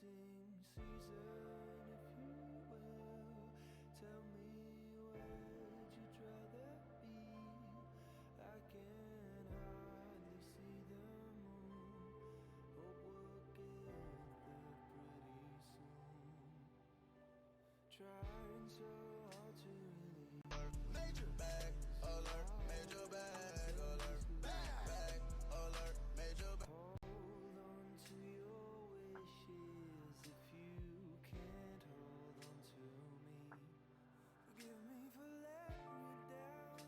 hunting season, if you will. Tell me, where'd you rather be? I can hardly see the moon. Hope we'll get there pretty soon. Trying so hard to release. Major bag alert, major bag alert, bag alert, major bag. Hold on to your wishes if you can't hold on to me. Forgive me for letting you down.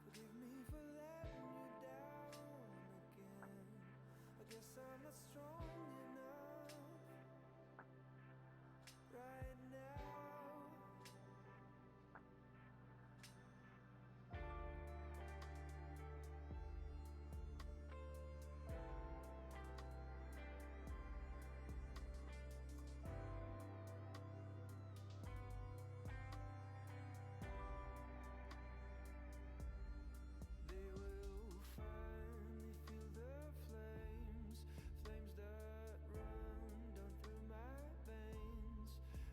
Forgive me for letting you down again. I guess I'm not strong enough right now. They will finally feel the flames, flames that run down through my veins.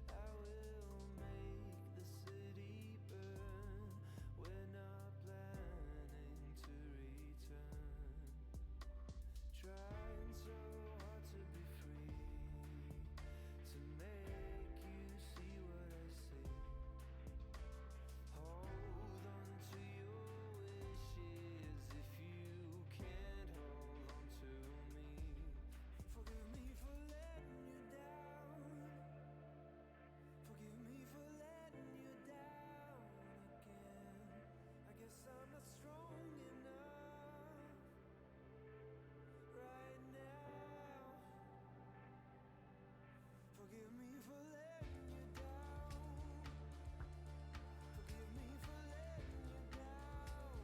I will make the city burn. We're not planning to return. Trying so hard to be free, to make you see what I see. Hold on to your wishes if you can't hold on to me. Forgive me for letting you down. Forgive me for letting you down again. I guess I'm not strong enough right now. Forgive me for letting you down. Forgive me for letting you down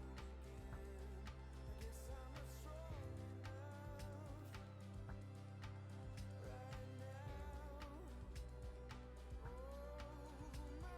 again. I guess I'm not strong enough right now. Oh, my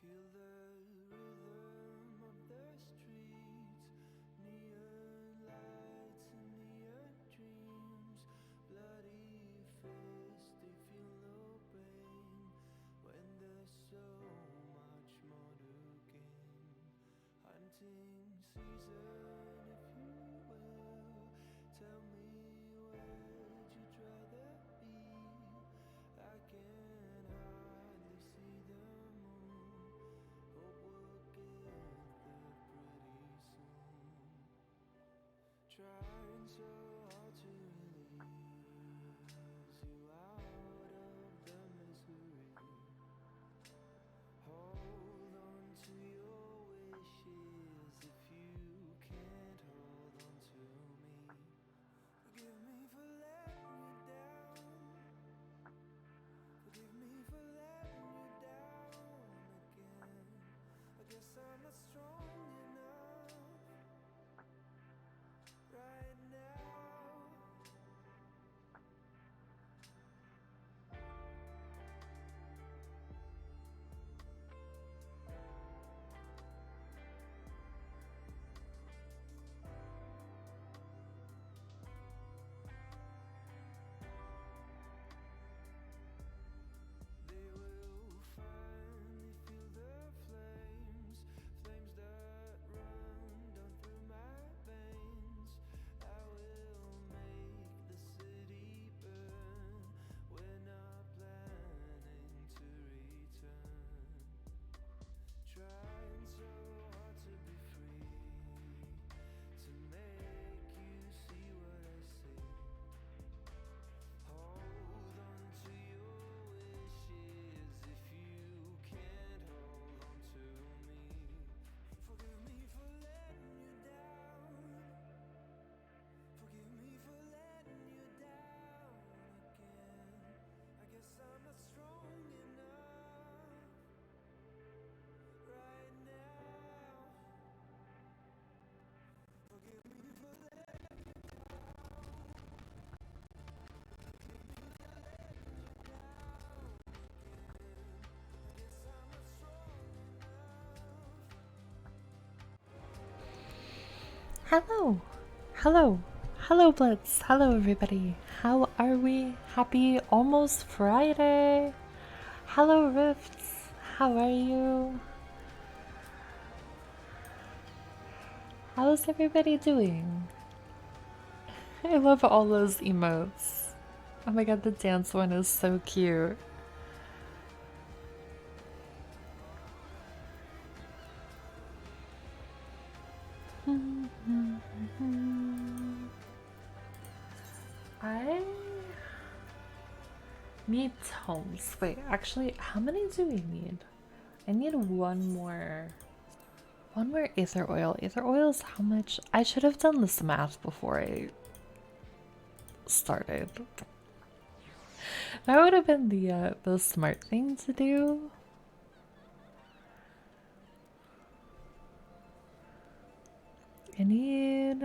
feel the rhythm of the streets, neon lights and neon dreams. Bloody fists, they feel no pain when there's so much more to gain. Hunting season, if you will. Tell me, where'd you rather be? I can hardly see the moon. Hope we'll get there pretty soon. Trying so hard to release you out of the misery. Hold on to your wishes if you can't hold on to me. Hello, hello, hello, Blitz. Hello, everybody. How are we? Happy almost Friday. Hello, Rifts. How are you? How's everybody doing? I love all those emotes. Oh my god, the dance one is so cute. I need tomes. Wait, actually, how many do we need? I need one more. One more ether oil. Ether oil is how much? I should have done this math before I started. That would have been the smart thing to do. I need,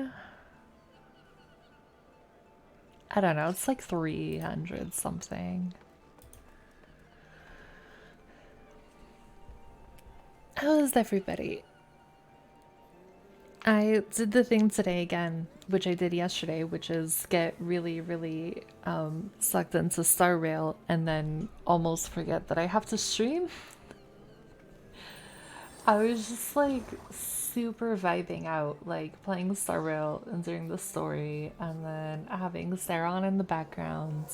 I don't know, it's like 300 something. How is everybody? I did the thing today again, which I did yesterday, which is get really, really sucked into Star Rail and then almost forget that I have to stream. I was just like super vibing out, like playing Star Rail and doing the story, and then having Sarah on in the background.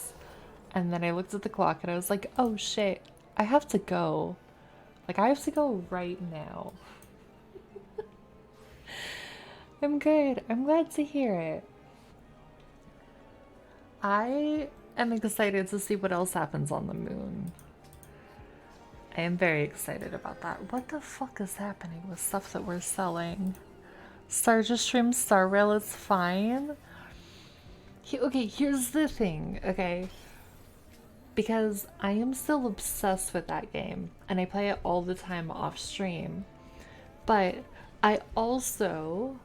And then I looked at the clock and I was like, oh shit, I have to go. Like, I have to go right now. I'm good. I'm glad to hear it. I am excited to see what else happens on the moon. I am very excited about that. What the fuck is happening with stuff that we're selling? Star just streams Star Rail, it's fine. Okay, here's the thing, okay? Because I am still obsessed with that game, and I play it all the time off stream. But I also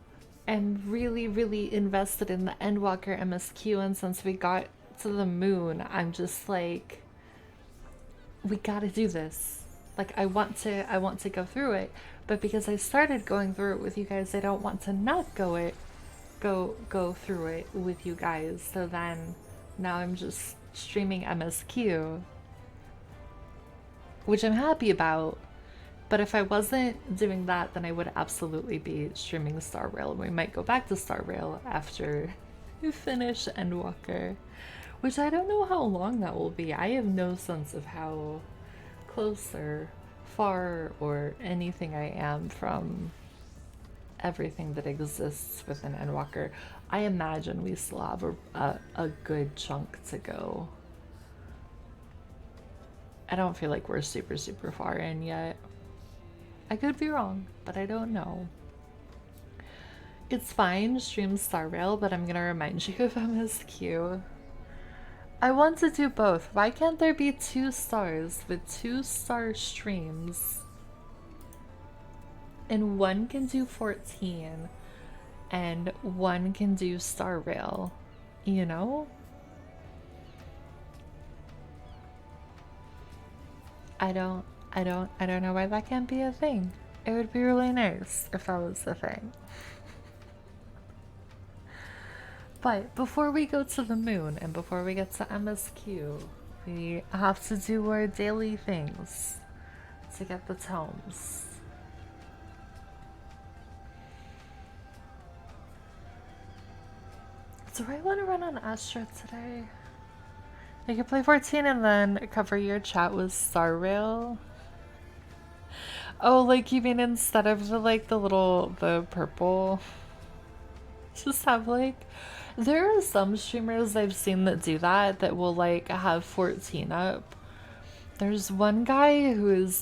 am really, really invested in the Endwalker MSQ, and since we got to the moon, I'm just like, we gotta do this. Like, I want to go through it, but because I started going through it with you guys, I don't want to not go through it with you guys. So then now I'm just streaming MSQ, which I'm happy about. But if I wasn't doing that, then I would absolutely be streaming Star Rail, and we might go back to Star Rail after we finish Endwalker, which I don't know how long that will be. I have no sense of how close or far or anything I am from everything that exists within Endwalker. I imagine we still have a good chunk to go. I don't feel like we're super, super far in yet. I could be wrong, but I don't know. It's fine, stream Star Rail, but I'm gonna remind you of MSQ. I want to do both. Why can't there be 2 stars with 2 star streams? And one can do 14 and one can do Star Rail, you know? I don't know why that can't be a thing. It would be really nice if that was the thing. But before we go to the moon and before we get to MSQ, we have to do our daily things to get the tomes. Do I want to run on Astra today? You can play 14 and then cover your chat with Star Rail. Oh, like you mean instead of the purple, just have like, there are some streamers I've seen that do that will like have 14 up. There's one guy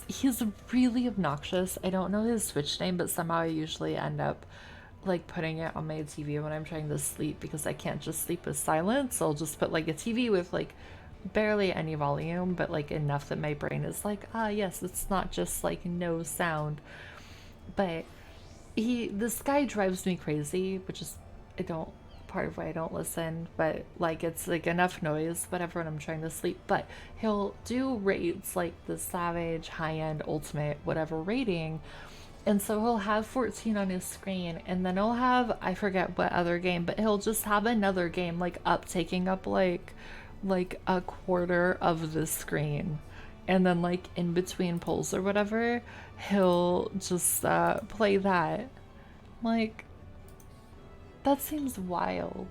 he's really obnoxious. I don't know his Twitch name, but somehow I usually end up like putting it on my TV when I'm trying to sleep because I can't just sleep with silence. I'll just put like a TV with like barely any volume, but like enough that my brain is like, ah yes, it's not just like no sound. But this guy drives me crazy, which is part of why I don't listen, but like it's like enough noise, whatever, when I'm trying to sleep. But he'll do raids like the Savage, high-end, ultimate, whatever rating, And so he'll have 14 on his screen, and then he'll have, I forget what other game, but he'll just have another game like up, taking up like a quarter of the screen. And then like in between polls or whatever, he'll just play that. Like, that seems wild.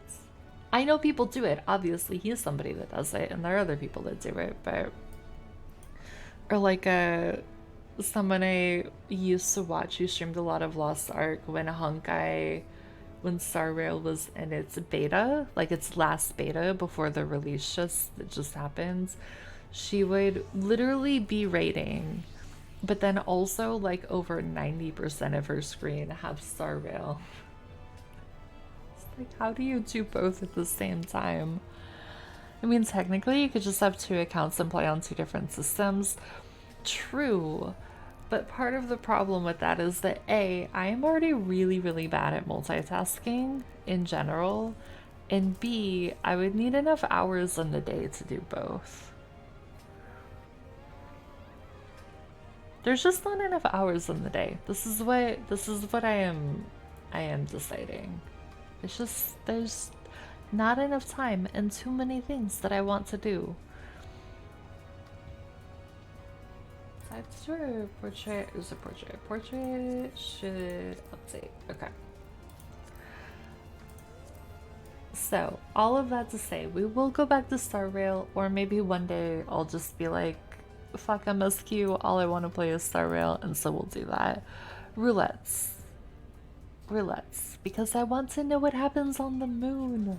I know people do it. Obviously, he's somebody that does it, and there are other people that do it, but or like someone I used to watch who streamed a lot of Lost Ark when Star Rail was in its beta, like its last beta before the release just happens. She would literally be rating, but then also like over 90% of her screen have Star Rail. It's like, how do you do both at the same time? I mean, technically, you could just have two accounts and play on two different systems. True. But part of the problem with that is that A, I am already really, really bad at multitasking in general. And B, I would need enough hours in the day to do both. There's just not enough hours in the day. This is what I am deciding. It's just there's not enough time and too many things that I want to do. Sure, portrait is a portrait. Portrait should update. Okay. So, all of that to say, we will go back to Star Rail, or maybe one day I'll just be like, fuck MSQ, all I want to play is Star Rail, and so we'll do that. Roulettes. Roulettes. Because I want to know what happens on the moon.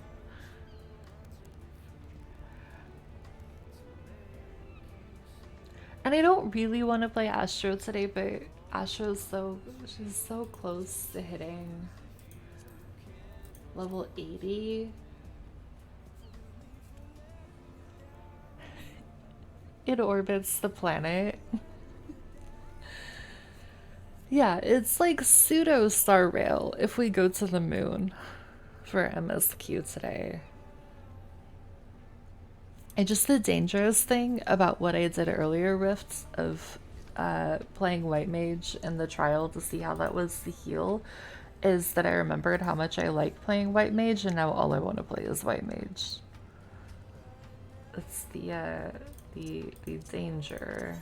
And I don't really want to play Astro today, but she's so close to hitting level 80. It orbits the planet. Yeah, it's like pseudo Star Rail if we go to the moon for MSQ today. And just the dangerous thing about what I did earlier, Rifts, of playing White Mage in the trial to see how that was to heal, is that I remembered how much I like playing White Mage, and now all I want to play is White Mage. It's the danger.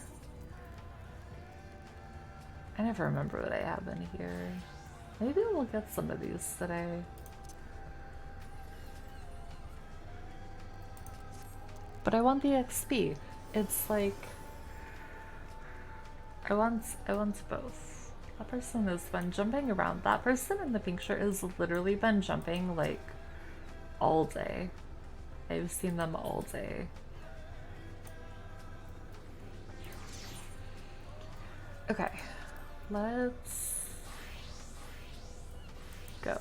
I never remember what I have in here. Maybe we'll get some of these today. But I want the XP. It's like I want both. That person has been jumping around. That person in the pink shirt has literally been jumping like all day. I've seen them all day. Okay, let's go.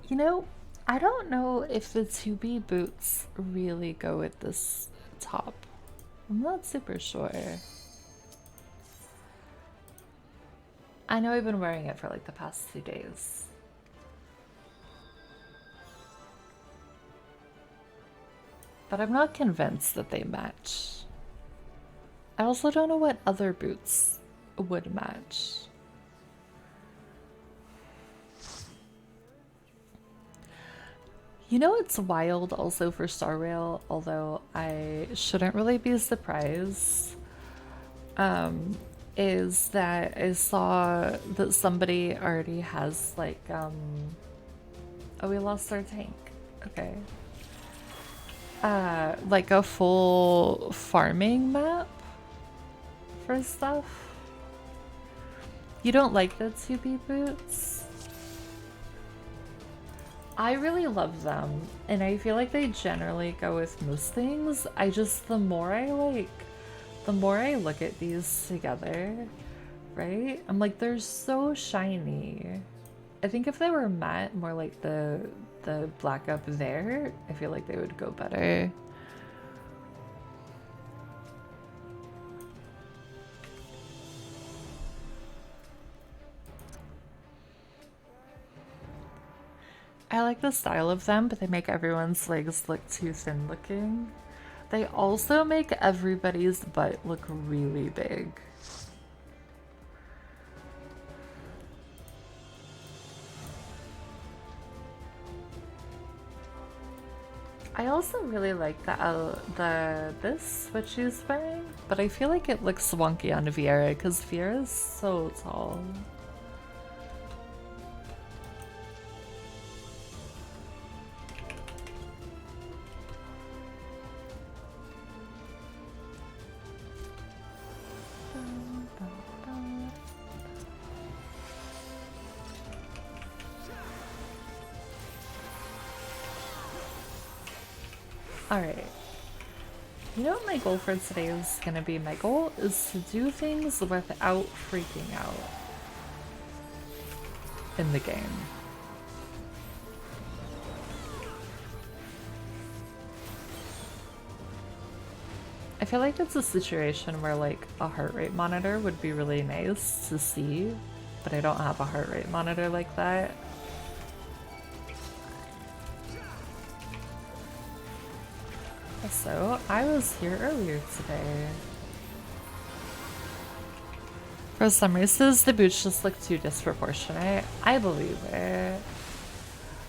You know, I don't know if the 2B boots really go with this top. I'm not super sure. I know I've been wearing it for like the past 2 days. But I'm not convinced that they match. I also don't know what other boots would match. You know what's wild also for Star Rail, although I shouldn't really be surprised, is that I saw that somebody already has like, oh, we lost our tank. Okay. Like a full farming map for stuff. You don't like the 2B boots? I really love them, and I feel like they generally go with most things. I just, the more I look at these together, right? I'm like, they're so shiny. I think if they were matte, more like the black up there, I feel like they would go better. I like the style of them, but they make everyone's legs look too thin looking. They also make everybody's butt look really big. I also really like the this what she's wearing, but I feel like it looks wonky on Viera because Viera's so tall. Alright. You know what my goal for today is gonna be? My goal is to do things without freaking out in the game. I feel like it's a situation where like a heart rate monitor would be really nice to see, but I don't have a heart rate monitor like that. So, I was here earlier today. For some races, the boots just look too disproportionate. I believe it.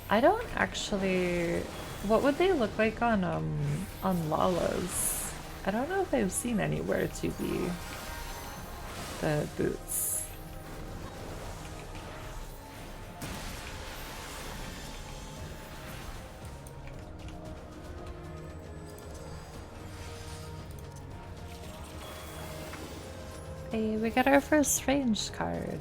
I don't actually... What would they look like on Lala's? I don't know if I've seen anywhere to be the boots. Hey, we got our first range card.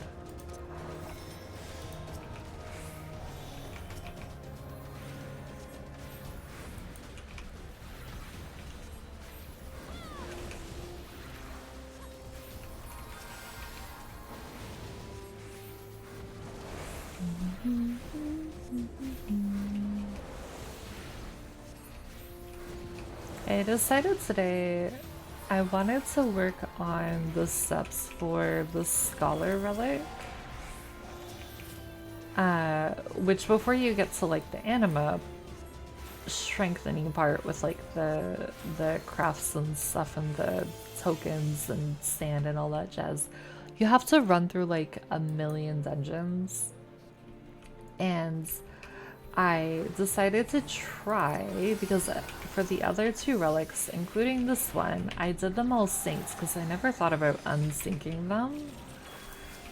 I decided today I wanted to work on the steps for the Scholar Relic. Which before you get to like the anima strengthening part with like the crafts and stuff and the tokens and sand and all that jazz, you have to run through like a million dungeons. And I decided to try because for the other two relics, including this one, I did them all synced because I never thought about unsyncing them.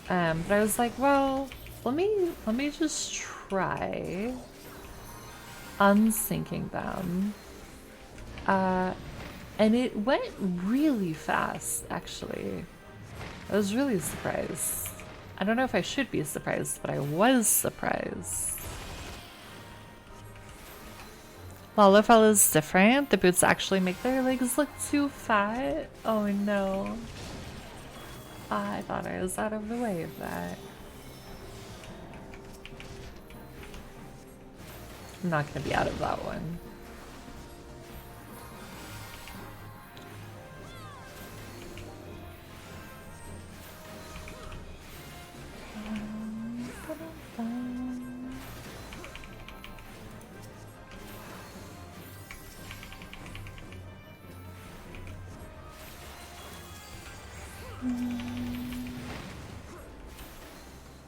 But I was like, well, let me just try unsyncing them. And it went really fast, actually. I was really surprised. I don't know if I should be surprised, but I was surprised. Lalafell is different. The boots actually make their legs look too fat. Oh no. I thought I was out of the way of that. I'm not gonna be out of that one.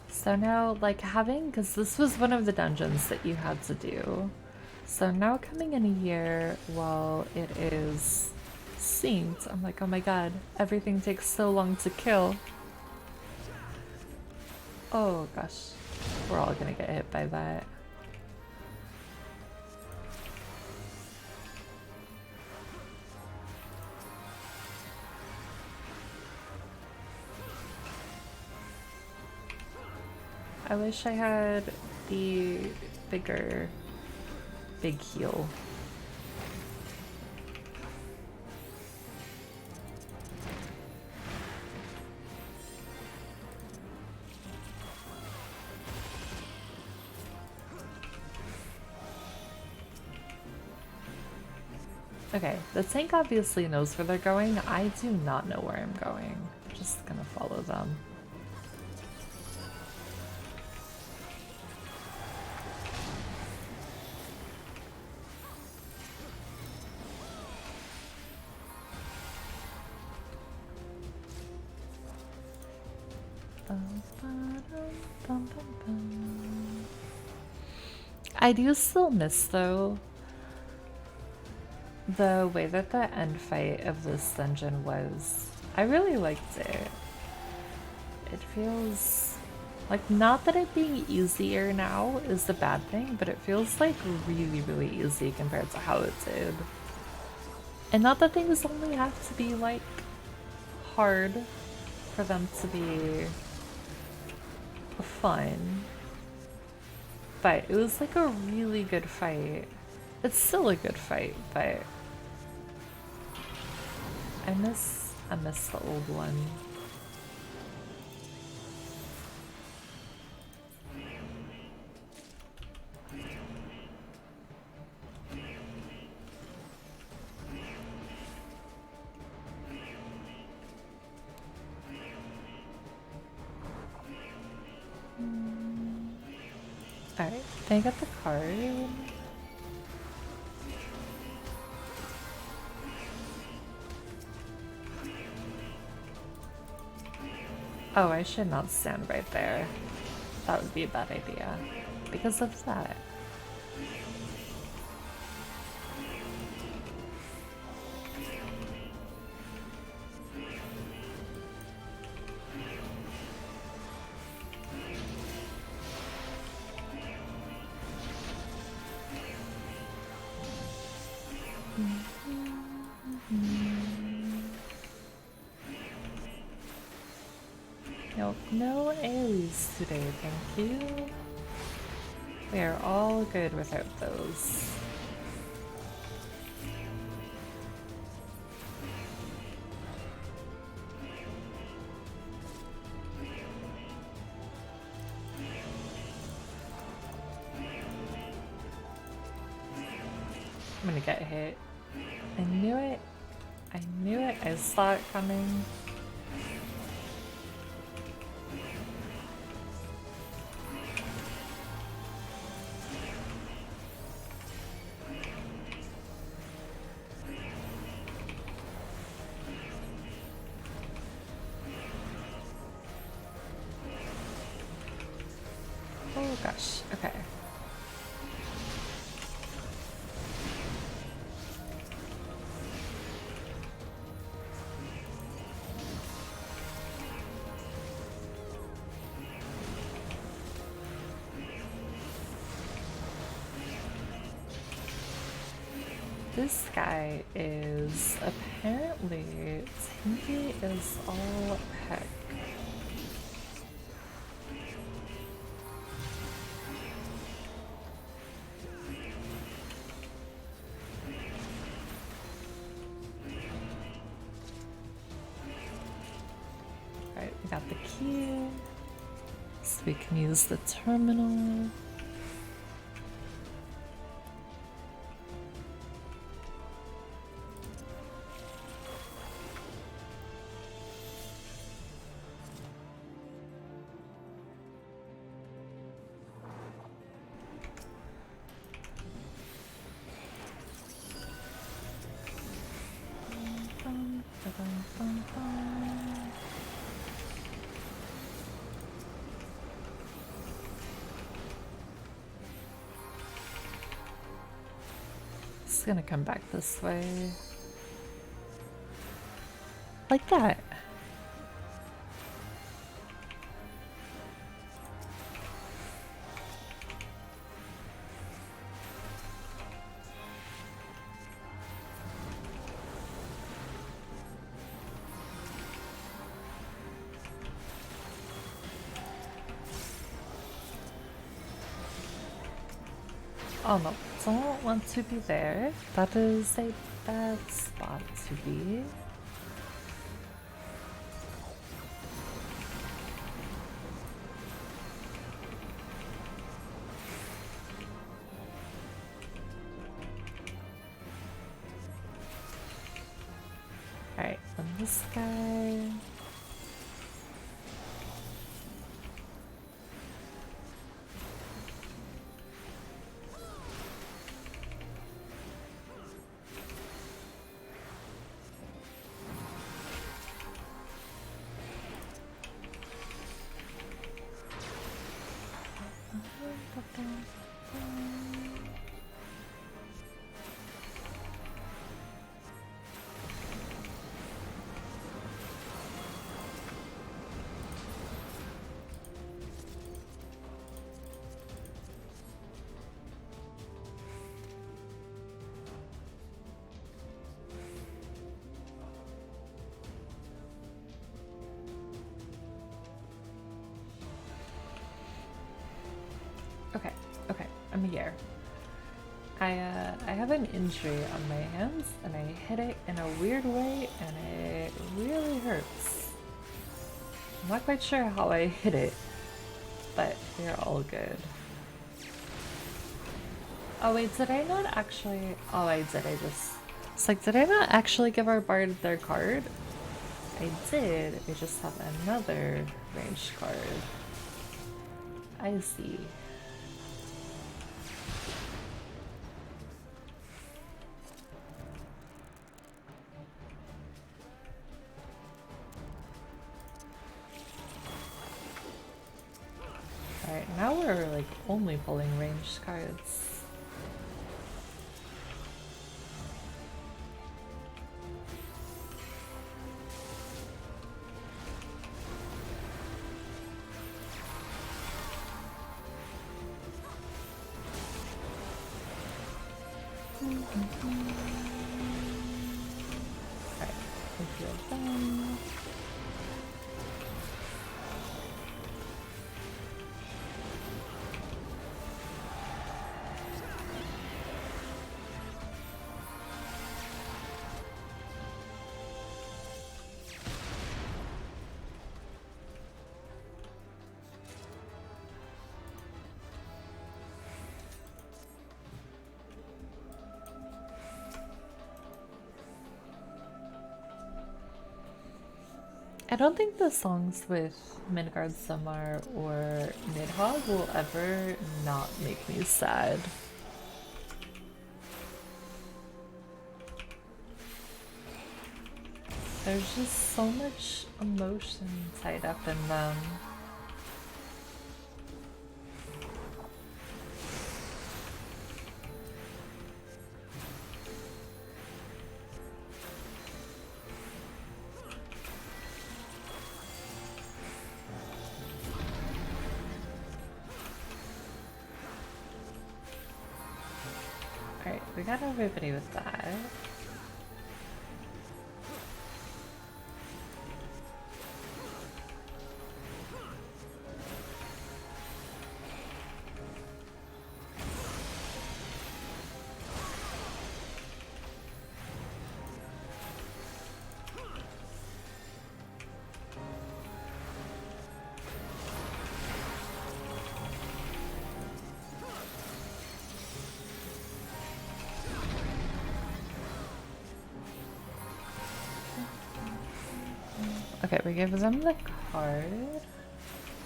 So now, like having, because this was one of the dungeons that you had to do. So now coming in a year while it is synced, I'm like, oh my god, everything takes so long to kill. Oh gosh, we're all gonna get hit by that. I wish I had the big heal. Okay, the tank obviously knows where they're going. I do not know where I'm going. I'm just gonna follow them. I do still miss, though, the way that the end fight of this dungeon was. I really liked it. It feels like, not that it being easier now is the bad thing, but it feels like really, really easy compared to how it did. And not that things only have to be like hard for them to be fun. But it was like a really good fight. It's still a good fight, but I miss the old one. Alright, can I get the card? Oh, I should not stand right there. That would be a bad idea. Because of that. Nope, no AoEs today, thank you. We are all good without those. I'm gonna get hit. I knew it. I knew it. I saw it coming. Oh gosh, okay. This guy is apparently Tinky is all heck. Alright, we got the key. So we can use the terminal. It's gonna come back this way. Like that. Oh no, don't want to be there. That is a bad spot to be. Alright, and this guy. Okay, okay, I'm here. I have an injury on my hands and I hit it in a weird way and it really hurts. I'm not quite sure how I hit it, but we're all good. Oh wait, did I not actually... Oh, I did, I just... It's like, did I not actually give our bard their card? I did, I just have another ranged card. I see. Alright, now we're like only pulling ranged cards. Alright, I feel done. I don't think the songs with Midgard Samar or Nidhogg will ever not make me sad. There's just so much emotion tied up in them. Alright, we got everybody with that. Okay, we give them the card. Alright.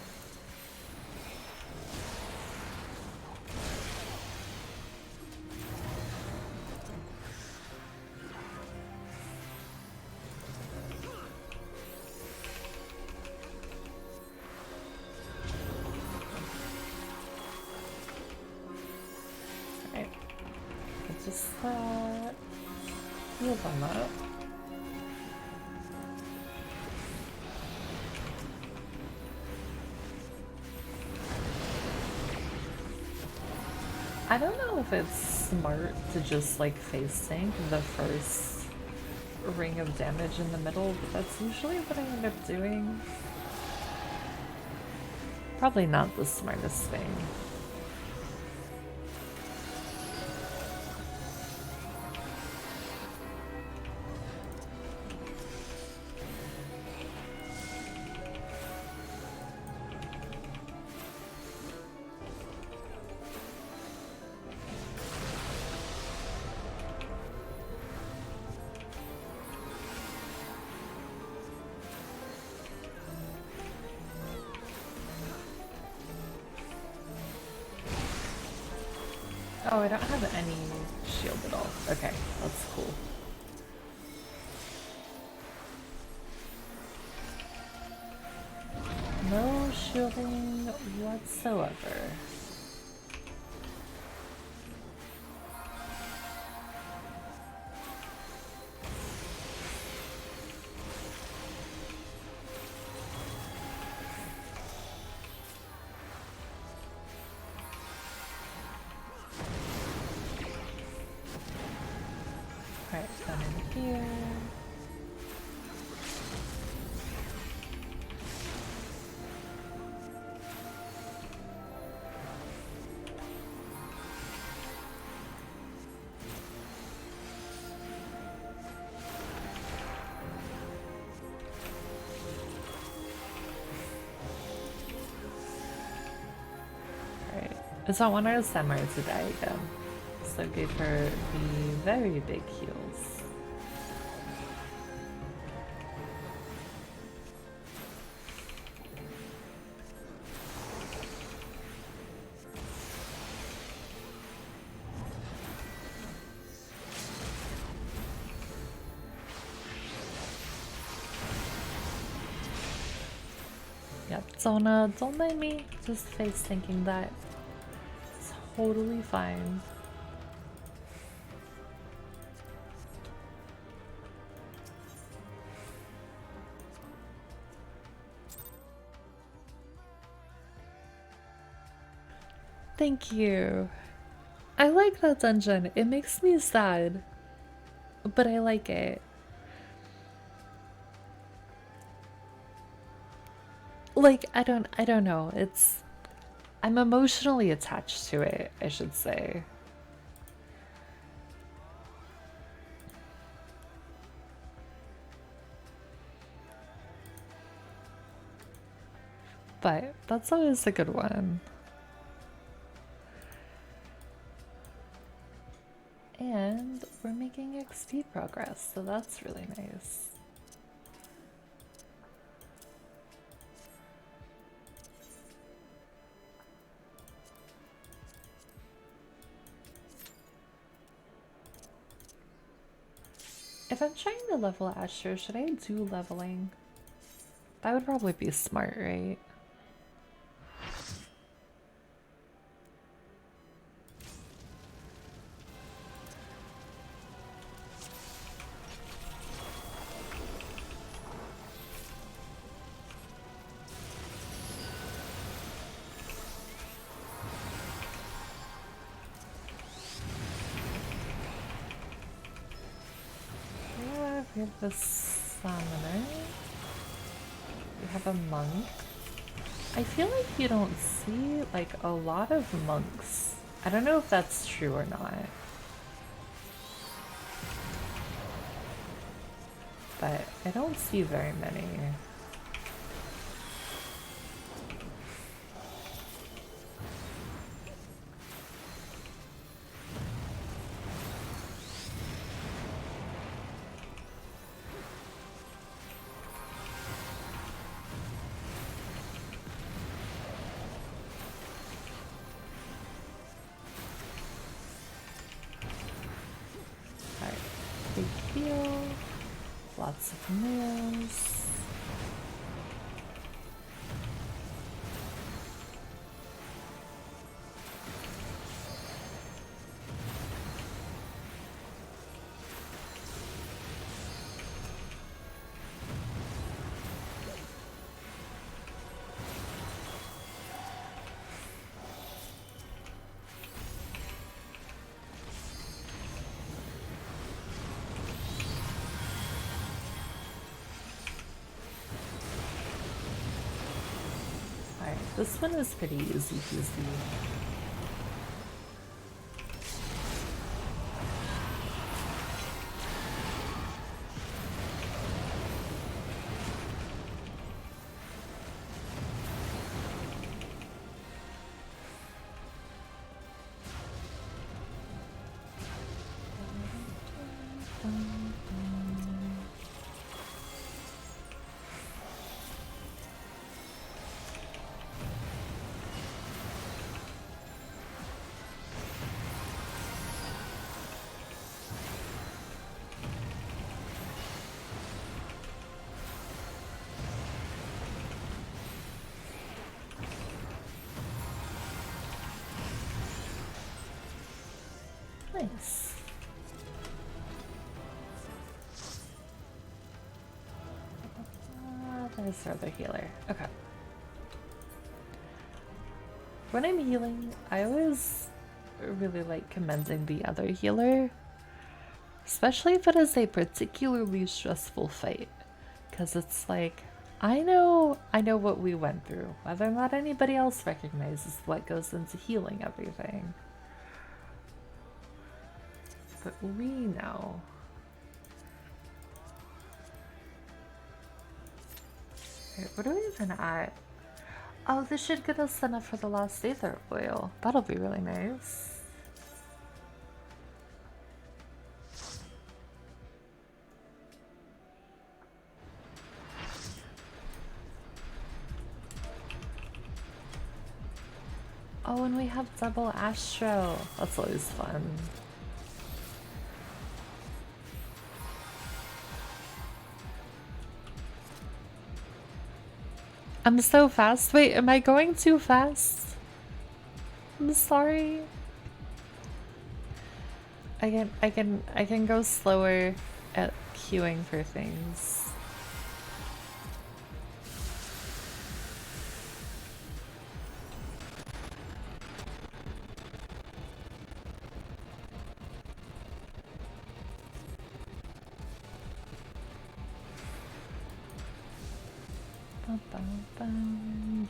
Let's just heal them up. I don't know if it's smart to just like face tank the first ring of damage in the middle, but that's usually what I end up doing. Probably not the smartest thing. Oh, I don't have any shield at all. Okay, that's cool. No shielding whatsoever. Alright, down in here. Alright, it's not one of our samurai to die again. So give her the very big heals. Yep, don't mind me. Just face thinking that. It's totally fine. Thank you. I like that dungeon. It makes me sad, but I like it. Like, I don't know. I'm emotionally attached to it, I should say. But that's always a good one. And we're making XP progress, so that's really nice. If I'm trying to level Asher, should I do leveling? That would probably be smart, right? Yeah, we have the summoner. We have a monk. I feel like you don't see like a lot of monks. I don't know if that's true or not. But I don't see very many. Alright, big heal. Lots of meals. This one is pretty easy peasy. Nice. There's our other healer. Okay. When I'm healing, I always really like commending the other healer. Especially if it is a particularly stressful fight. Because it's like, I know what we went through. Whether or not anybody else recognizes what goes into healing everything. But we know. Wait, what are we even at? Oh, this should get us enough for the last Aether Oil. That'll be really nice. Oh, and we have double Astro. That's always fun. I'm so fast. Wait, am I going too fast? I'm sorry. I can go slower at queuing for things.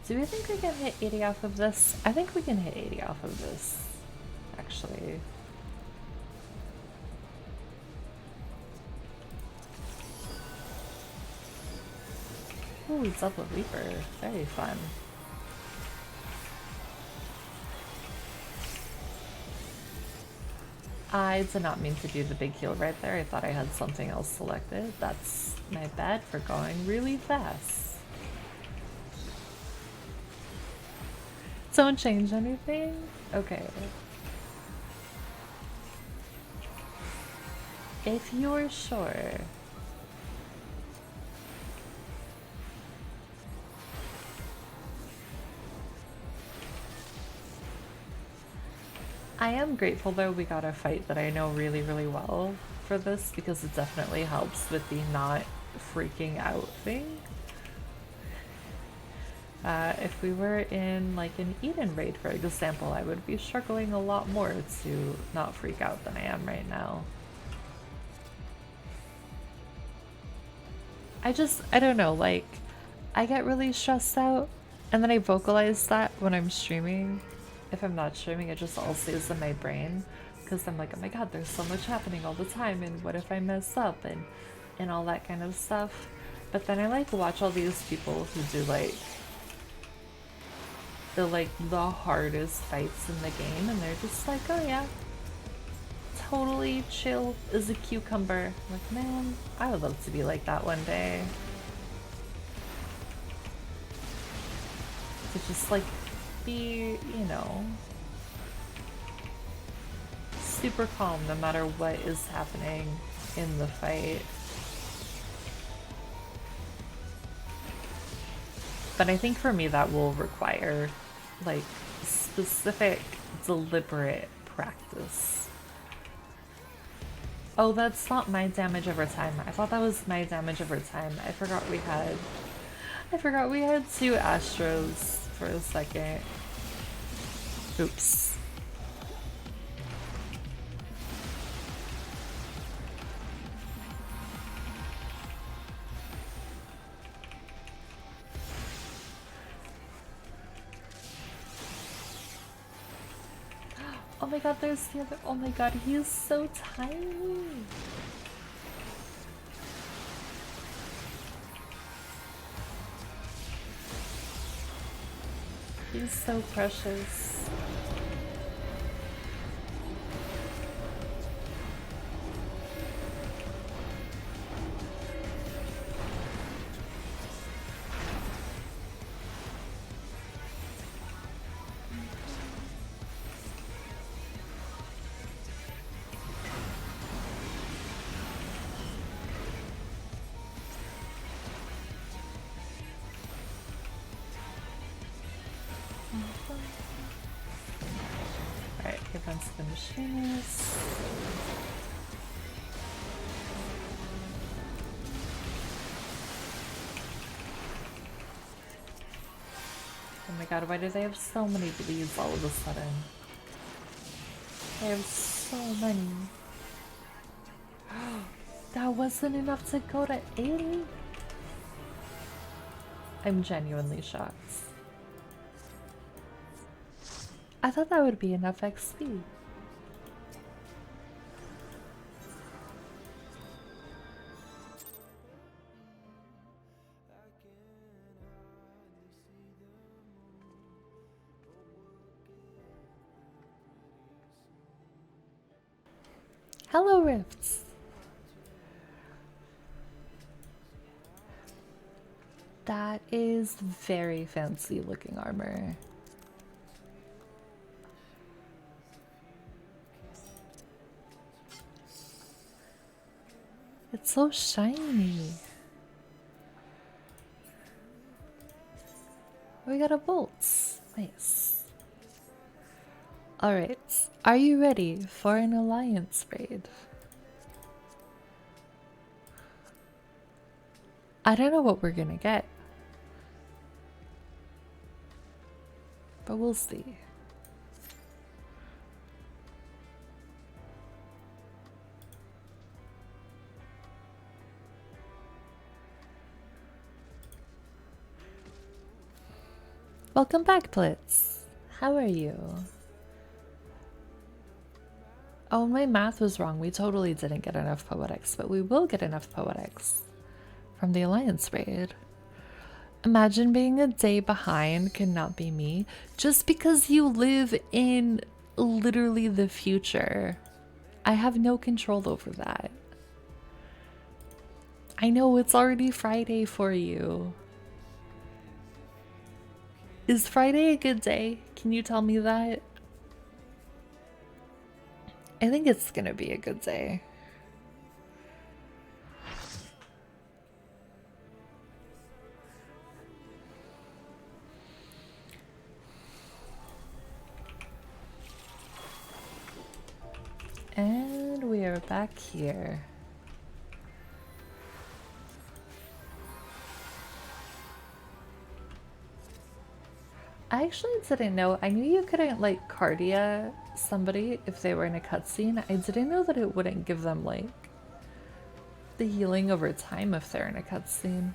Do we think we can hit 80 off of this? I think we can hit 80 off of this, actually. Ooh, double Reaper. Very fun. I did not mean to do the big heal right there. I thought I had something else selected. That's my bad for going really fast. Don't change anything? Okay. If you're sure. I am grateful though we got a fight that I know really, really well for this because it definitely helps with the not freaking out thing. If we were in like an Eden raid, for example, I would be struggling a lot more to not freak out than I am right now. I don't know, like, I get really stressed out and then I vocalize that when I'm streaming. If I'm not streaming, it just all stays in my brain because I'm like, oh my god, there's so much happening all the time and what if I mess up and all that kind of stuff. But then I like watch all these people who do like the hardest fights in the game and they're just like, oh yeah, totally chill as a cucumber. I'm like, man, I would love to be like that one day. To just like be, you know, super calm no matter what is happening in the fight. But I think for me that will require like specific, deliberate practice. Oh, that's not my damage over time. I thought that was my damage over time. I forgot we had two Astros for a second. Oops. Oh my god, there's the other. Oh my god, he is so tiny. He's so precious. Alright, here comes the machinist. Oh my god, why do they have so many bleeds all of a sudden? They have so many. That wasn't enough to go to 80? I'm genuinely shocked. I thought that would be enough XP. Hello, Rifts. That is very fancy looking armor. It's so shiny. We got a bolts. Nice. Alright, are you ready for an alliance raid? I don't know what we're gonna get, but we'll see. Welcome back, Blitz. How are you? Oh, my math was wrong. We totally didn't get enough Poetics, but we will get enough Poetics from the Alliance raid. Imagine being a day behind cannot be me just because you live in literally the future. I have no control over that. I know it's already Friday for you. Is Friday a good day? Can you tell me that? I think it's gonna be a good day. And we are back here. I actually didn't know. I knew you couldn't like cardia somebody if they were in a cutscene. I didn't know that it wouldn't give them like the healing over time if they're in a cutscene.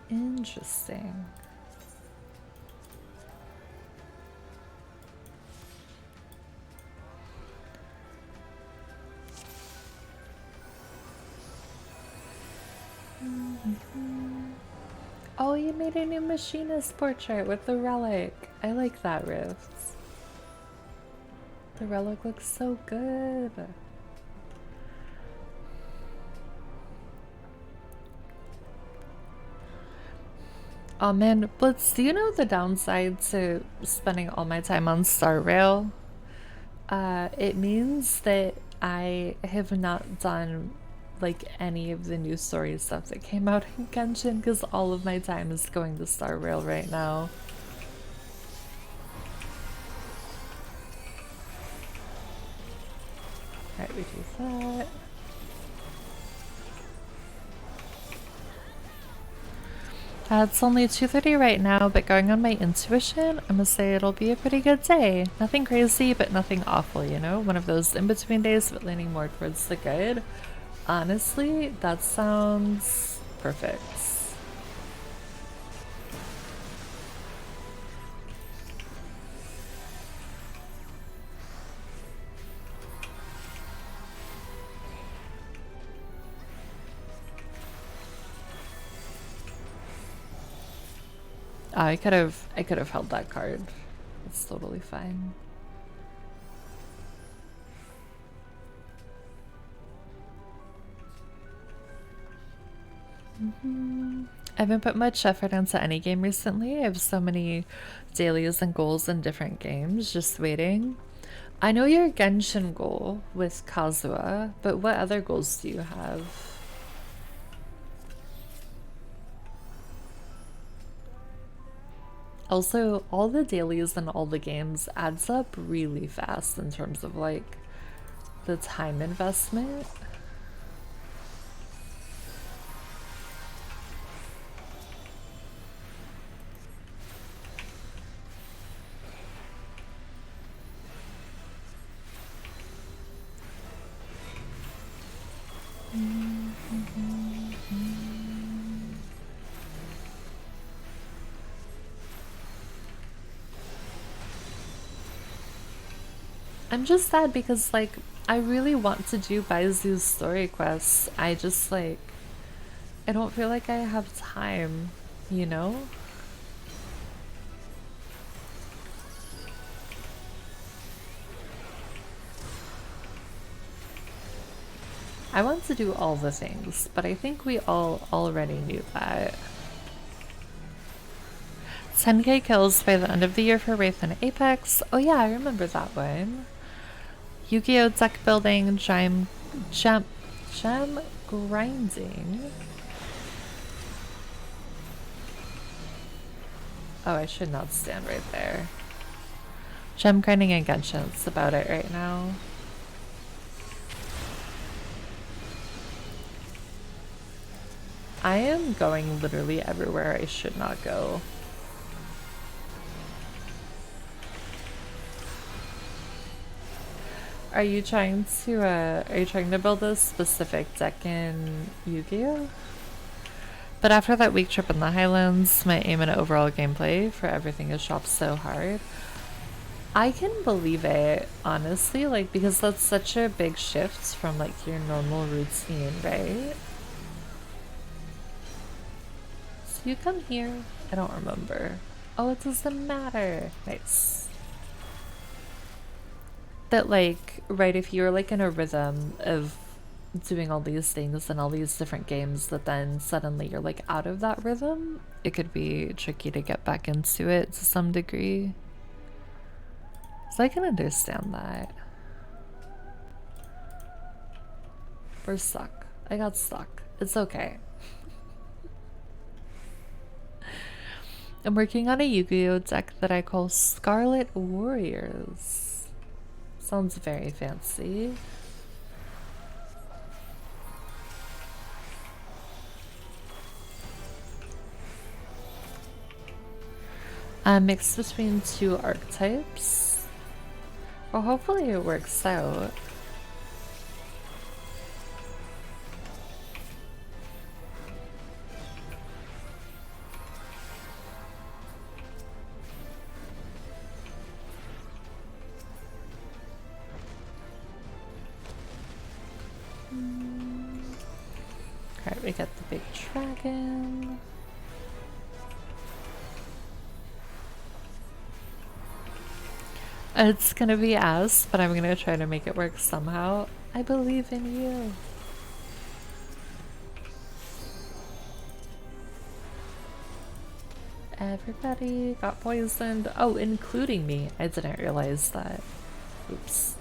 Interesting. Oh, you made a new machinist portrait with the relic. I like that, Rifts. The relic looks so good. Oh man, Blitz, do you know the downside to spending all my time on Star Rail? It means that I have not done like any of the new story stuff that came out in Genshin because all of my time is going to Star Rail right now. Alright, we do that. It's only 2:30 right now, but going on my intuition, I'm gonna say it'll be a pretty good day. Nothing crazy, but nothing awful, you know? One of those in-between days, but leaning more towards the good. Honestly, that sounds perfect. I could have held that card. It's totally fine. I haven't put much effort into any game recently. I have so many dailies and goals in different games, just waiting. I know your Genshin goal with Kazuha, but what other goals do you have? Also, all the dailies and all the games adds up really fast in terms of like the time investment. I'm just sad because, like, I really want to do Baizu's story quests. I just, like, I don't feel like I have time, you know? I want to do all the things, but I think we all already knew that. 10k kills by the end of the year for Wraith and Apex. Oh yeah, I remember that one. Yu-Gi-Oh! Deck building, gem grinding. Oh, I should not stand right there. Gem grinding and Genshin, that's about it right now. I am going literally everywhere I should not go. Are you trying to build a specific deck in Yu-Gi-Oh? But after that week trip in the Highlands, my aim and overall gameplay for everything is dropped so hard. I can believe it, honestly, like, because that's such a big shift from, like, your normal routine, right? So you come here? I don't remember. Oh, it doesn't matter. Nice. That, like, right, if you're, like, in a rhythm of doing all these things and all these different games, that then suddenly you're, like, out of that rhythm, it could be tricky to get back into it to some degree. So I can understand that. We're stuck. I got stuck. It's okay. I'm working on a Yu-Gi-Oh deck that I call Scarlet Warriors. Sounds very fancy. A mix between two archetypes. Well, hopefully it works out. Alright, we got the big dragon. It's gonna be ass, but I'm gonna try to make it work somehow. I believe in you. Everybody got poisoned. Oh, including me. I didn't realize that. Oops.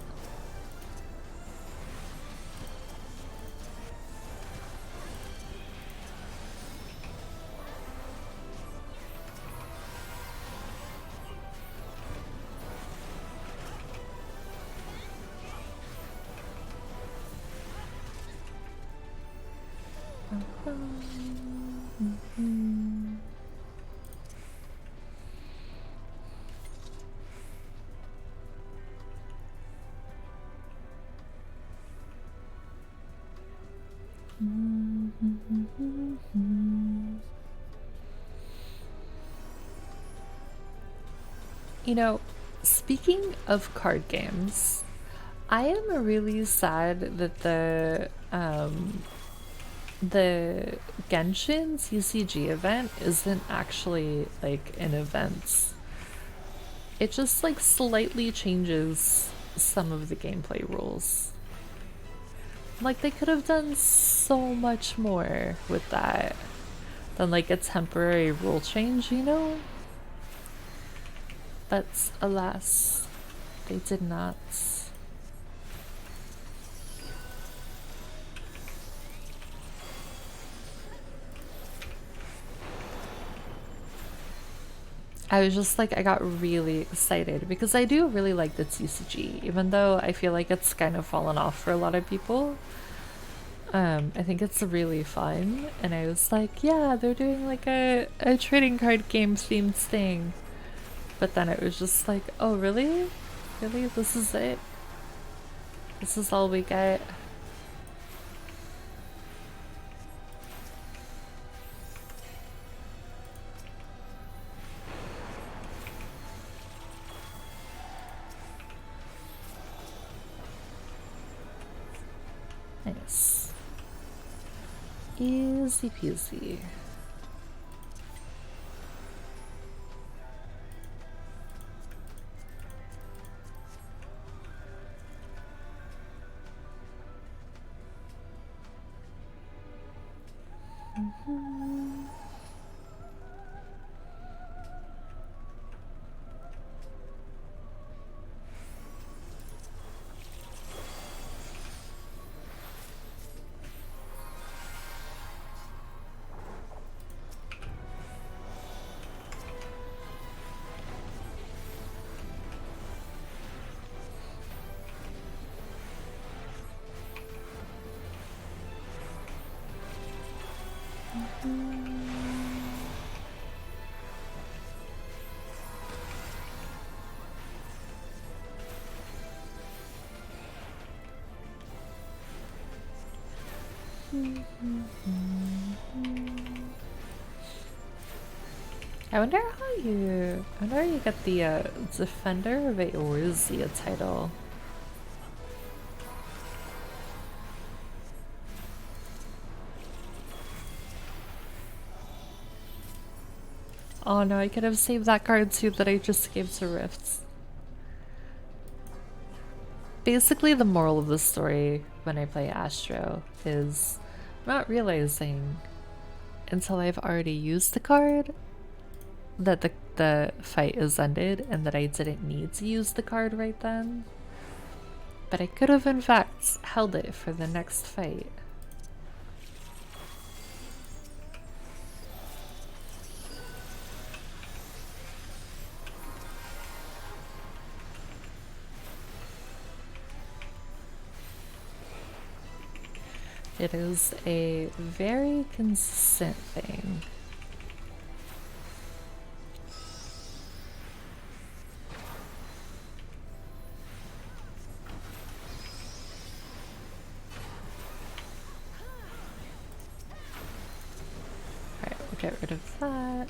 You know, speaking of card games, I am really sad that the Genshin CCG event isn't actually like an event. It just like slightly changes some of the gameplay rules. Like they could have done so much more with that than like a temporary rule change, you know? But alas, they did not. I was just like, I got really excited because I do really like the TCG, even though I feel like it's kind of fallen off for a lot of people. I think it's really fun, and I was like, yeah, they're doing like a trading card game themed thing. But then it was just like, oh really? Really? This is it? This is all we get? Easy peasy. I wonder how you get the Defender of Eorzea title. Oh no, I could have saved that card too that I just gave to Rifts. Basically, the moral of the story when I play Astro is not realizing until I've already used the card that the fight is ended and that I didn't need to use the card right then. But I could have in fact held it for the next fight. It is a very consistent thing. Alright, we'll get rid of that.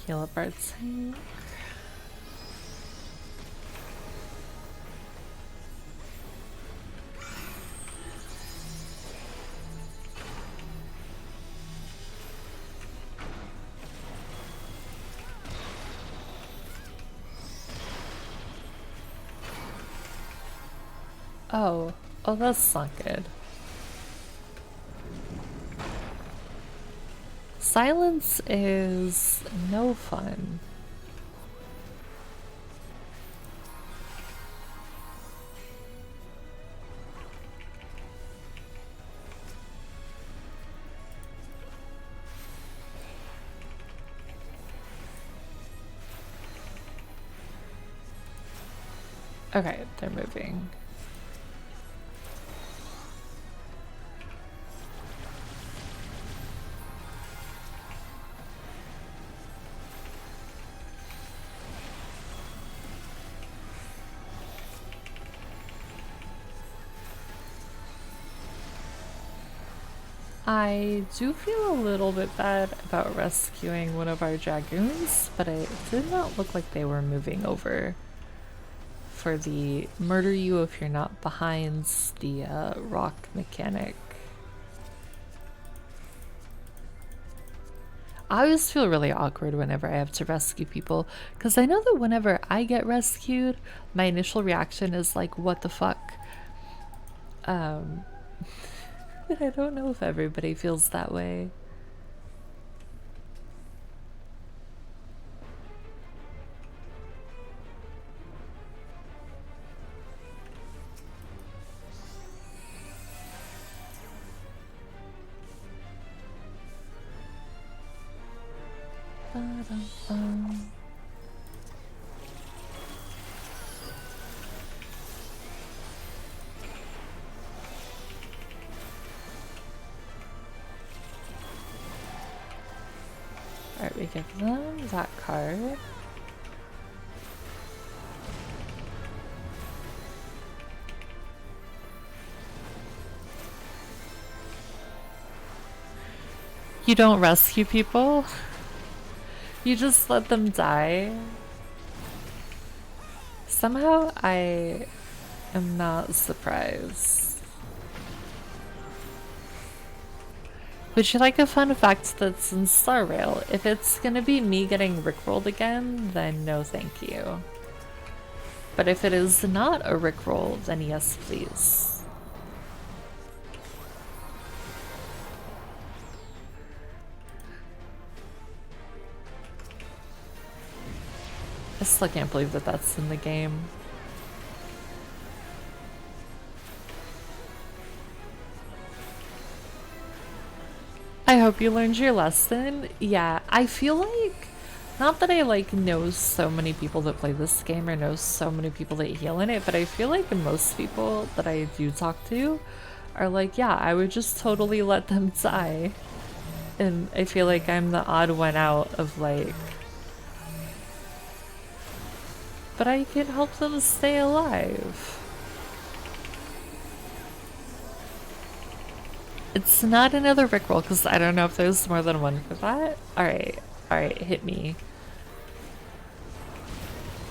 Heal up our tank. Oh, that's not good. Silence is no fun. Okay, they're moving. I do feel a little bit bad about rescuing one of our dragoons, but it did not look like they were moving over for the murder you if you're not behind the rock mechanic. I always feel really awkward whenever I have to rescue people, because I know that whenever I get rescued, my initial reaction is like, what the fuck? But I don't know if everybody feels that way. Ba-dum-bum. Alright, we give them that card. You don't rescue people? You just let them die? Somehow I am not surprised. Would you like a fun fact that's in Star Rail? If it's gonna be me getting rickrolled again, then no thank you. But if it is not a rickroll, then yes please. I still can't believe that that's in the game. I hope you learned your lesson. Yeah, I feel like, not that I like know so many people that play this game or know so many people that heal in it, but I feel like most people that I do talk to are like, yeah, I would just totally let them die. And I feel like I'm the odd one out of like, but I can help them stay alive. It's not another Rickroll because I don't know if there's more than one for that. Alright, hit me.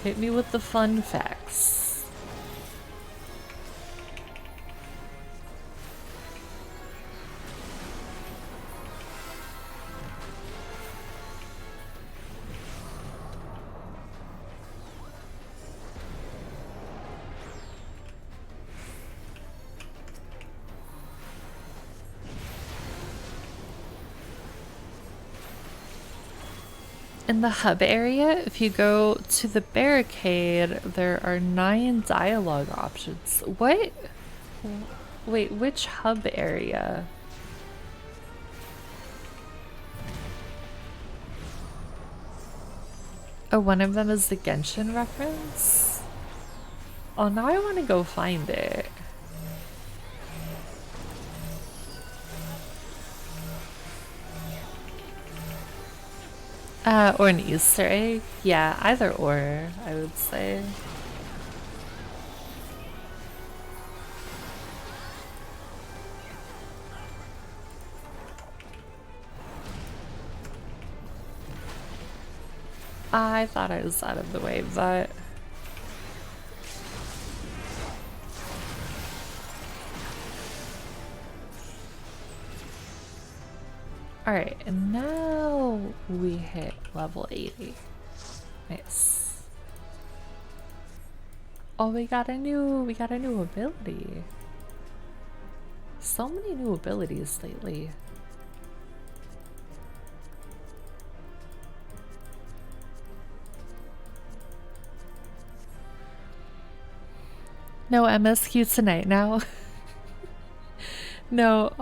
Hit me with the fun facts. In the hub area, if you go to the barricade, there are 9 dialogue options. What? Wait, which hub area? Oh, one of them is the Genshin reference? Oh, now I want to go find it. Or an Easter egg? Yeah, either or, I would say. I thought I was out of the way, but... Alright, and now we hit level 80. Nice. Oh, we got a new ability. So many new abilities lately. No MSQ tonight now. No,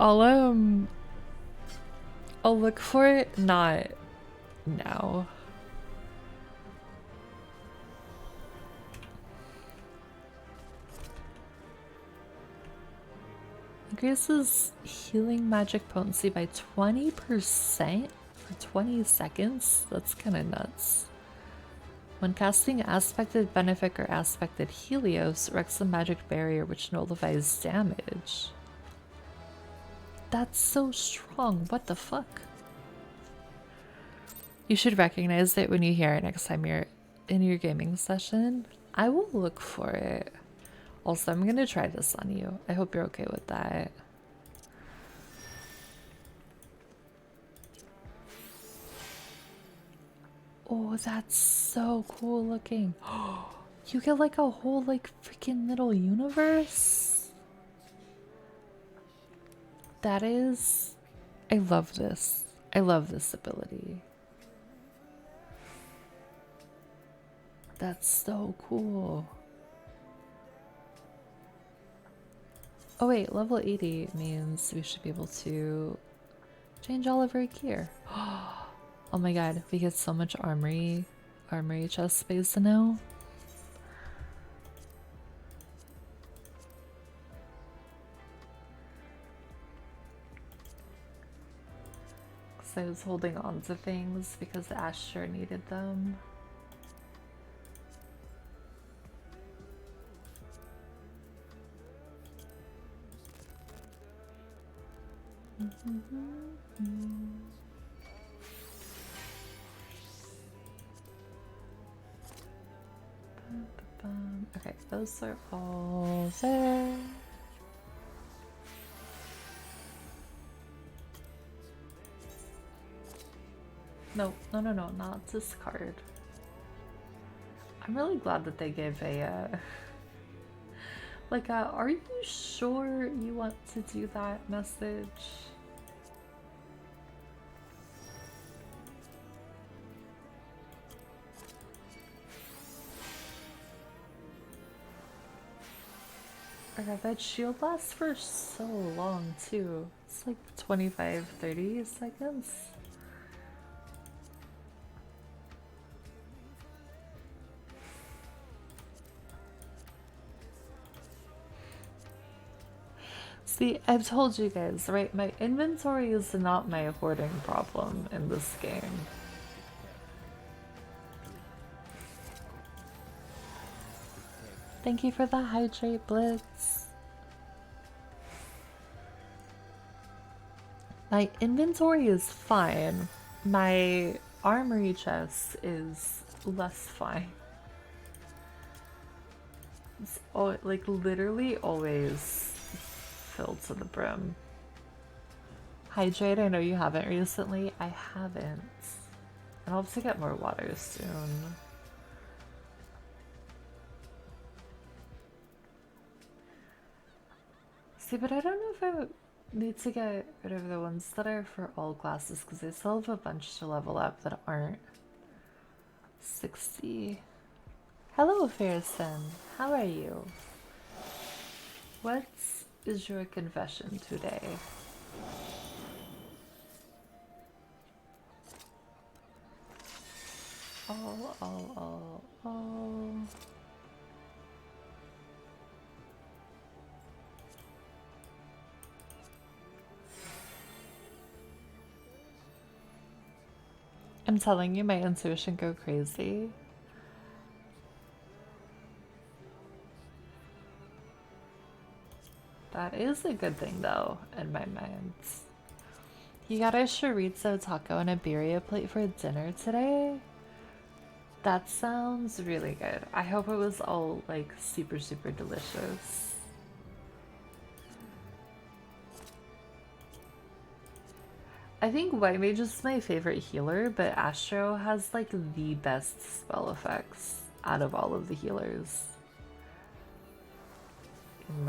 I'll look for it, not now. Increases healing magic potency by 20% for 20 seconds? That's kinda nuts. When casting Aspected Benefic or Aspected Helios, erects a magic barrier which nullifies damage. That's so strong, what the fuck? You should recognize it when you hear it next time you're in your gaming session. I will look for it. Also, I'm gonna try this on you. I hope you're okay with that. Oh, that's so cool looking. You get like a whole like freaking little universe. That is... I love this. I love this ability. That's so cool. Oh wait, level 80 means we should be able to change all of our gear. Oh my god, we get so much armory chest space now. Because I was holding on to things because Asher needed them. Okay, those are all there. No, no, no, no, not this card. I'm really glad that they gave a, like, are you sure you want to do that message? Okay, that shield lasts for so long, too. It's like 25, 30 seconds. See, I've told you guys, right? My inventory is not my hoarding problem in this game. Thank you for the hydrate blitz. My inventory is fine. My armory chest is less fine. It's like literally always filled to the brim. Hydrate, I know you haven't recently. I haven't. And I'll have to get more water soon. See, but I don't know if I need to get rid of the ones that are for all classes because I still have a bunch to level up that aren't 60. Hello, Fairson. How are you? What is your confession today? Oh. I'm telling you, my intuition go crazy. That is a good thing, though, in my mind. You got a chorizo taco and a birria plate for dinner today? That sounds really good. I hope it was all, like, super, super delicious. I think White Mage is my favorite healer, but Astro has, like, the best spell effects out of all of the healers. In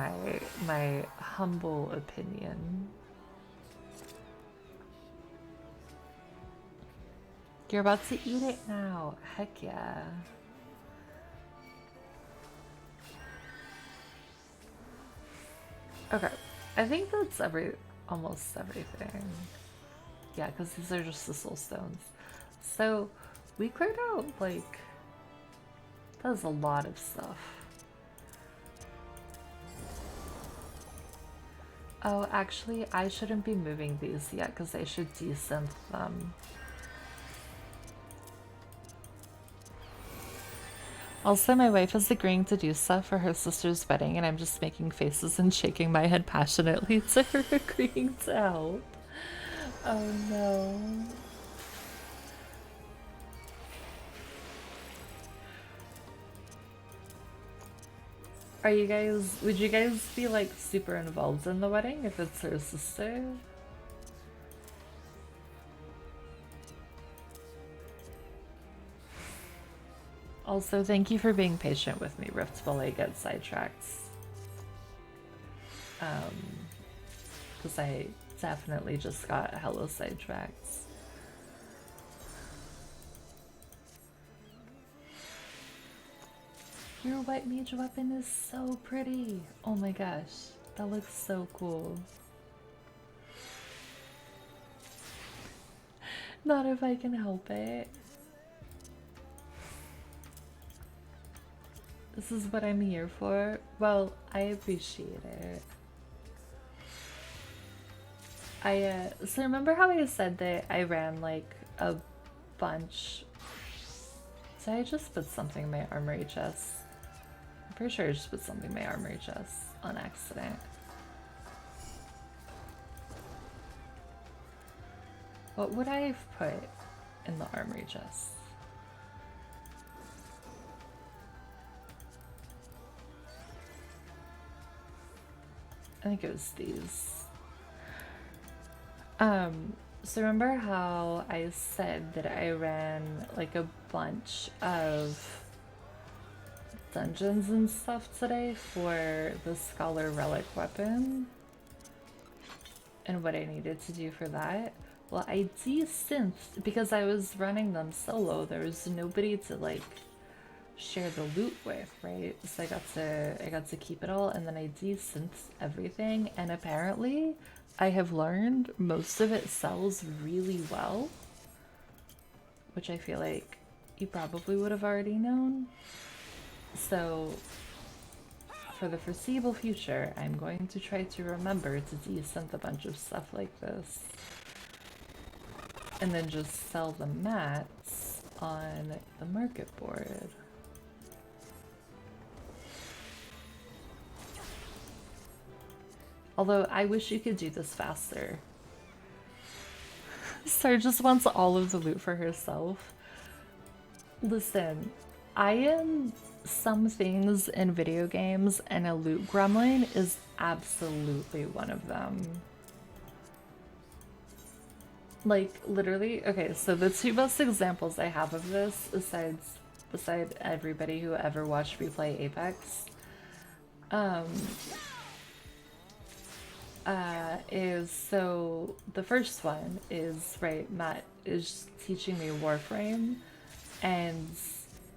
my humble opinion. You're about to eat it now. Heck yeah. Okay. I think that's almost everything. Yeah, because these are just the soul stones. So we cleared out, like, that was a lot of stuff. Oh, actually, I shouldn't be moving these yet because I should desynth them. Also, my wife is agreeing to do stuff for her sister's wedding, and I'm just making faces and shaking my head passionately to her agreeing to help. Oh no. Would you guys be like super involved in the wedding if it's her sister? Also, thank you for being patient with me, Rift, while I get sidetracked. Because I definitely just got hella sidetracked. Your white mage weapon is so pretty. Oh my gosh, that looks so cool. Not if I can help it. This is what I'm here for. Well, I appreciate it. So remember how I said that I ran like a bunch? Did I just put something in my armory chest? I'm pretty sure I just put something in my armory chest on accident. What would I have put in the armory chest? I think it was these. So remember how I said that I ran like a bunch of dungeons and stuff today for the Scholar Relic weapon? And what I needed to do for that? Well, I de-synthed because I was running them solo. There was nobody to like share the loot with, right? So I got to keep it all, and then I de-synthed everything, and apparently I have learned most of it sells really well, which I feel like you probably would have already known. So for the foreseeable future, I'm going to try to remember to de-synth a bunch of stuff like this and then just sell the mats on the market board. Although I wish you could do this faster. Star just wants all of the loot for herself. Listen, I am some things in video games, and a loot gremlin is absolutely one of them. Like, literally, okay, so the two best examples I have of this, beside everybody who ever watched me play Apex, is, so the first one is, right, Matt is teaching me Warframe, and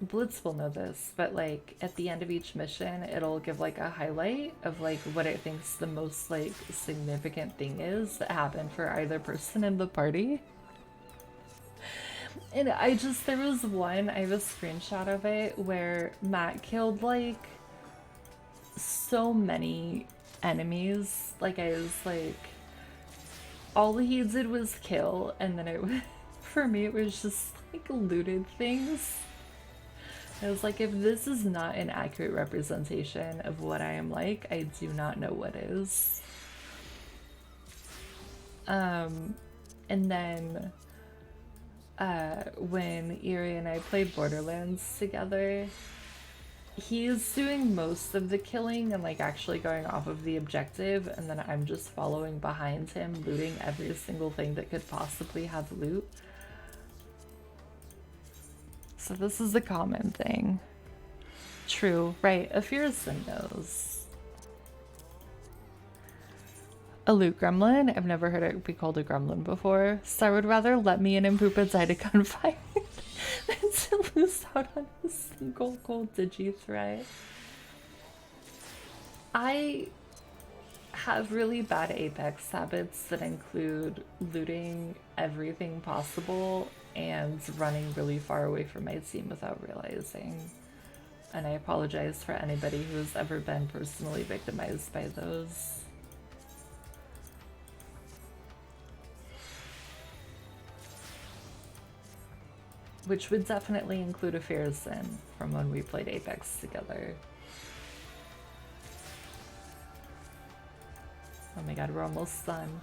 Blitz will know this, but like at the end of each mission, it'll give like a highlight of like what it thinks the most like significant thing is that happened for either person in the party. And there was one, I have a screenshot of it where Matt killed like so many enemies. Like I was like, all he did was kill, and then it was, for me it was just like looted things. I was like, if this is not an accurate representation of what I am like, I do not know what is. And then when Erie and I played Borderlands together, he's doing most of the killing and like actually going off of the objective, and then I'm just following behind him, looting every single thing that could possibly have loot. So this is a common thing. True, right, a fearsome knows. A loot gremlin? I've never heard it be called a gremlin before. Star would rather let me in and poop and die to gunfight than to lose out on a single gold digi-threat. I have really bad Apex habits that include looting everything possible and running really far away from my team without realizing. And I apologize for anybody who has ever been personally victimized by those. Which would definitely include a Fearson from when we played Apex together. Oh my god, we're almost done.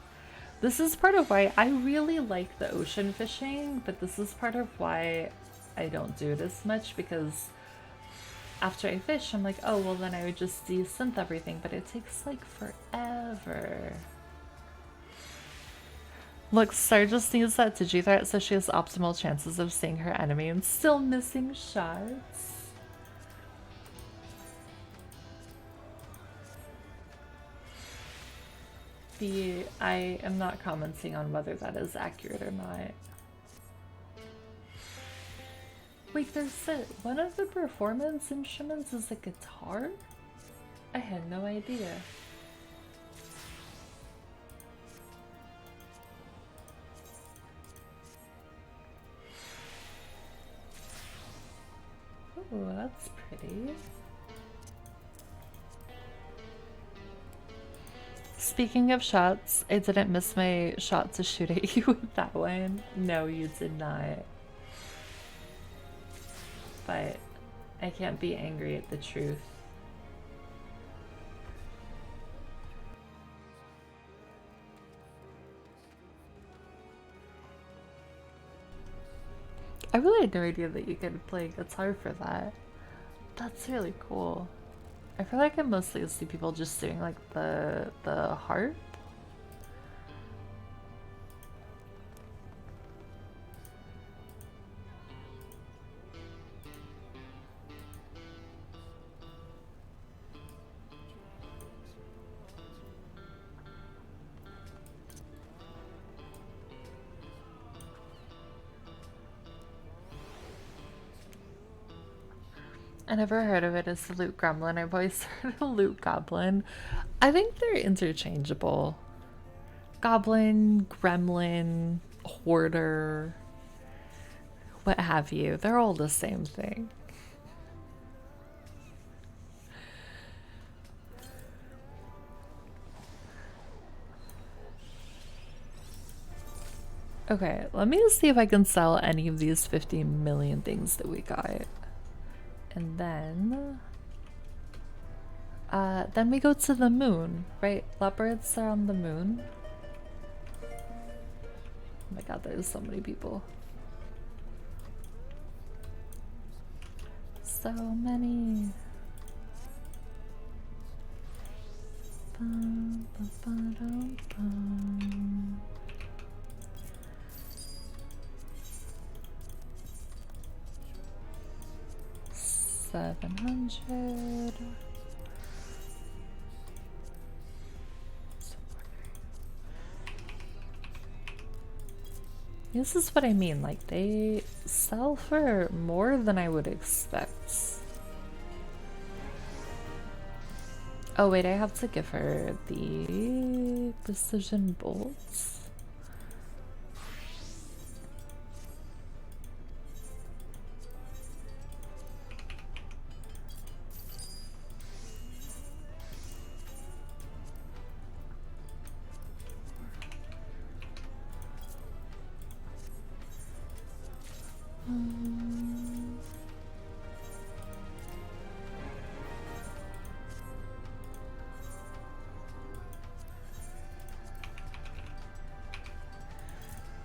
This is part of why I really like the ocean fishing, but this is part of why I don't do it as much, because after I fish, I'm like, oh, well then I would just de-synth everything, but it takes like forever. Look, Star just needs that digi-threat so she has optimal chances of seeing her enemy and still missing shots. I am not commenting on whether that is accurate or not. Wait, there's one of the performance instruments is a guitar? I had no idea. Oh, that's pretty. Speaking of shots, I didn't miss my shot to shoot at you with that one. No, you did not. But I can't be angry at the truth. I really had no idea that you could play guitar for that. That's really cool. I feel like I mostly see people just doing like the harp. I never heard of it as the loot gremlin. I've always heard of loot goblin. I think they're interchangeable. Goblin, gremlin, hoarder, what have you. They're all the same thing. Okay, let me see if I can sell any of these 50 million things that we got. And then we go to the moon, right? Leopards are on the moon. Oh my god, there's so many people. So many. Bum, bum, ba-dum, bum. $700. This is what I mean, like they sell for more than I would expect. Oh wait, I have to give her the precision bolts.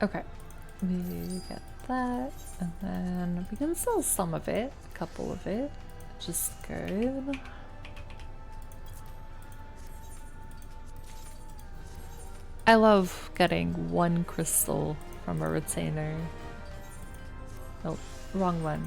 Okay, we get that, and then we can sell some of it, a couple of it, which is good. I love getting one crystal from a retainer. Oh, wrong one.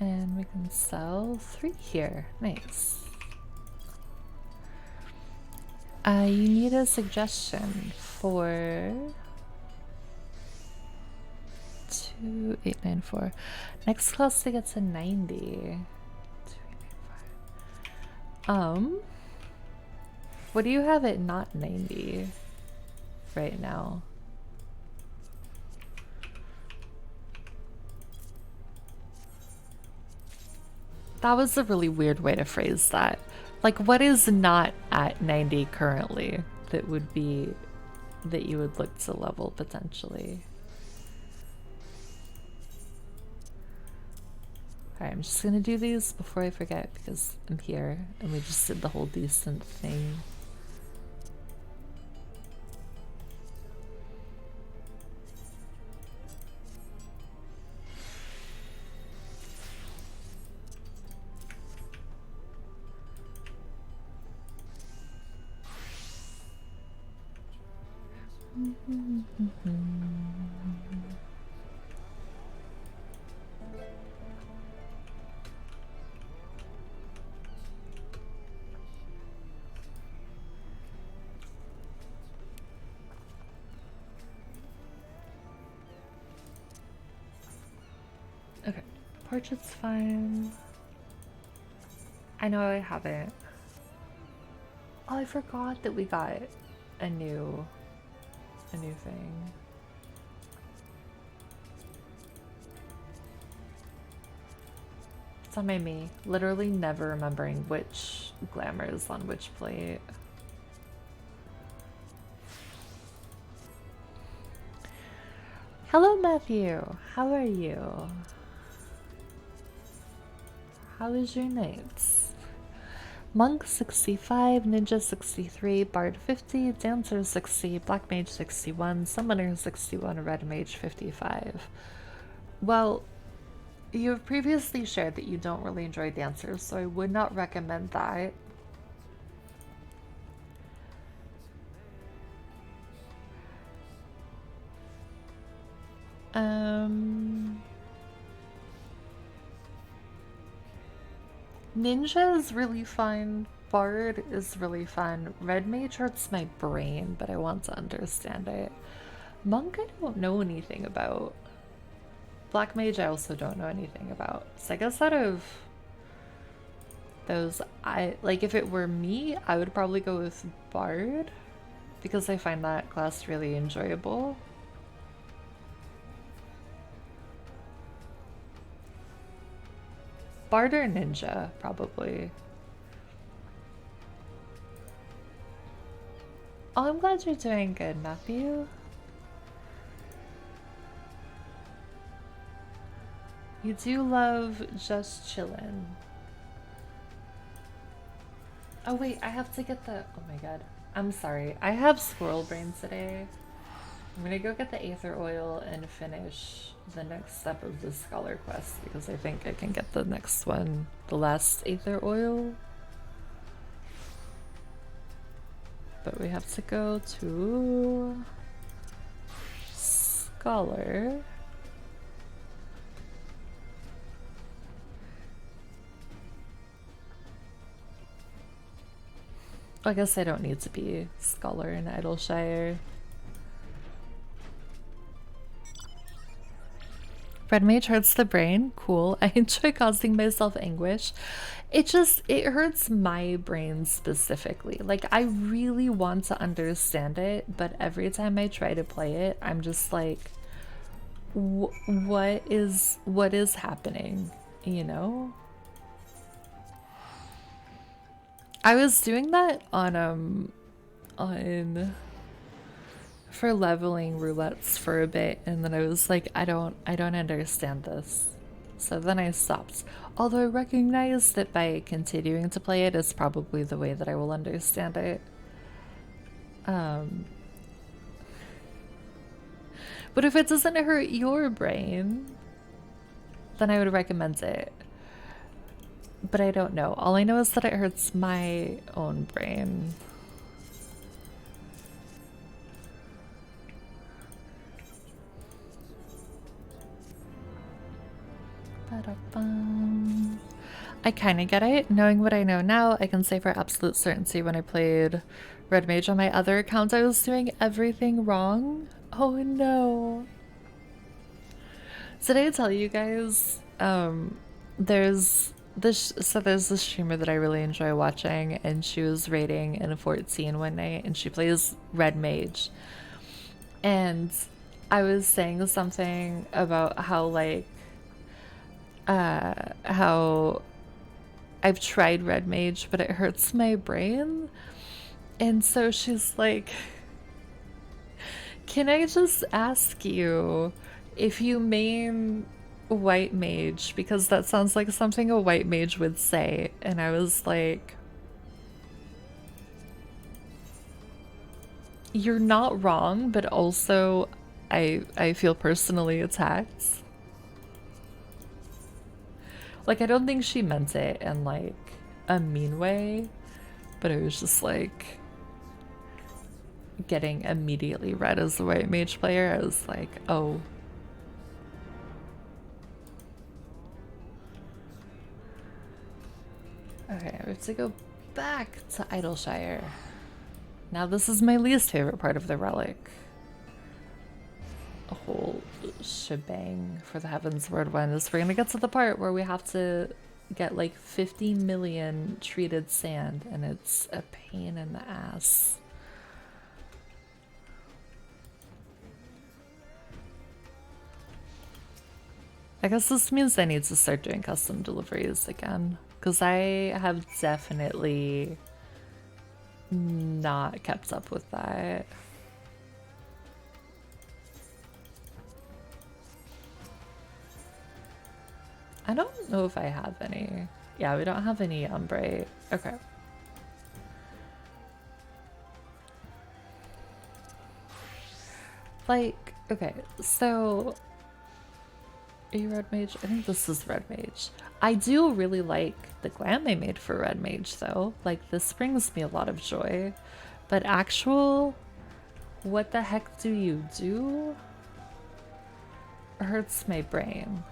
And we can sell 3 here. Nice. You need a suggestion for 2894. Next class to get to 90. 2895. What do you have at not 90 right now? That was a really weird way to phrase that. Like, what is not at 90 currently that would be that you would look to level potentially? Alright, I'm just gonna do these before I forget because I'm here and we just did the whole decent thing. Okay, portrait's fine. I know I haven't. Oh, I forgot that we got a new thing. It's on my me. Literally never remembering which glamour is on which plate. Hello, Matthew. How are you? How was your night? Monk 65, Ninja 63, Bard 50, Dancer 60, Black Mage 61, Summoner 61, Red Mage 55. Well, you have previously shared that you don't really enjoy dancers, so I would not recommend that. Ninja is really fun. Bard is really fun. Red Mage hurts my brain, but I want to understand it. Monk I don't know anything about. Black Mage I also don't know anything about. So I guess out of those, if it were me, I would probably go with Bard because I find that class really enjoyable. Bard or Ninja, probably. Oh, I'm glad you're doing good, Matthew. You do love just chillin'. Oh wait, I have to get the... Oh my god. I'm sorry. I have squirrel brain today. I'm gonna go get the aether oil and finish the next step of the scholar quest because I think I can get the next one, the last aether oil. But we have to go to scholar. I guess I don't need to be scholar in Idleshire. Red Mage hurts the brain. Cool. I enjoy causing myself anguish. It hurts my brain specifically. Like, I really want to understand it, but every time I try to play it, I'm just like, what is happening? You know? I was doing that on for leveling roulettes for a bit, and then I was like, I don't understand this. So then I stopped. Although I recognize that by continuing to play it is probably the way that I will understand it. But if it doesn't hurt your brain, then I would recommend it. But I don't know. All I know is that it hurts my own brain. I kind of get it. Knowing what I know now, I can say for absolute certainty when I played Red Mage on my other account, I was doing everything wrong. Oh no. Did I tell you guys? There's this streamer that I really enjoy watching, and she was raiding in a 14 one night, and she plays Red Mage. And I was saying something about how how I've tried Red Mage, but it hurts my brain. And so she's like, can I just ask you if you main White Mage? Because that sounds like something a White Mage would say. And I was like, you're not wrong, but also I feel personally attacked. Like, I don't think she meant it in, like, a mean way, but it was just, like, getting immediately read as the White Mage player. I was like, oh. Okay, I have to go back to Idleshire. Now this is my least favorite part of the relic. A whole shebang for the Heavensward one is we're gonna get to the part where we have to get like 50 million treated sand, and it's a pain in the ass. I guess this means I need to start doing custom deliveries again, because I have definitely not kept up with that. I don't know if I have any. Yeah, we don't have any ombre. Okay. Like, okay, so are you red mage? I think this is red mage. I do really like the glam I made for red mage though. Like this brings me a lot of joy. But actual, what the heck do you do? Hurts my brain.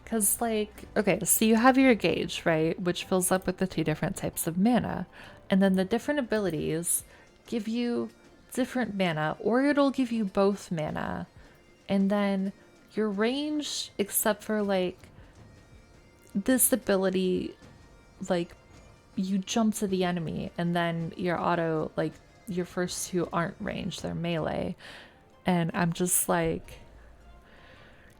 Cause like, okay, so you have your gauge, right? Which fills up with the 2 different types of mana. And then the different abilities give you different mana, or it'll give you both mana. And then your range, except for like this ability, like you jump to the enemy and then your auto, like your first 2 aren't ranged, they're melee. And I'm just like,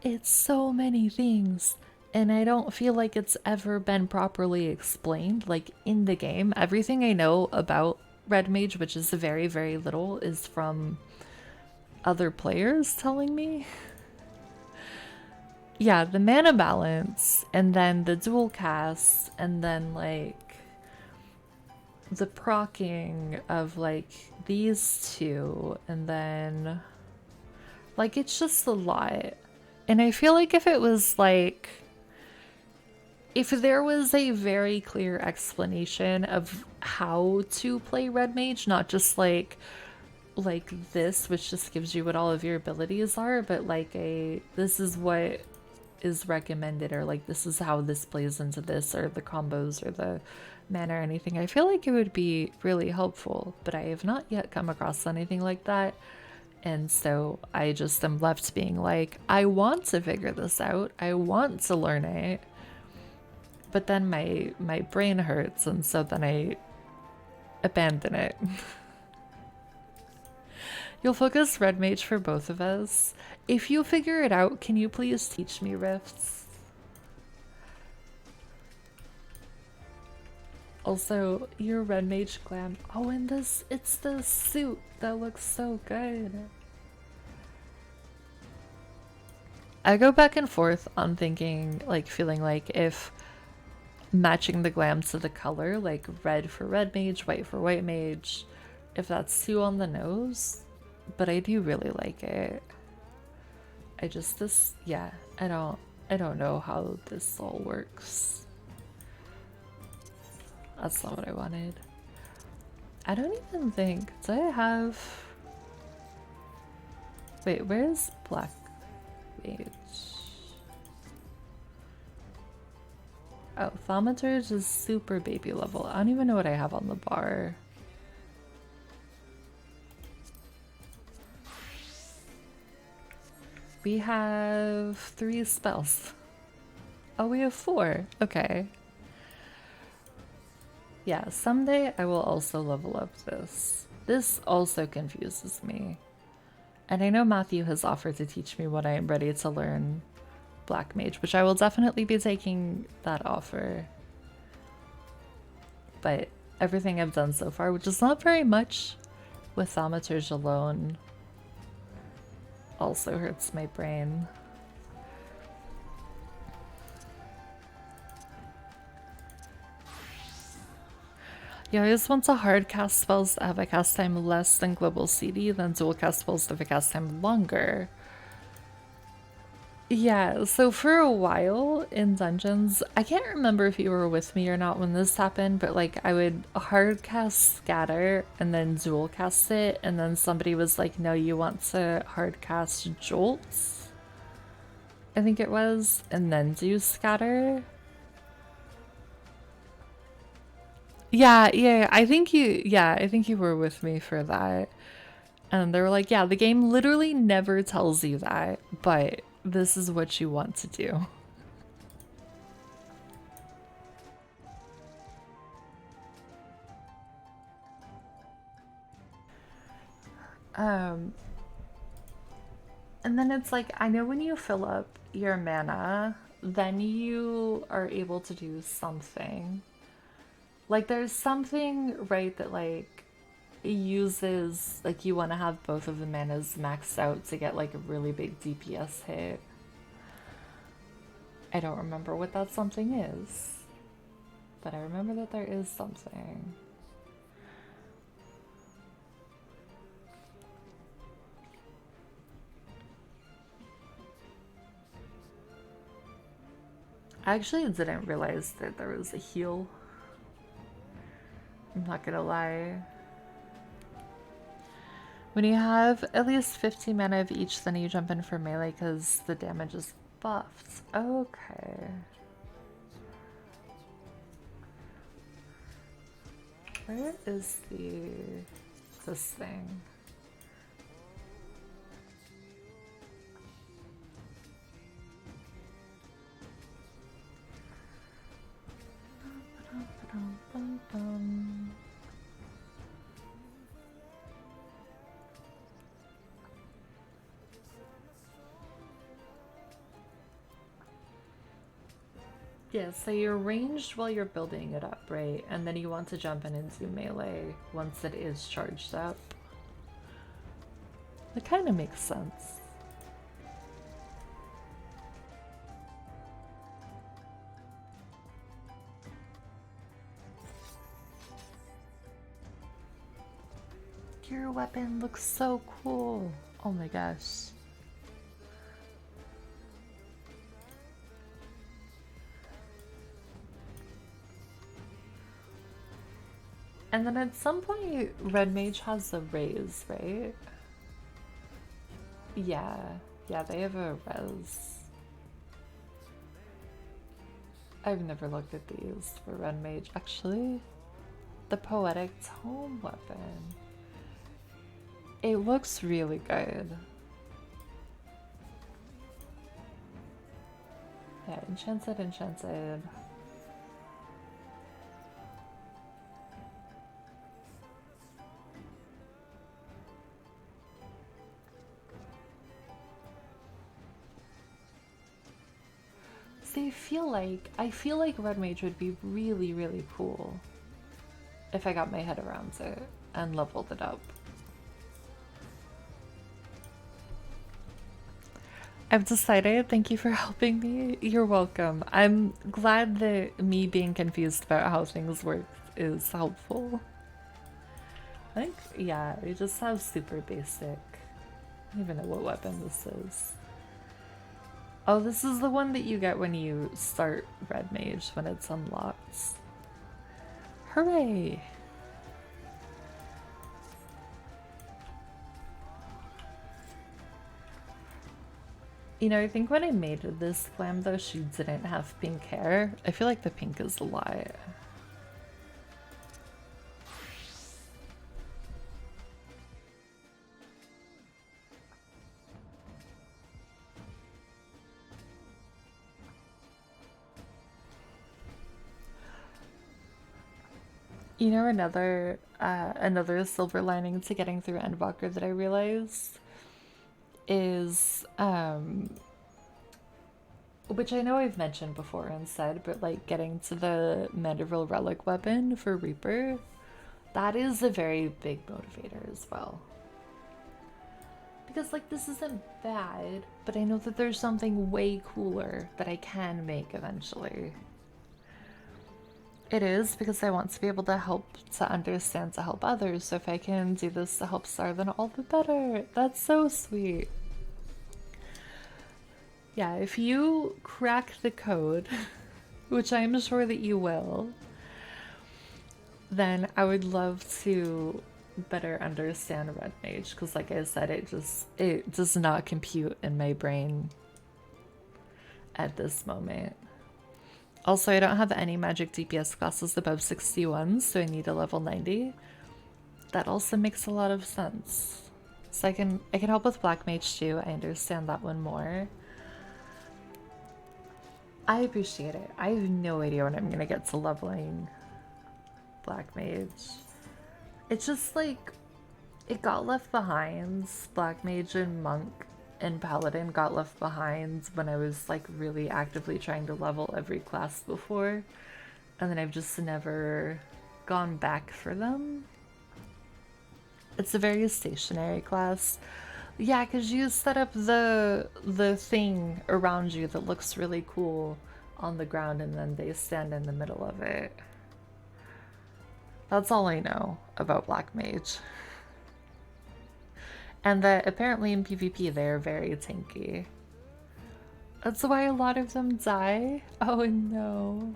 it's so many things. And I don't feel like it's ever been properly explained, like in the game. Everything I know about red mage, which is very, very little, is from other players telling me. Yeah, the mana balance, and then the dual cast, and then like the proccing of like these 2, and then like it's just a lot. And I feel like if it was like, if there was a very clear explanation of how to play red mage, not just like this, which just gives you what all of your abilities are, but like this is what is recommended, or like this is how this plays into this, or the combos, or the mana, or anything, I feel like it would be really helpful. But I have not yet come across anything like that. And so I just am left being like, I want to figure this out, I want to learn it, but then my brain hurts, and so then I abandon it. You'll focus red mage for both of us. If you figure it out, can you please teach me rifts? Also, your red mage glam. Oh, and this, it's the suit that looks so good. I go back and forth on thinking, like feeling like if matching the glam to the color, like red for red mage, white for white mage, if that's too on the nose. But I do really like it. I just, yeah, I don't know how this all works. That's not what I wanted. I don't even think, do I have, wait, where's black mage? Oh, Thaumaturge is super baby level. I don't even know what I have on the bar. We have 3 spells. Oh, we have 4. Okay. Yeah, someday I will also level up this. This also confuses me. And I know Matthew has offered to teach me when I am ready to learn Black Mage, which I will definitely be taking that offer. But everything I've done so far, which is not very much with Thaumaturge alone, also hurts my brain. You always want to hard cast spells that have a cast time less than global CD, then dual cast spells that have a cast time longer. Yeah, so for a while in dungeons, I can't remember if you were with me or not when this happened, but like I would hard cast Scatter and then dual cast it, and then somebody was like, no, you want to hard cast Jolts, I think it was, and then do Scatter. Yeah, I think you were with me for that. And they were like, yeah, the game literally never tells you that, but this is what you want to do. And then it's like, I know when you fill up your mana, then you are able to do something. Like there's something, right, that like uses, like you want to have both of the manas maxed out to get like a really big DPS hit. I don't remember what that something is, but I remember that there is something. I actually didn't realize that there was a heal. I'm not gonna lie. When you have at least 15 mana of each, then you jump in for melee because the damage is buffed. Okay. Where is this thing? Yeah, so you're ranged while you're building it up, right? And then you want to jump in and do melee once it is charged up. That kind of makes sense. Your weapon looks so cool. Oh my gosh. And then at some point, Red Mage has a raise, right? Yeah, they have a res. I've never looked at these for Red Mage. Actually, the Poetic Tome weapon. It looks really good. Yeah, enchanted. See, I feel like Red Mage would be really, really cool if I got my head around it and leveled it up. I've decided, thank you for helping me. You're welcome. I'm glad that me being confused about how things work is helpful. I think, yeah, we just have super basic. I don't even know what weapon this is. Oh, this is the one that you get when you start Red Mage, when it's unlocked. Hooray! You know, I think when I made this glam though, she didn't have pink hair. I feel like the pink is a lie. You know, another silver lining to getting through Endwalker that I realized is, which I know I've mentioned before and said, but like getting to the Mandeville Relic weapon for Reaper, that is a very big motivator as well. Because like this isn't bad, but I know that there's something way cooler that I can make eventually. It is because I want to be able to understand to help others. So if I can do this to help Star, then all the better. That's so sweet. Yeah, if you crack the code, which I'm sure that you will, then I would love to better understand Red Mage, because like I said, it does not compute in my brain at this moment. Also, I don't have any magic DPS classes above 61, so I need a level 90. That also makes a lot of sense. So I can help with Black Mage too. I understand that one more. I appreciate it. I have no idea when I'm gonna get to leveling Black Mage. It's just like it got left behind. Black Mage and Monk and Paladin got left behind when I was like really actively trying to level every class before, and then I've just never gone back for them. It's a very stationary class. Yeah, because you set up the thing around you that looks really cool on the ground, and then they stand in the middle of it. That's all I know about Black Mage. And that apparently in PvP they're very tanky. That's why a lot of them die? Oh no.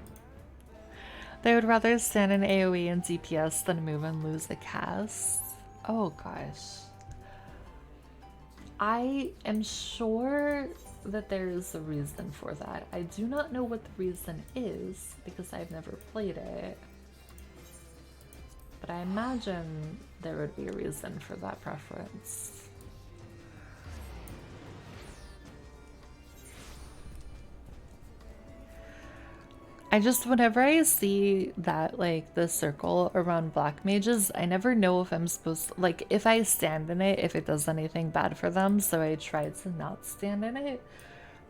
They would rather stand in AoE and DPS than move and lose a cast. Oh gosh. I am sure that there is a reason for that. I do not know what the reason is because I've never played it. But I imagine there would be a reason for that preference. I just, whenever I see that, like, the circle around black mages, I never know if I'm supposed to, like, if I stand in it, if it does anything bad for them, so I try to not stand in it,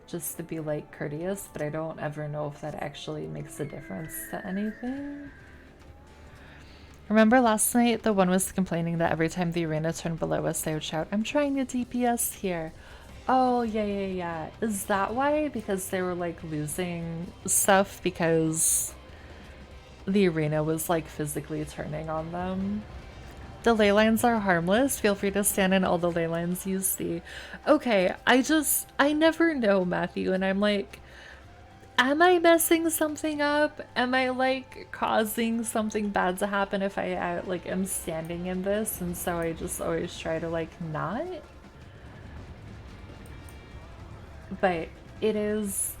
just to be, like, courteous, but I don't ever know if that actually makes a difference to anything. Remember last night, the one was complaining that every time the arena turned below us, they would shout, "I'm trying to DPS here." Oh, yeah. Is that why? Because they were, like, losing stuff because the arena was, like, physically turning on them? The ley lines are harmless. Feel free to stand in all the ley lines you see. Okay, I never know, Matthew, and I'm like, am I messing something up? Am I, like, causing something bad to happen if I, like, am standing in this? And so I just always try to, like, not? But it is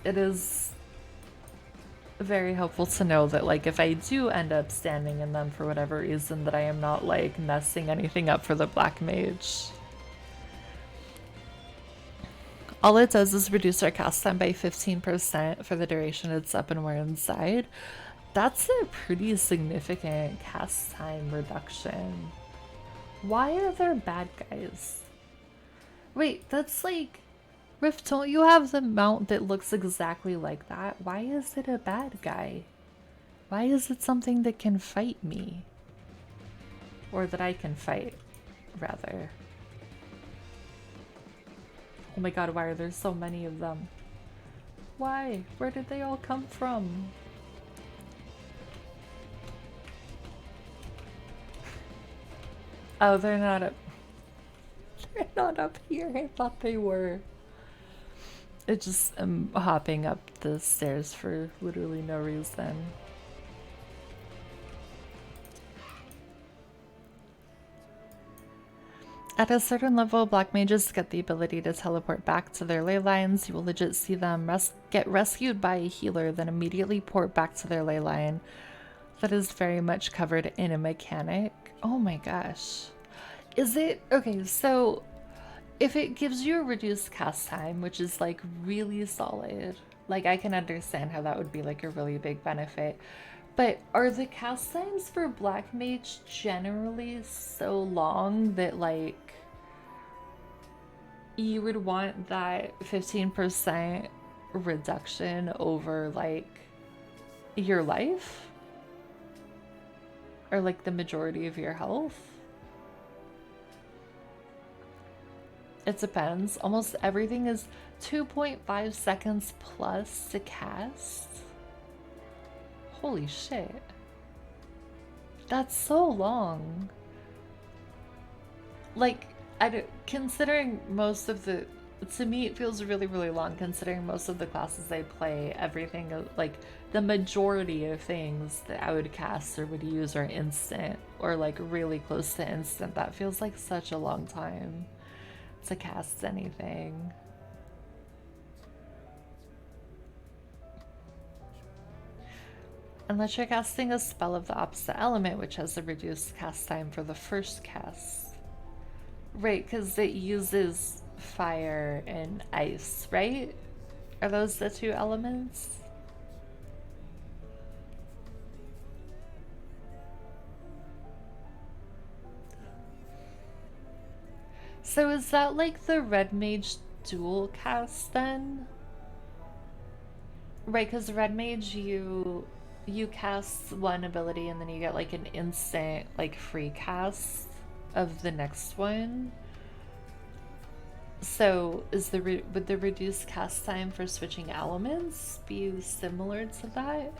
very helpful to know that, like, if I do end up standing in them for whatever reason, that I am not, like, messing anything up for the black mage. All it does is reduce our cast time by 15% for the duration it's up and we're inside. That's a pretty significant cast time reduction. Why are there bad guys? Wait, that's like... Riff, don't you have the mount that looks exactly like that? Why is it a bad guy? Why is it something that can fight me? Or that I can fight, rather. Oh my god, why are there so many of them? Why? Where did they all come from? Oh, they're not up... They're not up here. I thought they were. It just, I'm hopping up the stairs for literally no reason. At a certain level, black mages get the ability to teleport back to their ley lines. You will legit see them get rescued by a healer, then immediately port back to their ley line. That is very much covered in a mechanic. Oh my gosh. Is it... Okay, so... If it gives you a reduced cast time, which is, like, really solid, like, I can understand how that would be, like, a really big benefit. But are the cast times for Black Mage generally so long that, like, you would want that 15% reduction over, like, your life? Or, like, the majority of your health? It depends. Almost everything is 2.5 seconds plus to cast. Holy shit. That's so long. Like, considering most of the... To me, it feels really, really long considering most of the classes I play, everything, like, the majority of things that I would cast or would use are instant or, like, really close to instant. That feels like such a long time to cast anything. Unless you're casting a spell of the opposite element, which has a reduced cast time for the first cast. Right, because it uses fire and ice, right? Are those the two elements? So is that like the red mage dual cast then? Right, because red mage you cast one ability and then you get like an instant like free cast of the next one. So is would the reduced cast time for switching elements be similar to that?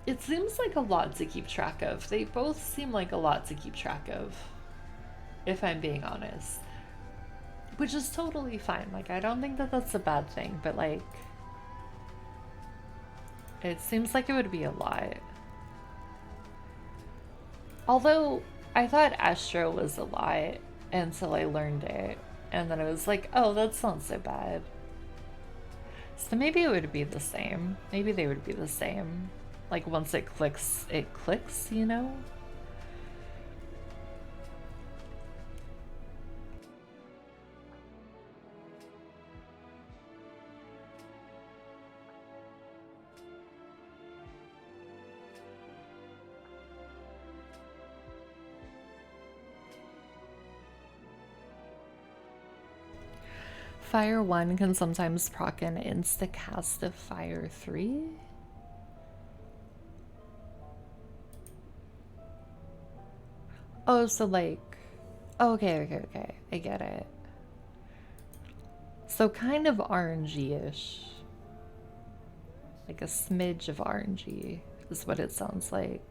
It seems like a lot to keep track of. They both seem like a lot to keep track of. if I'm being honest. Which is totally fine. Like, I don't think that that's a bad thing, but like, it seems like it would be a lot. Although, I thought Astro was a lot until I learned it. And then I was like, oh, that's not so bad. So maybe it would be the same. Maybe they would be the same. Like, once it clicks, you know? Fire 1 can sometimes proc an insta-cast of Fire 3. Oh, so like... Oh, okay. I get it. So kind of RNG-ish. Like a smidge of RNG is what it sounds like.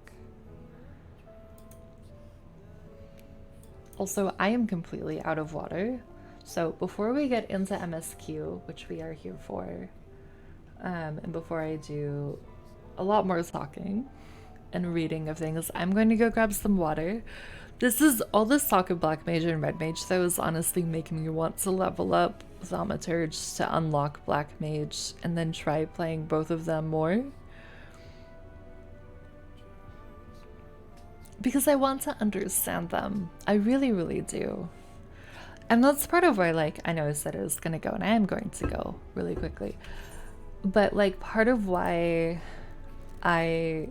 Also, I am completely out of water. So before we get into MSQ, which we are here for, and before I do a lot more talking and reading of things, I'm going to go grab some water. This is all this talk of Black Mage and Red Mage that was honestly making me want to level up Thaumaturge to unlock Black Mage and then try playing both of them more. Because I want to understand them. I really, really do. And that's part of why, like, I know I said I was gonna go, and I am going to go really quickly. But, like, part of why I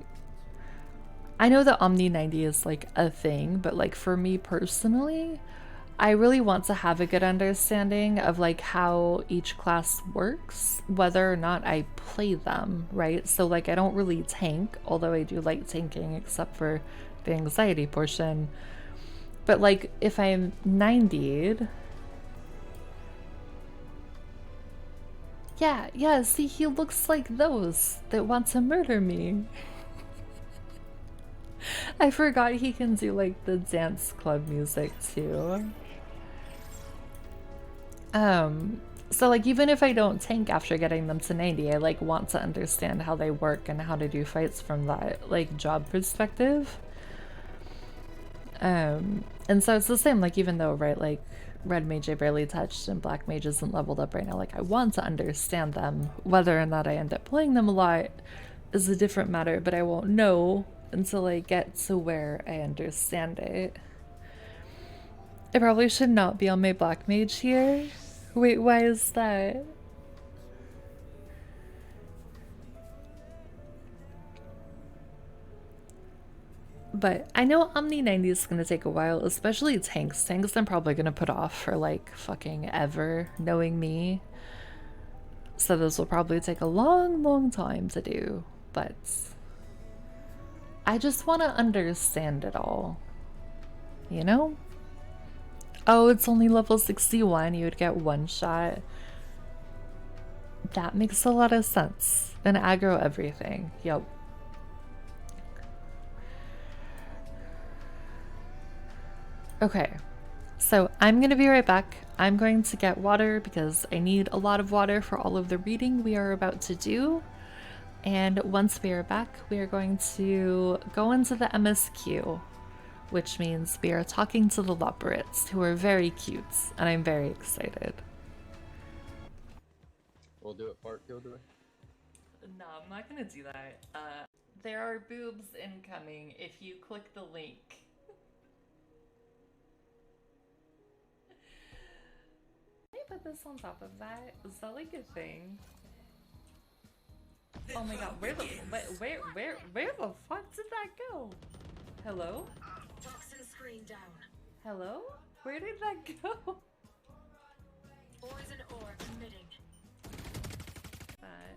know that Omni 90 is, like, a thing, but, like, for me personally, I really want to have a good understanding of, like, how each class works, whether or not I play them, right? So, like, I don't really tank, although I do like tanking, except for the anxiety portion. But, like, if I'm 90'd... Yeah, see, he looks like those that want to murder me. I forgot he can do, like, the dance club music, too. So, like, even if I don't tank after getting them to 90, I, like, want to understand how they work and how to do fights from that, like, job perspective. And so it's the same, like, even though, right, like, Red Mage I barely touched and Black Mage isn't leveled up right now, like, I want to understand them. Whether or not I end up playing them a lot is a different matter, but I won't know until I get to where I understand it. I probably should not be on my Black Mage here. Wait, why is that? But I know Omni 90 is going to take a while, especially tanks. Tanks I'm probably going to put off for like fucking ever, knowing me. So this will probably take a long time to do, but I just want to understand it all, you know? Oh, it's only level 61, you would get one shot. That makes a lot of sense. And aggro everything, yep. Okay, so I'm gonna be right back. I'm going to get water because I need a lot of water for all of the reading we are about to do. And once we are back, we are going to go into the MSQ, which means we are talking to the Loporits, who are very cute, and I'm very excited. We'll do it part kill, do we? No, I'm not gonna do that. There are boobs incoming if you click the link. Can I put this on top of that? Is that like a thing? Oh my god, where the fuck did that go? Hello? Toxin screen down. Hello? Where did that go? Poison ore emitting. That.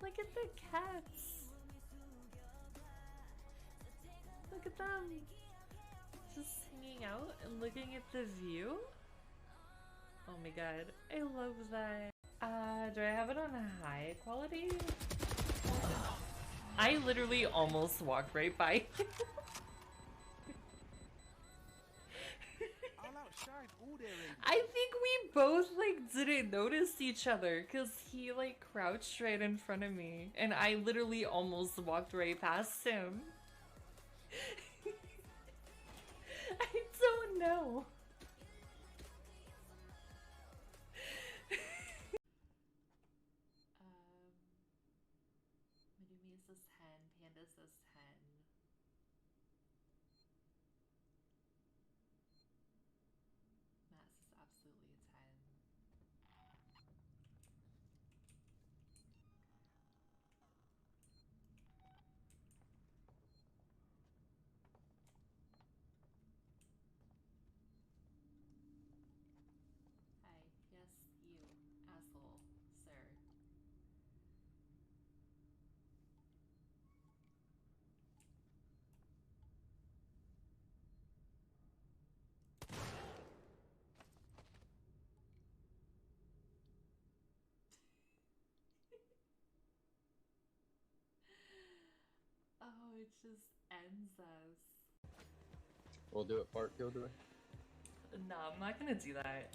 Look at the cats. Look at them. just hanging out and looking at the view. Oh my god, I love that. Do I have it on a high quality? I literally almost walked right by you. I think we both like didn't notice each other because he like crouched right in front of me and I literally almost walked right past him. I don't know. Medumi says 10, Panda says 10. Matt says absolutely a 10. Hi, yes, you, asshole, sir. Oh, it just ends us. We'll do it part kill, do we? No, I'm not gonna do that.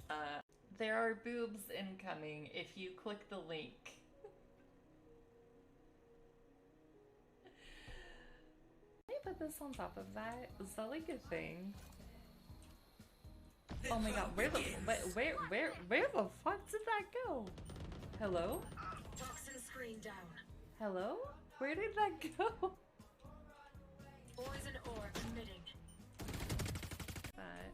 There are boobs incoming if you click the link. Can I put this on top of that? Is that like a thing? Oh my god, where the fuck did that go? Hello? Toxin screen down. Hello? Where did that go? Poison ore emitting. That.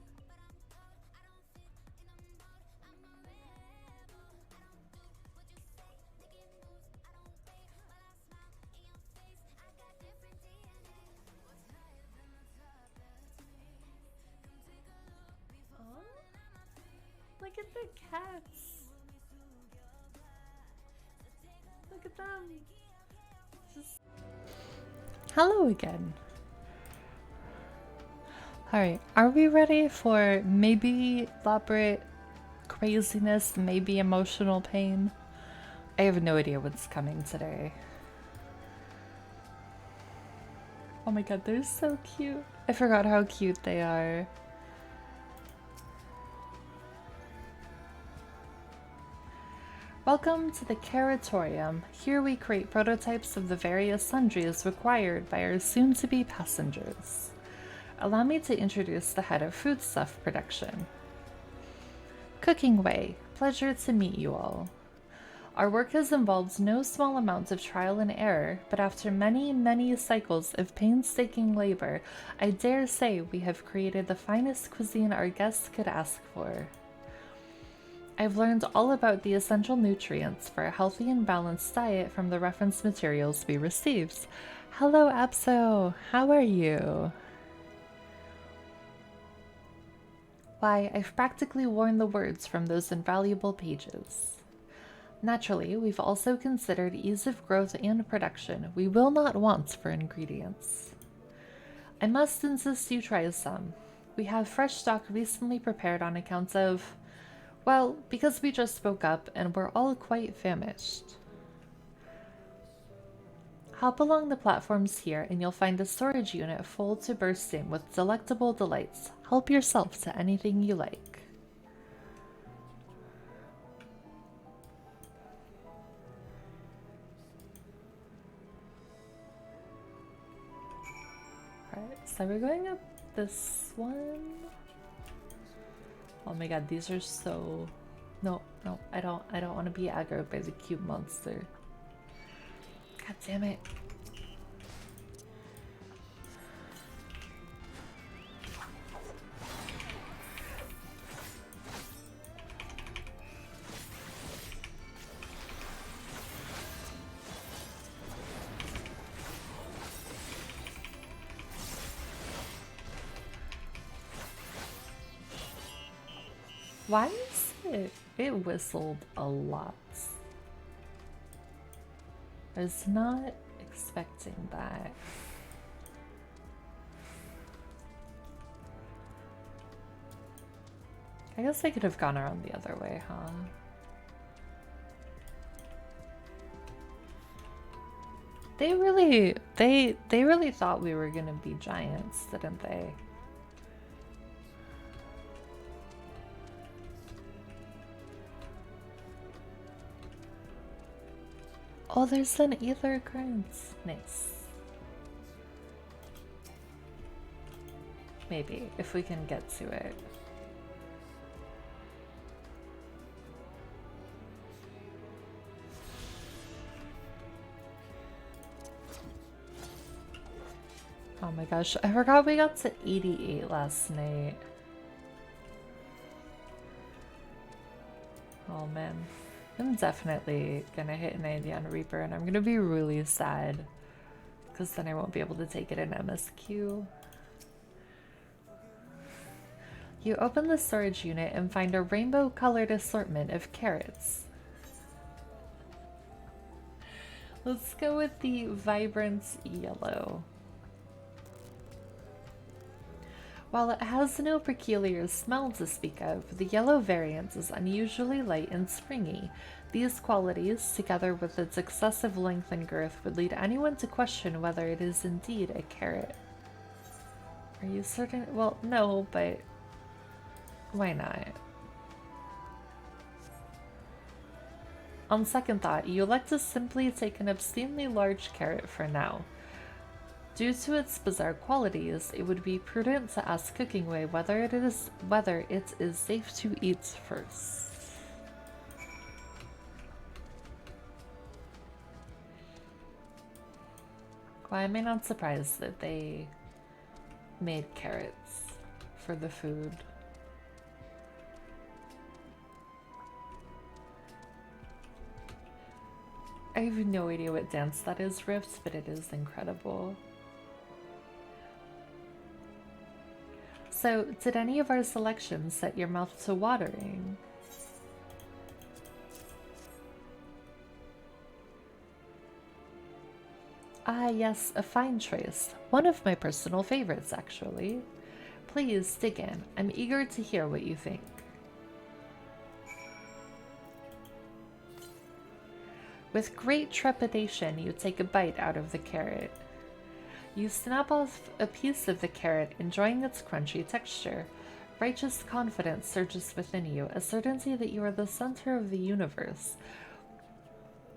Oh, look at the cats. Look at them. Just... Hello again. Alright, are we ready for maybe elaborate craziness, maybe emotional pain? I have no idea what's coming today. Oh my god, they're so cute. I forgot how cute they are. Welcome to the Caratorium. Here we create prototypes of the various sundries required by our soon-to-be passengers. Allow me to introduce the head of foodstuff production. Cooking Way, pleasure to meet you all. Our work has involved no small amount of trial and error, but after many, many cycles of painstaking labor, I dare say we have created the finest cuisine our guests could ask for. I've learned all about the essential nutrients for a healthy and balanced diet from the reference materials we received. Hello, Abso! How are you? Why, I've practically worn the words from those invaluable pages. Naturally, we've also considered ease of growth and production. We will not want for ingredients. I must insist you try some. We have fresh stock recently prepared on account of, well, because we just spoke up and we're all quite famished. Hop along the platforms here and you'll find a storage unit full to bursting with delectable delights. Help yourself to anything you like. Alright, so we're going up this one. Oh my god, these are so... No, I don't want to be aggroed by the cute monster. God damn it. Why is it? It whistled a lot. I was not expecting that. I guess I could have gone around the other way, huh? They really thought we were gonna be giants, didn't they? Oh, there's an ether occurrence. Nice. Maybe, if we can get to it. Oh my gosh, I forgot we got to 88 last night. Oh man. I'm definitely gonna hit 90 on Reaper and I'm gonna be really sad. Because then I won't be able to take it in MSQ. You open the storage unit and find a rainbow colored assortment of carrots. Let's go with the vibrant yellow. While it has no peculiar smell to speak of, the yellow variant is unusually light and springy. These qualities, together with its excessive length and girth, would lead anyone to question whether it is indeed a carrot. Are you certain? Well, no, but why not? On second thought, you elect to simply take an obscenely large carrot for now. Due to its bizarre qualities, it would be prudent to ask Cookingway whether it is safe to eat first. Why am I not surprised that they made carrots for the food? I have no idea what dance that is, Rift, but it is incredible. So, did any of our selections set your mouth to watering? Ah, yes, a fine choice. One of my personal favorites, actually. Please dig in. I'm eager to hear what you think. With great trepidation, you take a bite out of the carrot. You snap off a piece of the carrot, enjoying its crunchy texture. Righteous confidence surges within you, a certainty that you are the center of the universe,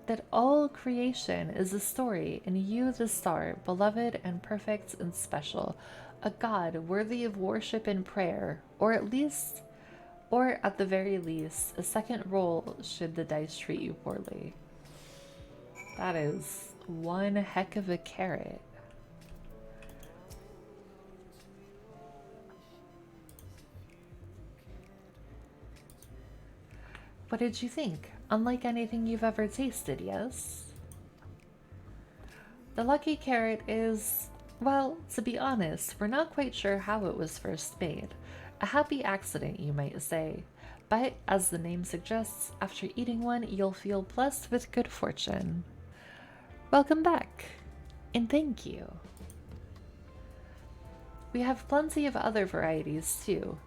that all creation is a story, and you the star, beloved and perfect and special, a god worthy of worship and prayer, or at the very least, a second role should the dice treat you poorly. That is one heck of a carrot. What did you think? Unlike anything you've ever tasted, yes? The lucky carrot is, well, to be honest, we're not quite sure how it was first made. A happy accident, you might say. But, as the name suggests, after eating one, you'll feel blessed with good fortune. Welcome back, and thank you. We have plenty of other varieties, too.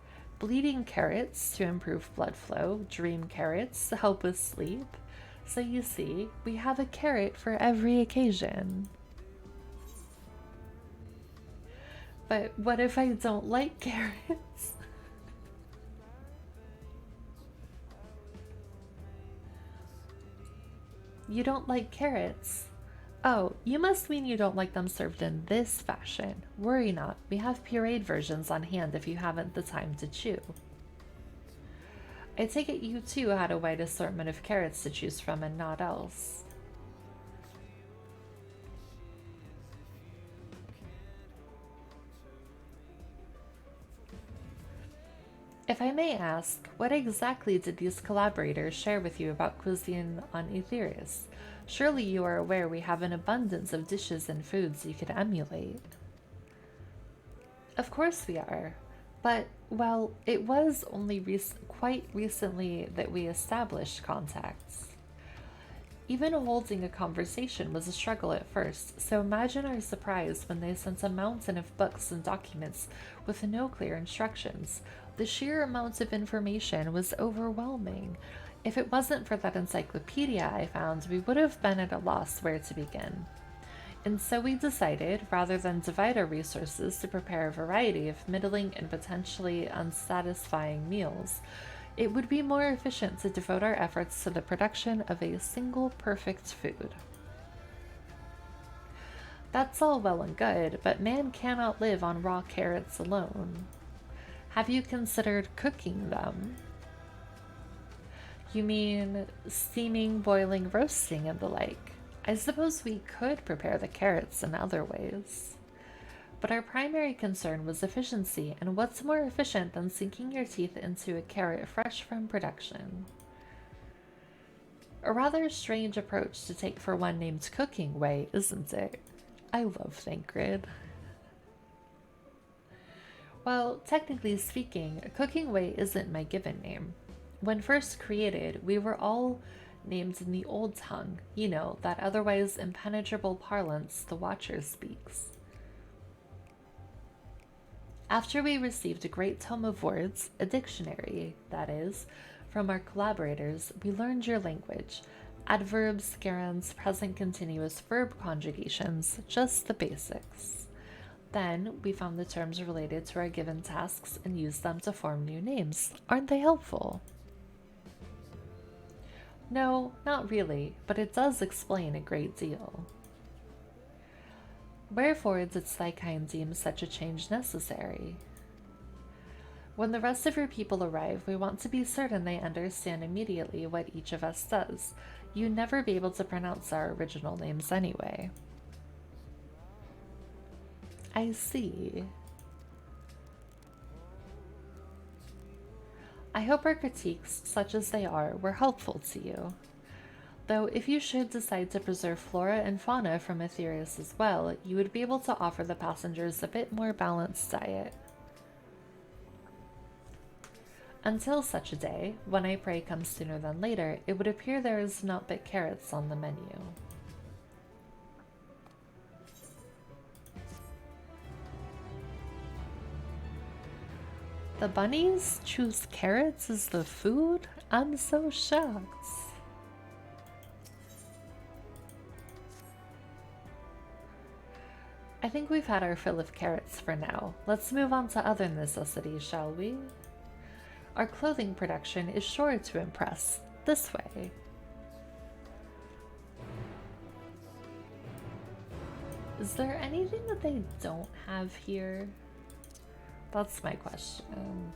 Bleeding carrots to improve blood flow, dream carrots to help with sleep. So you see, we have a carrot for every occasion. But what if I don't like carrots? You don't like carrots? Oh, you must mean you don't like them served in this fashion. Worry not, we have pureed versions on hand if you haven't the time to chew. I take it you too had a wide assortment of carrots to choose from and not else. If I may ask, what exactly did these collaborators share with you about cuisine on Aetherius? Surely you are aware we have an abundance of dishes and foods you could emulate. Of course we are. But, well, it was only quite recently that we established contacts. Even holding a conversation was a struggle at first, so imagine our surprise when they sent a mountain of books and documents with no clear instructions. The sheer amount of information was overwhelming. If it wasn't for that encyclopedia I found, we would have been at a loss where to begin. And so we decided, rather than divide our resources to prepare a variety of middling and potentially unsatisfying meals, it would be more efficient to devote our efforts to the production of a single perfect food. That's all well and good, but man cannot live on raw carrots alone. Have you considered cooking them? You mean steaming, boiling, roasting, and the like? I suppose we could prepare the carrots in other ways. But our primary concern was efficiency, and what's more efficient than sinking your teeth into a carrot fresh from production? A rather strange approach to take for one named Cooking Way, isn't it? I love Thancred. Well, technically speaking, Cooking Way isn't my given name. When first created, we were all named in the old tongue, you know, that otherwise impenetrable parlance the Watcher speaks. After we received a great tome of words, a dictionary, that is, from our collaborators, we learned your language. Adverbs, gerunds, present continuous verb conjugations, just the basics. Then we found the terms related to our given tasks and used them to form new names. Aren't they helpful? No, not really, but it does explain a great deal. Wherefore didst thy kind deem such a change necessary? When the rest of your people arrive, we want to be certain they understand immediately what each of us does. You never be able to pronounce our original names anyway. I see. I hope our critiques, such as they are, were helpful to you. Though if you should decide to preserve flora and fauna from Aetherius as well, you would be able to offer the passengers a bit more balanced diet. Until such a day, when I pray comes sooner than later, it would appear there is naught but carrots on the menu. The bunnies choose carrots as the food? I'm so shocked. I think we've had our fill of carrots for now. Let's move on to other necessities, shall we? Our clothing production is sure to impress. This way. Is there anything that they don't have here? That's my question.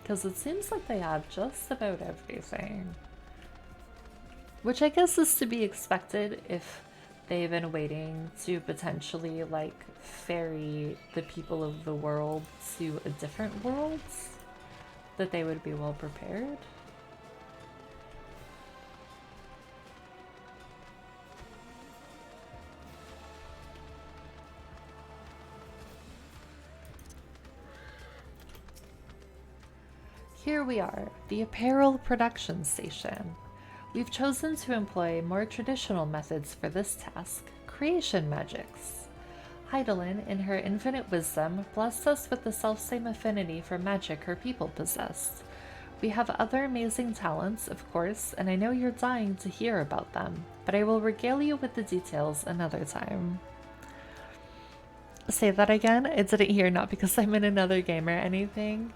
Because it seems like they have just about everything. Which I guess is to be expected if they've been waiting to potentially, like, ferry the people of the world to a different world. That they would be well prepared. Here we are, the apparel production station. We've chosen to employ more traditional methods for this task, creation magics. Heidelin, in her infinite wisdom, blessed us with the selfsame affinity for magic her people possessed. We have other amazing talents, of course, and I know you're dying to hear about them, but I will regale you with the details another time. Say that again? I didn't hear, not because I'm in another game or anything.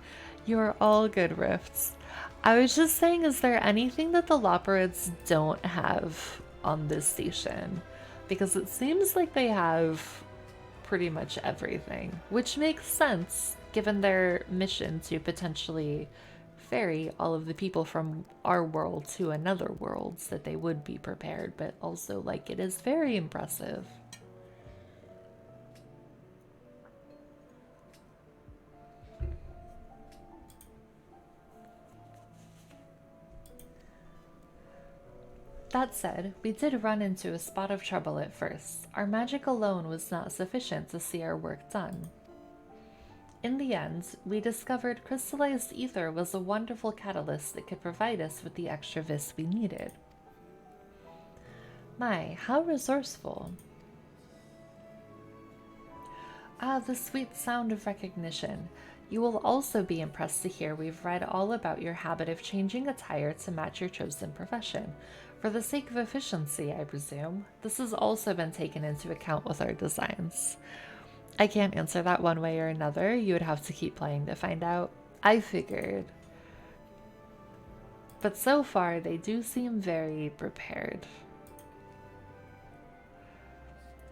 You are all good, Rifts. I was just saying, is there anything that the Loperids don't have on this station? Because it seems like they have pretty much everything, which makes sense given their mission to potentially ferry all of the people from our world to another world, so that they would be prepared, but also, like, it is very impressive. That said, we did run into a spot of trouble at first. Our magic alone was not sufficient to see our work done. In the end, we discovered crystallized ether was a wonderful catalyst that could provide us with the extra vis we needed. My, how resourceful. Ah, the sweet sound of recognition. You will also be impressed to hear we've read all about your habit of changing attire to match your chosen profession. For the sake of efficiency, I presume. This has also been taken into account with our designs. I can't answer that one way or another. You would have to keep playing to find out. I figured. But so far, they do seem very prepared.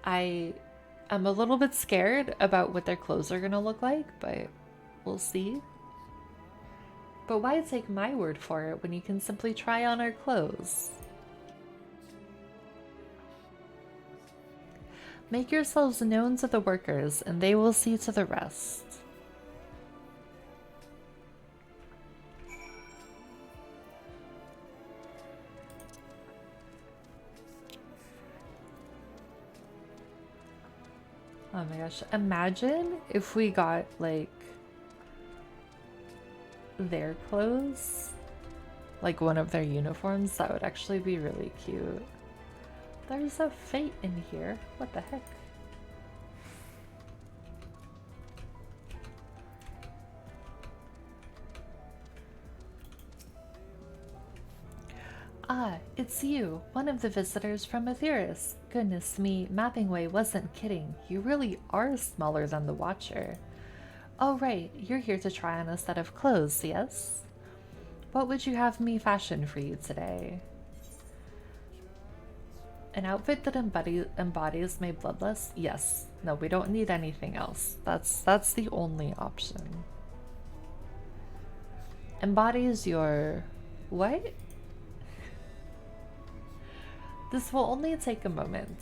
I am a little bit scared about what their clothes are going to look like, but we'll see. But why take my word for it when you can simply try on our clothes? Make yourselves known to the workers, and they will see to the rest. Oh my gosh, imagine if we got, like, their clothes, like one of their uniforms. That would actually be really cute. There's a fate in here. What the heck? Ah, it's you, one of the visitors from Aetheris. Goodness me, Mappingway wasn't kidding. You really are smaller than the Watcher. Oh right, you're here to try on a set of clothes, yes? What would you have me fashion for you today? An outfit that embodies my bloodlust? Yes. No, we don't need anything else. That's the only option. Embodies your... what? This will only take a moment.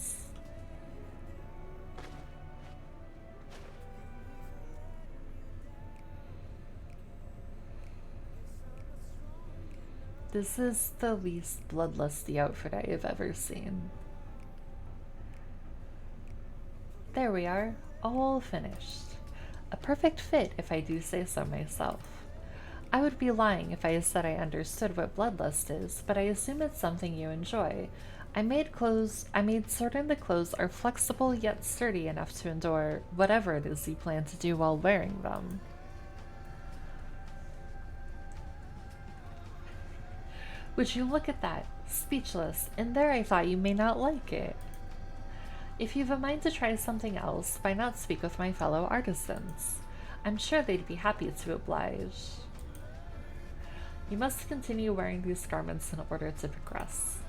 This is the least bloodlusty outfit I have ever seen. There we are, all finished. A perfect fit, if I do say so myself. I would be lying if I said I understood what bloodlust is, but I assume it's something you enjoy. I made certain the clothes are flexible yet sturdy enough to endure whatever it is you plan to do while wearing them. Would you look at that? Speechless. In there I thought you may not like it. If you've a mind to try something else, why not speak with my fellow artisans? I'm sure they'd be happy to oblige. You must continue wearing these garments in order to progress.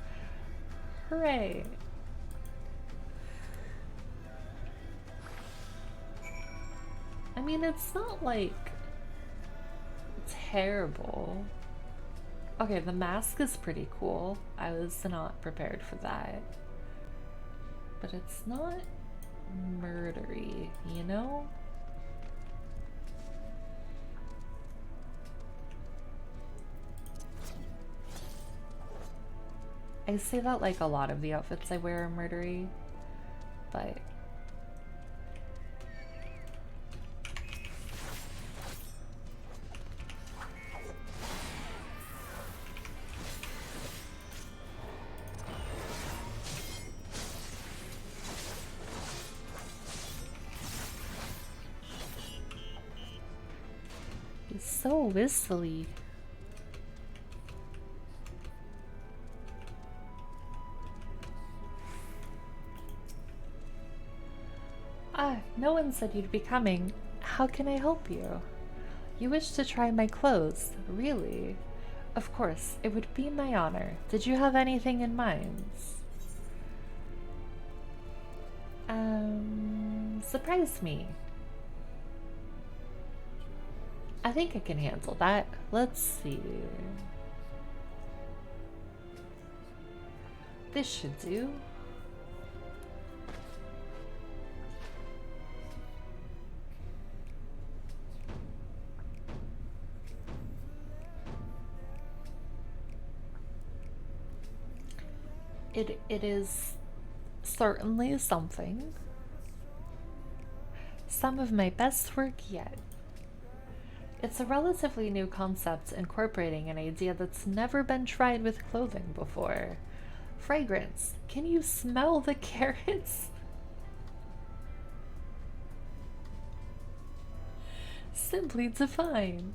Hooray! I mean, it's not like terrible. Okay, the mask is pretty cool. I was not prepared for that. But it's not murdery, you know? I say that like a lot of the outfits I wear are murdery, but it's so whistly. Ah, no one said you'd be coming. How can I help you? You wish to try my clothes, really? Of course, it would be my honor. Did you have anything in mind? Surprise me. I think I can handle that. Let's see. This should do. It is certainly something. Some of my best work yet. It's a relatively new concept incorporating an idea that's never been tried with clothing before. Fragrance. Can you smell the carrots? Simply divine.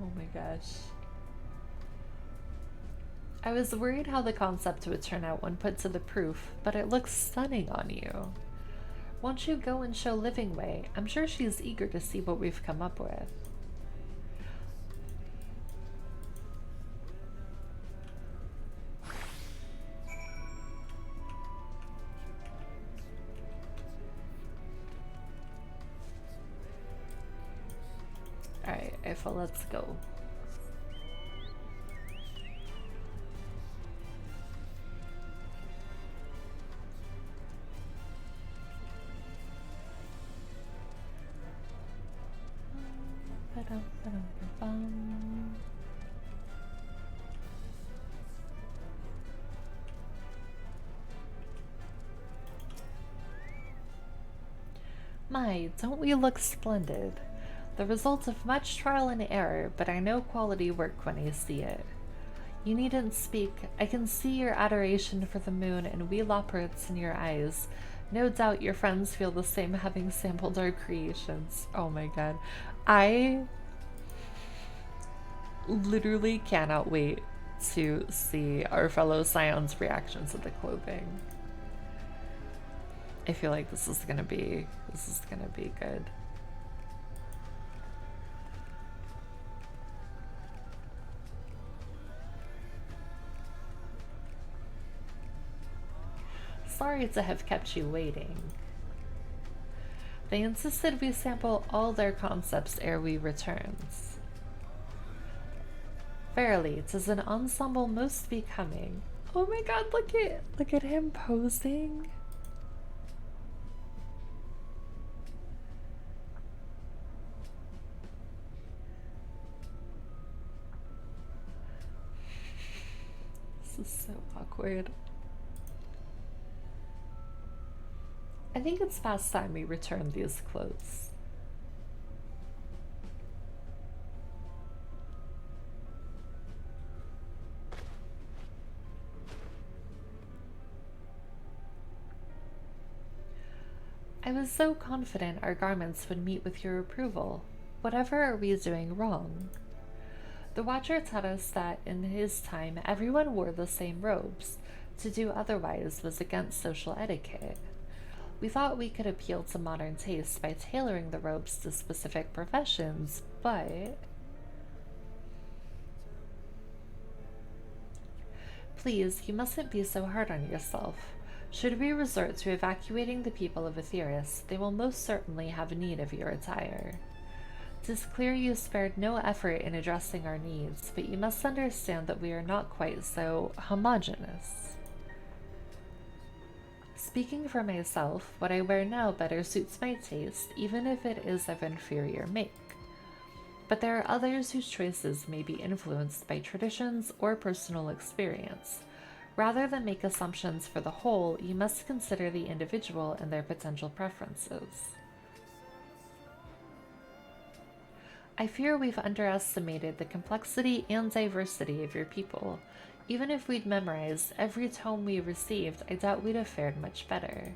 Oh my gosh. I was worried how the concept would turn out when put to the proof, but it looks stunning on you. Won't you go and show Living Way? I'm sure she's eager to see what we've come up with. Alright, Eiffel, let's go. My, don't we look splendid? The result of much trial and error, but I know quality work when I see it. You needn't speak. I can see your adoration for the moon and wee loporits in your eyes. No doubt your friends feel the same having sampled our creations. Oh my god. I literally cannot wait to see our fellow Scions' reactions to the clothing. I feel like this is gonna be good. Sorry to have kept you waiting. They insisted we sample all their concepts ere we returns. Verily, 'tis an ensemble most becoming. Oh my god, look at him posing. This is so awkward. I think it's past time we return these clothes. I was so confident our garments would meet with your approval. Whatever are we doing wrong? The Watcher taught us that in his time everyone wore the same robes. To do otherwise was against social etiquette. We thought we could appeal to modern taste by tailoring the robes to specific professions, but... Please, you mustn't be so hard on yourself. Should we resort to evacuating the people of Aetheris, they will most certainly have need of your attire. 'Tis clear you spared no effort in addressing our needs, but you must understand that we are not quite so homogeneous. Speaking for myself, what I wear now better suits my taste, even if it is of inferior make. But there are others whose choices may be influenced by traditions or personal experience. Rather than make assumptions for the whole, you must consider the individual and their potential preferences. I fear we've underestimated the complexity and diversity of your people. Even if we'd memorized every tome we received, I doubt we'd have fared much better.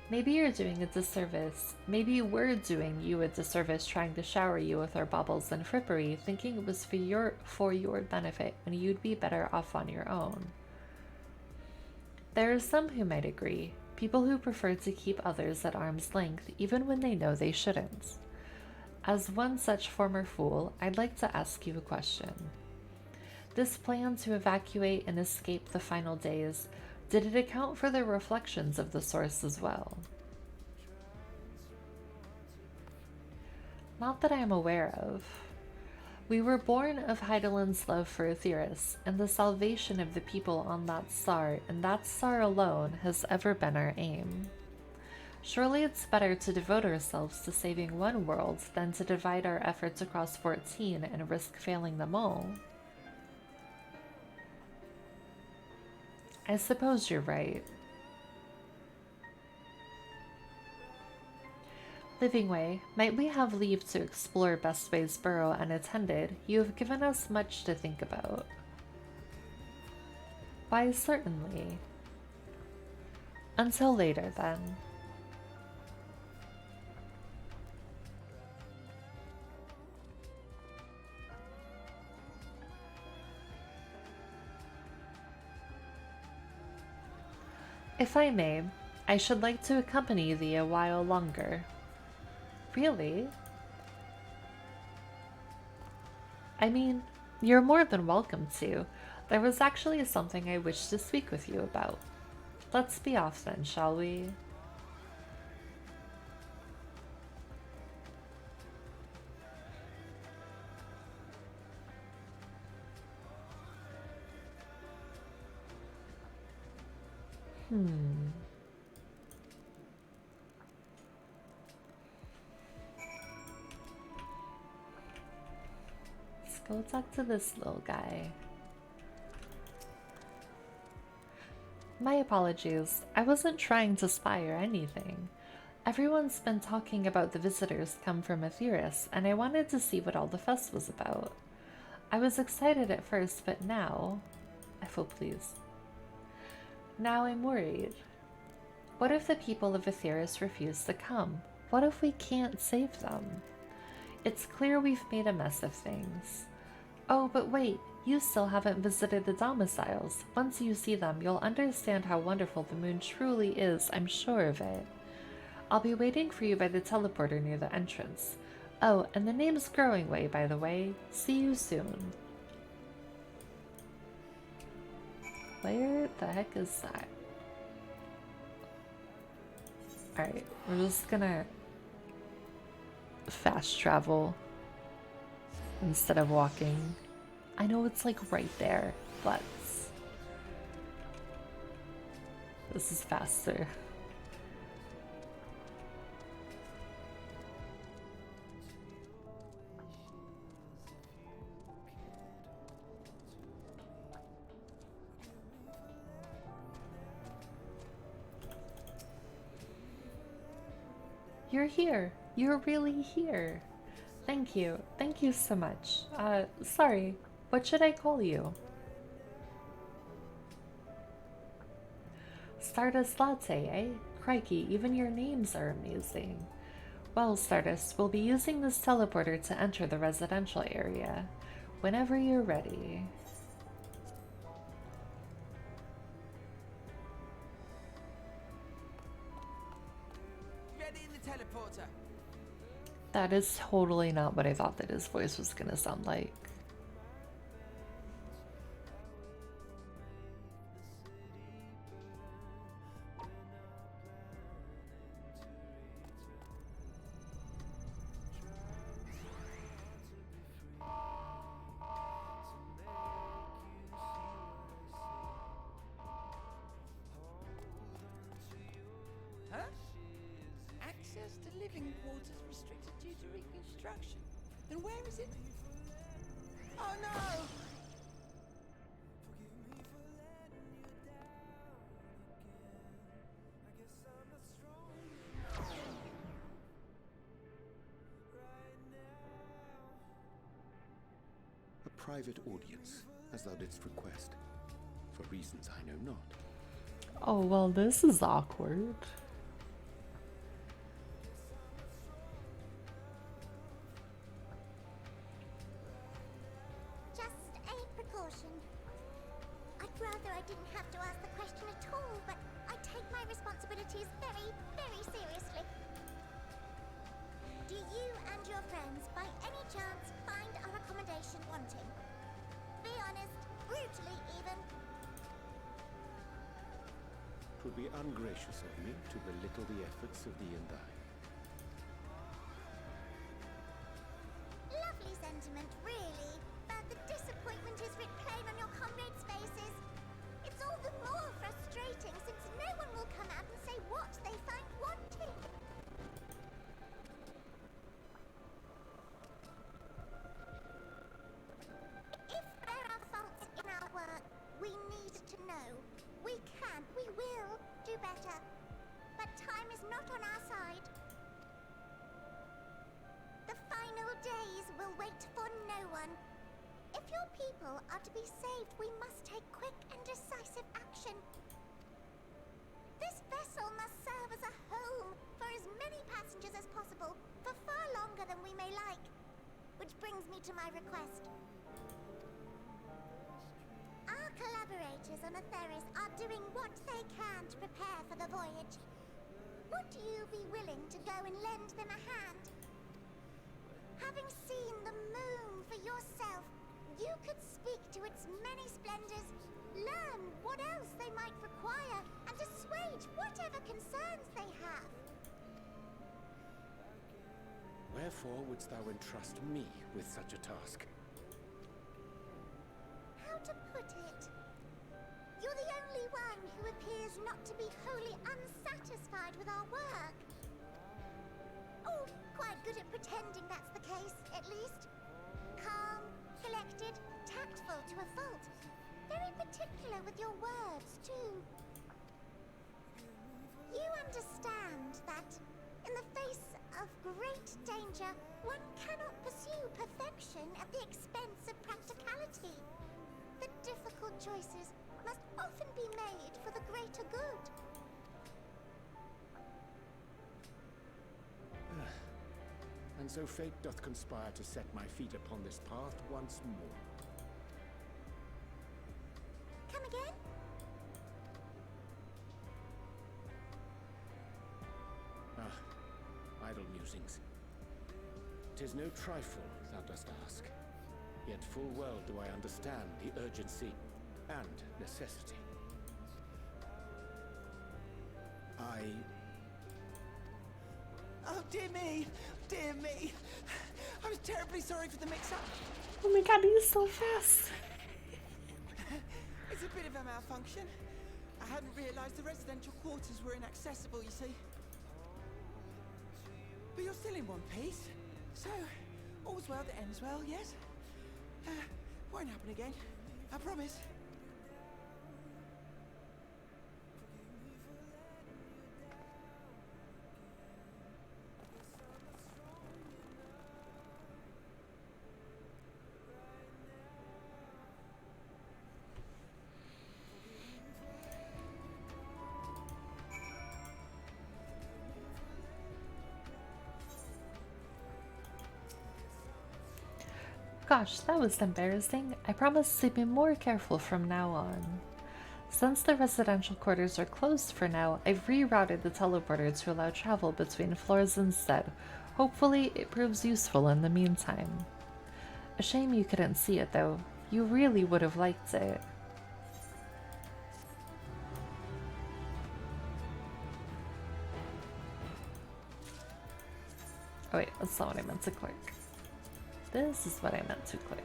Maybe you're doing a disservice. Maybe we're doing you a disservice trying to shower you with our baubles and frippery, thinking it was for your benefit when you'd be better off on your own. There are some who might agree, people who prefer to keep others at arm's length even when they know they shouldn't. As one such former fool, I'd like to ask you a question. This plan to evacuate and escape the final days, did it account for the reflections of the source as well? Not that I am aware of. We were born of Heidelin's love for Aetheris, and the salvation of the people on that star, and that star alone, has ever been our aim. Surely it's better to devote ourselves to saving one world than to divide our efforts across 14 and risk failing them all. I suppose you're right. Livingway, might we have leave to explore Bestway's burrow unattended? You have given us much to think about. Why, certainly. Until later, then. If I may, I should like to accompany thee a while longer. Really? I mean, you're more than welcome to. There was actually something I wished to speak with you about. Let's be off then, shall we? Let's go talk to this little guy. My apologies. I wasn't trying to spy or anything. Everyone's been talking about the visitors come from Aetheris, and I wanted to see what all the fuss was about. I was excited at first, but now... If please. Now I'm worried. What if the people of Aetheris refuse to come? What if we can't save them? It's clear we've made a mess of things. Oh, but wait, you still haven't visited the domiciles. Once you see them, you'll understand how wonderful the moon truly is, I'm sure of it. I'll be waiting for you by the teleporter near the entrance. Oh, and the name's Growingway, by the way. See you soon. Where the heck is that? Alright, we're just gonna fast travel instead of walking. I know it's like right there, but this is faster. You're here. You're really here. Thank you. Thank you so much. Sorry. What should I call you? Stardust Latte, eh? Crikey, even your names are amazing. Well, Stardust, we'll be using this teleporter to enter the residential area. Whenever you're ready. Ready in the teleporter. That is totally not what I thought that his voice was gonna sound like. Huh? Access to living quarters restricted due to reconstruction. Then where is it? Oh no! A private audience, as thou didst request, for reasons I know not. Oh, well, this is awkward. Just a precaution. I'd rather I didn't have to ask the question at all, but I take my responsibilities very, very seriously. Do you and your friends, by any chance, find our accommodation wanting? Be honest, brutally even. Twould be ungracious of me to belittle the efforts of thee and I. Lovely sentiment, really, but the disappointment is writ plain on your comrades' faces. It's all the more frustrating since no one will come out and say what they find wanting. If there are faults in our work, we need to know. We can, we will do better. But time is not on our side. will wait for no one. If your people are to be saved, we must take quick and decisive action. This vessel must serve as a home for as many passengers as possible, for far longer than we may like. Which brings me to my request. Our collaborators on Atheris are doing what they can to prepare for the voyage. Would you be willing to go and lend them a hand? Having seen the moon for yourself, you could speak to its many splendors, learn what else they might require, and assuage whatever concerns they have. Wherefore wouldst thou entrust me with such a task? How to put it? You're the only one who appears not to be wholly unsatisfied with our work. Oh, quite good at pretending that's the case, at least. Calm, collected, tactful to a fault. Very particular with your words, too. You understand that, in the face of great danger, one cannot pursue perfection at the expense of practicality. The difficult choices must often be made for the greater good. And so fate doth conspire to set my feet upon this path once more. Come again? Idle musings. 'Tis no trifle, thou dost ask. Yet full well do I understand the urgency and necessity. Oh, dear me! Dear me! I was terribly sorry for the mix-up. Oh my god, he's so fast. It's a bit of a malfunction. I hadn't realised the residential quarters were inaccessible, you see. But you're still in one piece. So, all's well that ends well, yes? Won't happen again. I promise. Gosh, that was embarrassing. I promise to be more careful from now on. Since the residential quarters are closed for now, I've rerouted the teleporter to allow travel between floors instead. Hopefully, it proves useful in the meantime. A shame you couldn't see it though. You really would have liked it. Oh wait, that's not what I meant to click. This is what I meant to click.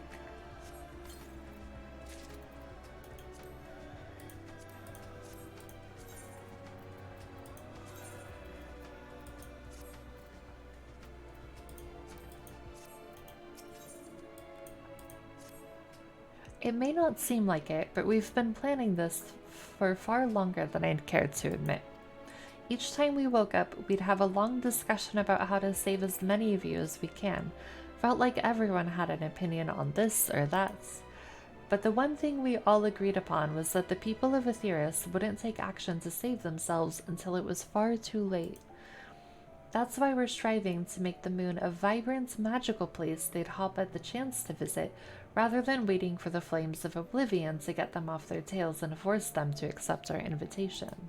It may not seem like it, but we've been planning this for far longer than I'd care to admit. Each time we woke up, we'd have a long discussion about how to save as many of you as we can. Felt like everyone had an opinion on this or that. But the one thing we all agreed upon was that the people of Atheris wouldn't take action to save themselves until it was far too late. That's why we're striving to make the moon a vibrant, magical place they'd hop at the chance to visit, rather than waiting for the flames of oblivion to get them off their tails and force them to accept our invitation.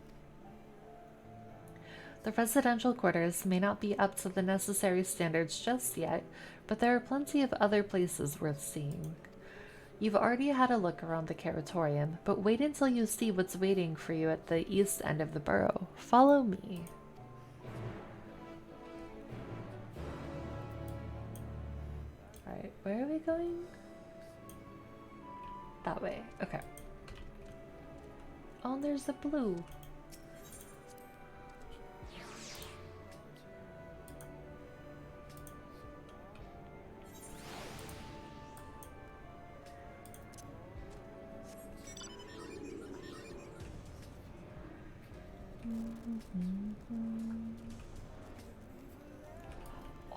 The residential quarters may not be up to the necessary standards just yet, but there are plenty of other places worth seeing. You've already had a look around the Caratorium, but wait until you see what's waiting for you at the east end of the borough. Follow me. Alright, where are we going? That way, okay. Oh, there's the blue.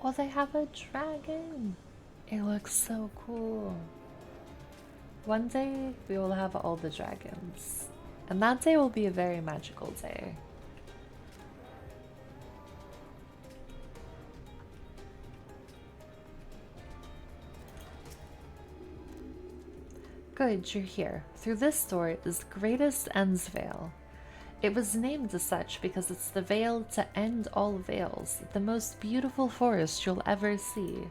Oh, they have a dragon. It looks so cool. One day we will have all the dragons, and that day will be a very magical day. Good, you're here. Through this door is Greatest End's Veil. It was named as such because it's the veil to end all veils, the most beautiful forest you'll ever see.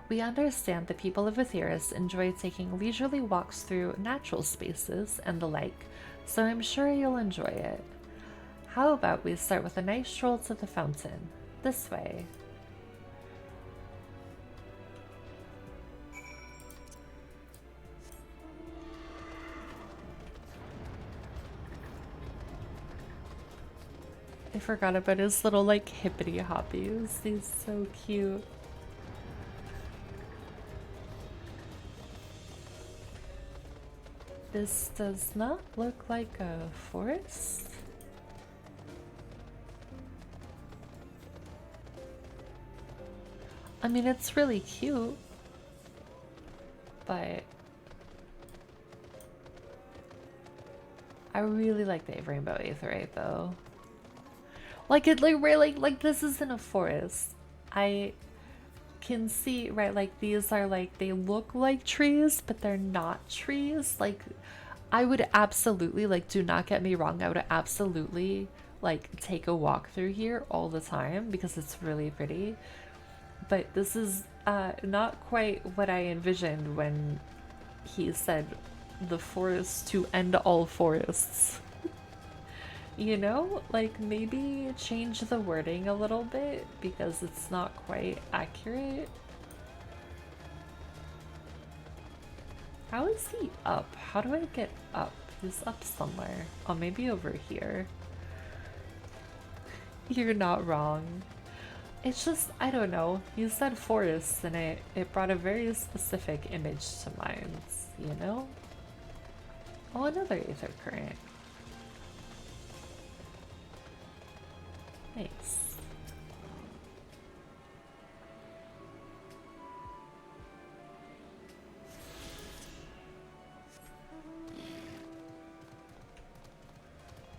We understand the people of Aetheris enjoy taking leisurely walks through natural spaces and the like, so I'm sure you'll enjoy it. How about we start with a nice stroll to the fountain? This way. I forgot about his little like hippity hoppies. He's so cute. This does not look like a forest. I mean, it's really cute, but I really like the rainbow aetheryte though. Like it like really like this isn't a forest. I can see, right, like these are like they look like trees, but they're not trees. Like I would absolutely, like, do not get me wrong, I would absolutely like take a walk through here all the time because it's really pretty. But this is not quite what I envisioned when he said the forest to end all forests. You know, like maybe change the wording a little bit because it's not quite accurate. How is he up? How do I get up? He's up somewhere. Oh, maybe over here. You're not wrong. It's just, I don't know. You said forests and it brought a very specific image to mind, you know? Oh, another aether current. Nice.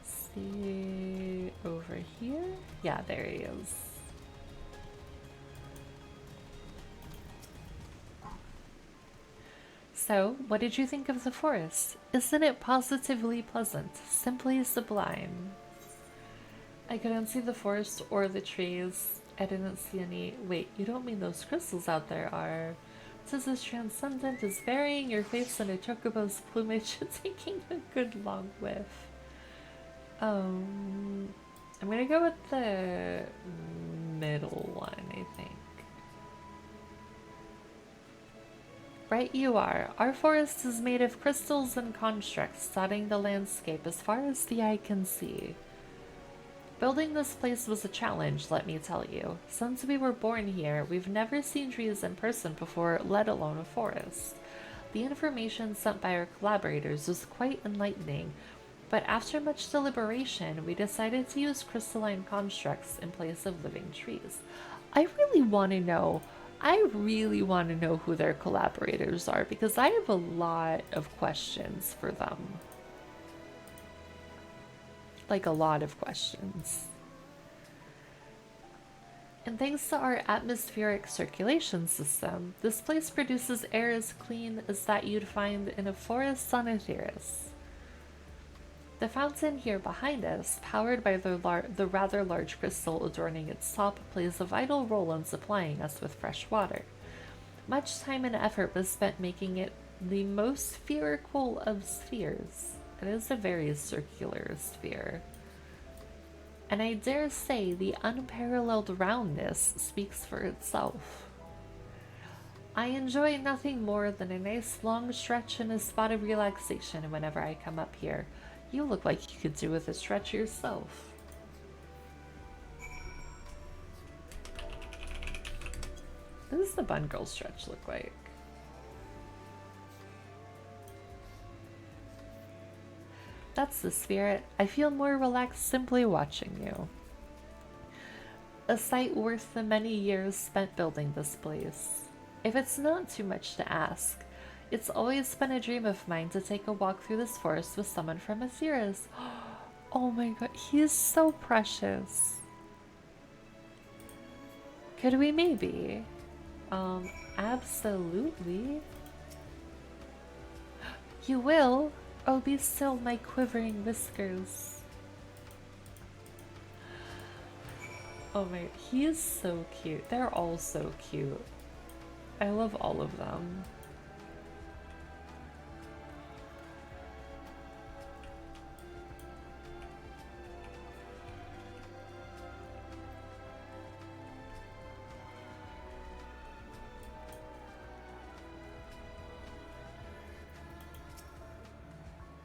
See over here? Yeah, there he is. So, what did you think of the forest? Isn't it positively pleasant? Simply sublime. I couldn't see the forest or the trees. I didn't see any. Wait, you don't mean those crystals out there are. 'Tis as transcendent as burying your face in a chocobo's plumage and taking a good long whiff. I'm gonna go with the middle one, I think. Right you are. Our forest is made of crystals and constructs, dotting the landscape as far as the eye can see. Building this place was a challenge, let me tell you. Since we were born here, we've never seen trees in person before, let alone a forest. The information sent by our collaborators was quite enlightening, but after much deliberation, we decided to use crystalline constructs in place of living trees. I really want to know who their collaborators are because I have a lot of questions for them. Like a lot of questions. And thanks to our atmospheric circulation system, this place produces air as clean as that you'd find in a forest on Aetheris. The fountain here behind us, powered by the rather large crystal adorning its top, plays a vital role in supplying us with fresh water. Much time and effort was spent making it the most spherical of spheres. It is a very circular sphere. And I dare say the unparalleled roundness speaks for itself. I enjoy nothing more than a nice long stretch and a spot of relaxation whenever I come up here. You look like you could do with a stretch yourself. What does the bun girl stretch look like? That's the spirit. I feel more relaxed simply watching you. A sight worth the many years spent building this place. If it's not too much to ask, it's always been a dream of mine to take a walk through this forest with someone from Atheris. Oh my god, he is so precious. Could we maybe? Absolutely. You will? Oh, be still, my quivering whiskers. Oh my, he is so cute. They're all so cute. I love all of them.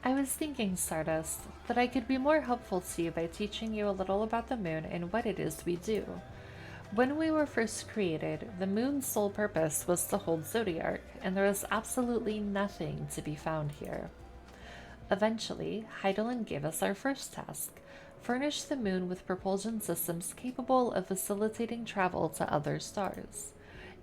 I was thinking, Stardust, that I could be more helpful to you by teaching you a little about the moon and what it is we do. When we were first created, the moon's sole purpose was to hold Zodiark, and there was absolutely nothing to be found here. Eventually, Heidelin gave us our first task: furnish the moon with propulsion systems capable of facilitating travel to other stars.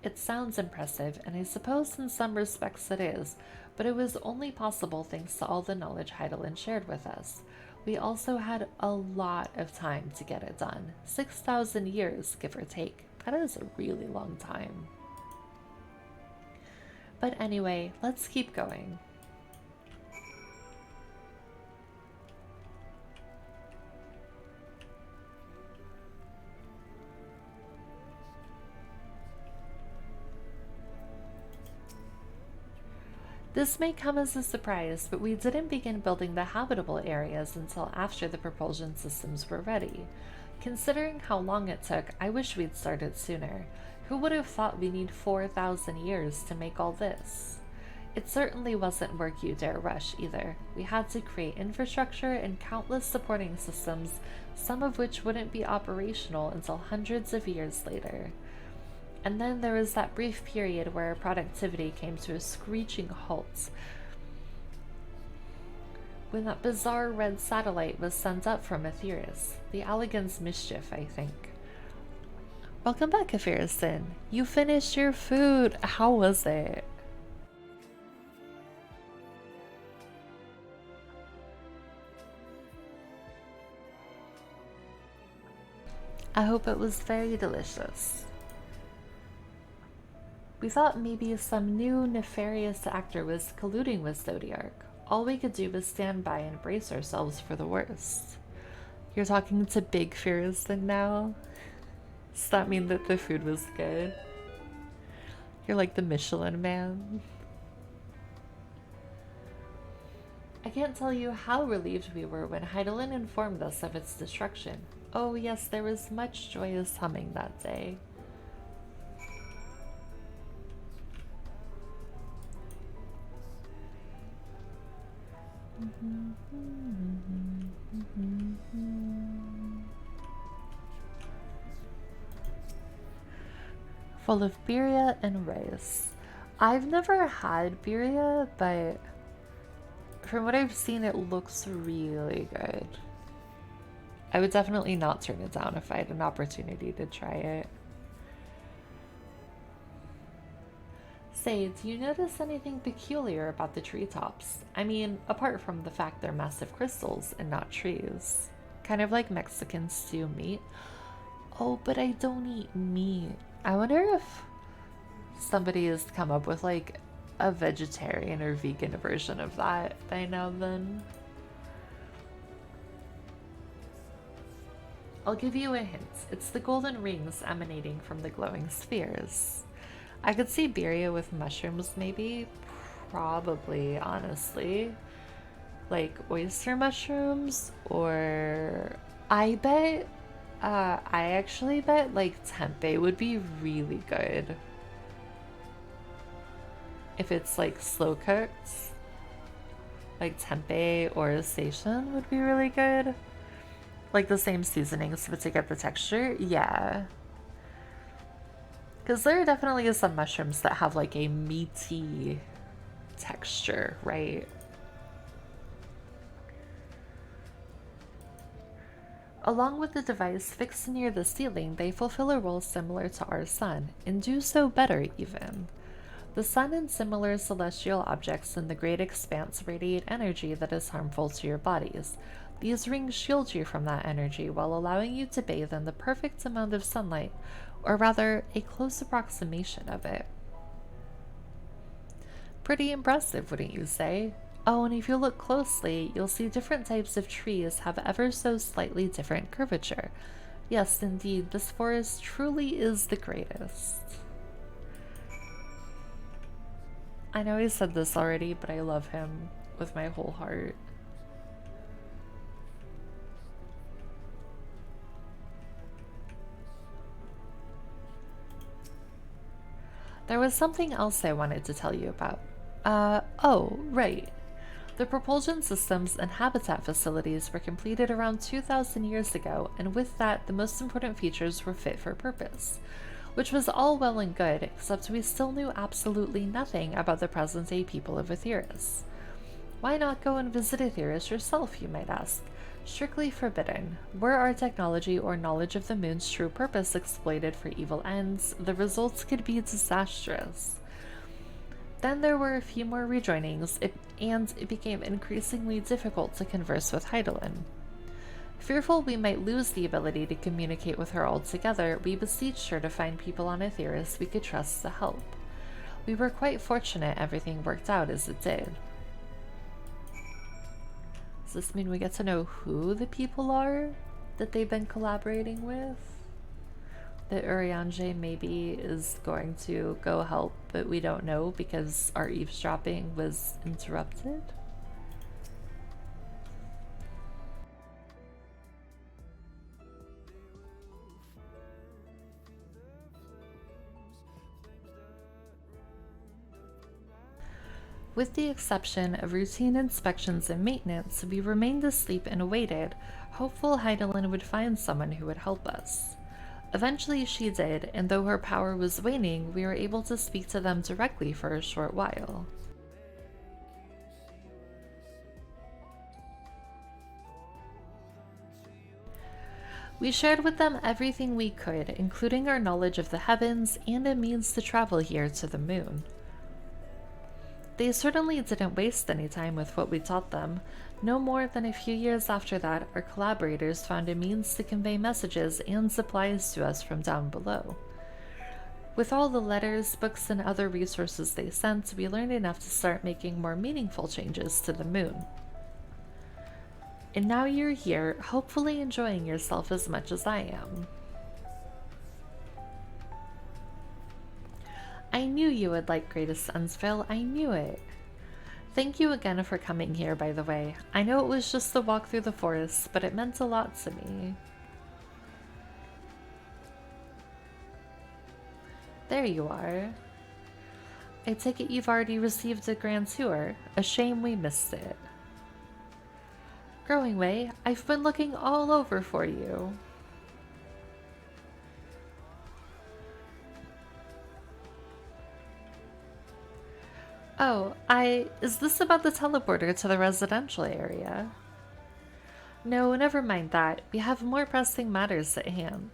It sounds impressive, and I suppose in some respects it is, but it was only possible thanks to all the knowledge Heidelin shared with us. We also had a lot of time to get it done. 6,000 years, give or take. That is a really long time. But anyway, let's keep going. This may come as a surprise, but we didn't begin building the habitable areas until after the propulsion systems were ready. Considering how long it took, I wish we'd started sooner. Who would have thought we need 4,000 years to make all this? It certainly wasn't work you dare rush either. We had to create infrastructure and countless supporting systems, some of which wouldn't be operational until hundreds of years later. And then there was that brief period where our productivity came to a screeching halt when that bizarre red satellite was sent up from Atheris. The Allegan's mischief, I think. Welcome back, Aphirison. You finished your food. How was it? I hope it was very delicious. We thought maybe some new nefarious actor was colluding with Zodiark. All we could do was stand by and brace ourselves for the worst. You're talking to Big Fearlesston now? Does that mean that the food was good? You're like the Michelin man? I can't tell you how relieved we were when Heidelin informed us of its destruction. Oh yes, there was much joyous humming that day. Full of birria and rice. I've never had birria, but from what I've seen, it looks really good. I would definitely not turn it down if I had an opportunity to try it. Say, do you notice anything peculiar about the treetops? I mean, apart from the fact they're massive crystals and not trees. Kind of like Mexican stew meat. Oh, but I don't eat meat. I wonder if somebody has come up with like a vegetarian or vegan version of that by now then. I'll give you a hint. It's the golden rings emanating from the glowing spheres. I could see birria with mushrooms maybe. Probably, honestly. Like oyster mushrooms, or I actually bet like tempeh would be really good. If it's like slow cooked, like tempeh or seitan would be really good. Like the same seasonings, but to get the texture, yeah. Because there definitely is some mushrooms that have like a meaty texture, right? Along with the device fixed near the ceiling, they fulfill a role similar to our sun, and do so better even. The sun and similar celestial objects in the great expanse radiate energy that is harmful to your bodies. These rings shield you from that energy while allowing you to bathe in the perfect amount of sunlight, or rather, a close approximation of it. Pretty impressive, wouldn't you say? Oh, and if you look closely, you'll see different types of trees have ever so slightly different curvature. Yes, indeed, this forest truly is the greatest. I know I said this already, but I love him with my whole heart. There was something else I wanted to tell you about. Oh, right. The propulsion systems and habitat facilities were completed around 2,000 years ago, and with that, the most important features were fit for purpose. Which was all well and good, except we still knew absolutely nothing about the present-day people of Aetheris. Why not go and visit Aetheris yourself, you might ask? Strictly forbidden. Were our technology or knowledge of the moon's true purpose exploited for evil ends, the results could be disastrous. Then there were a few more rejoinings, and it became increasingly difficult to converse with Heidelin. Fearful we might lose the ability to communicate with her altogether, we beseeched her to find people on Aetheris we could trust to help. We were quite fortunate everything worked out as it did. Does this mean we get to know who the people are that they've been collaborating with? That Urianger maybe is going to go help, but we don't know because our eavesdropping was interrupted? With the exception of routine inspections and maintenance, we remained asleep and awaited, hopeful Heidelin would find someone who would help us. Eventually she did, and though her power was waning, we were able to speak to them directly for a short while. We shared with them everything we could, including our knowledge of the heavens and a means to travel here to the moon. They certainly didn't waste any time with what we taught them. No more than a few years after that, our collaborators found a means to convey messages and supplies to us from down below. With all the letters, books, and other resources they sent, we learned enough to start making more meaningful changes to the moon. And now you're here, hopefully enjoying yourself as much as I am. I knew you would like Greatest Sunsville, I knew it. Thank you again for coming here, by the way. I know it was just a walk through the forest, but it meant a lot to me. There you are. I take it you've already received a grand tour. A shame we missed it. Growing Way, I've been looking all over for you. Oh, is this about the teleporter to the residential area? No, never mind that. We have more pressing matters at hand.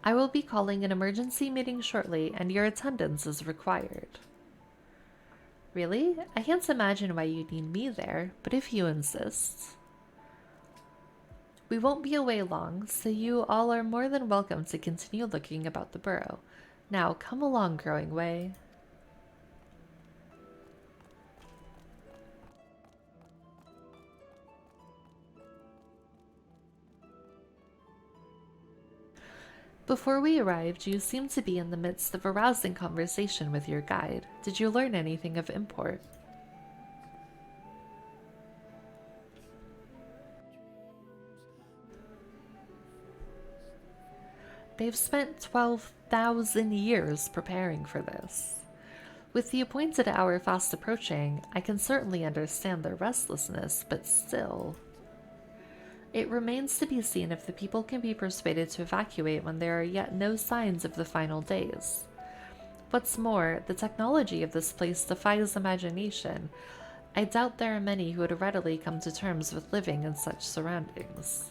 I will be calling an emergency meeting shortly, and your attendance is required. Really? I can't imagine why you need me there, but if you insist. We won't be away long, so you all are more than welcome to continue looking about the burrow. Now, come along, Growing Way. Before we arrived, you seemed to be in the midst of a rousing conversation with your guide. Did you learn anything of import? They've spent 12,000 years preparing for this. With the appointed hour fast approaching, I can certainly understand their restlessness, but still. It remains to be seen if the people can be persuaded to evacuate when there are yet no signs of the final days. What's more, the technology of this place defies imagination. I doubt there are many who would readily come to terms with living in such surroundings.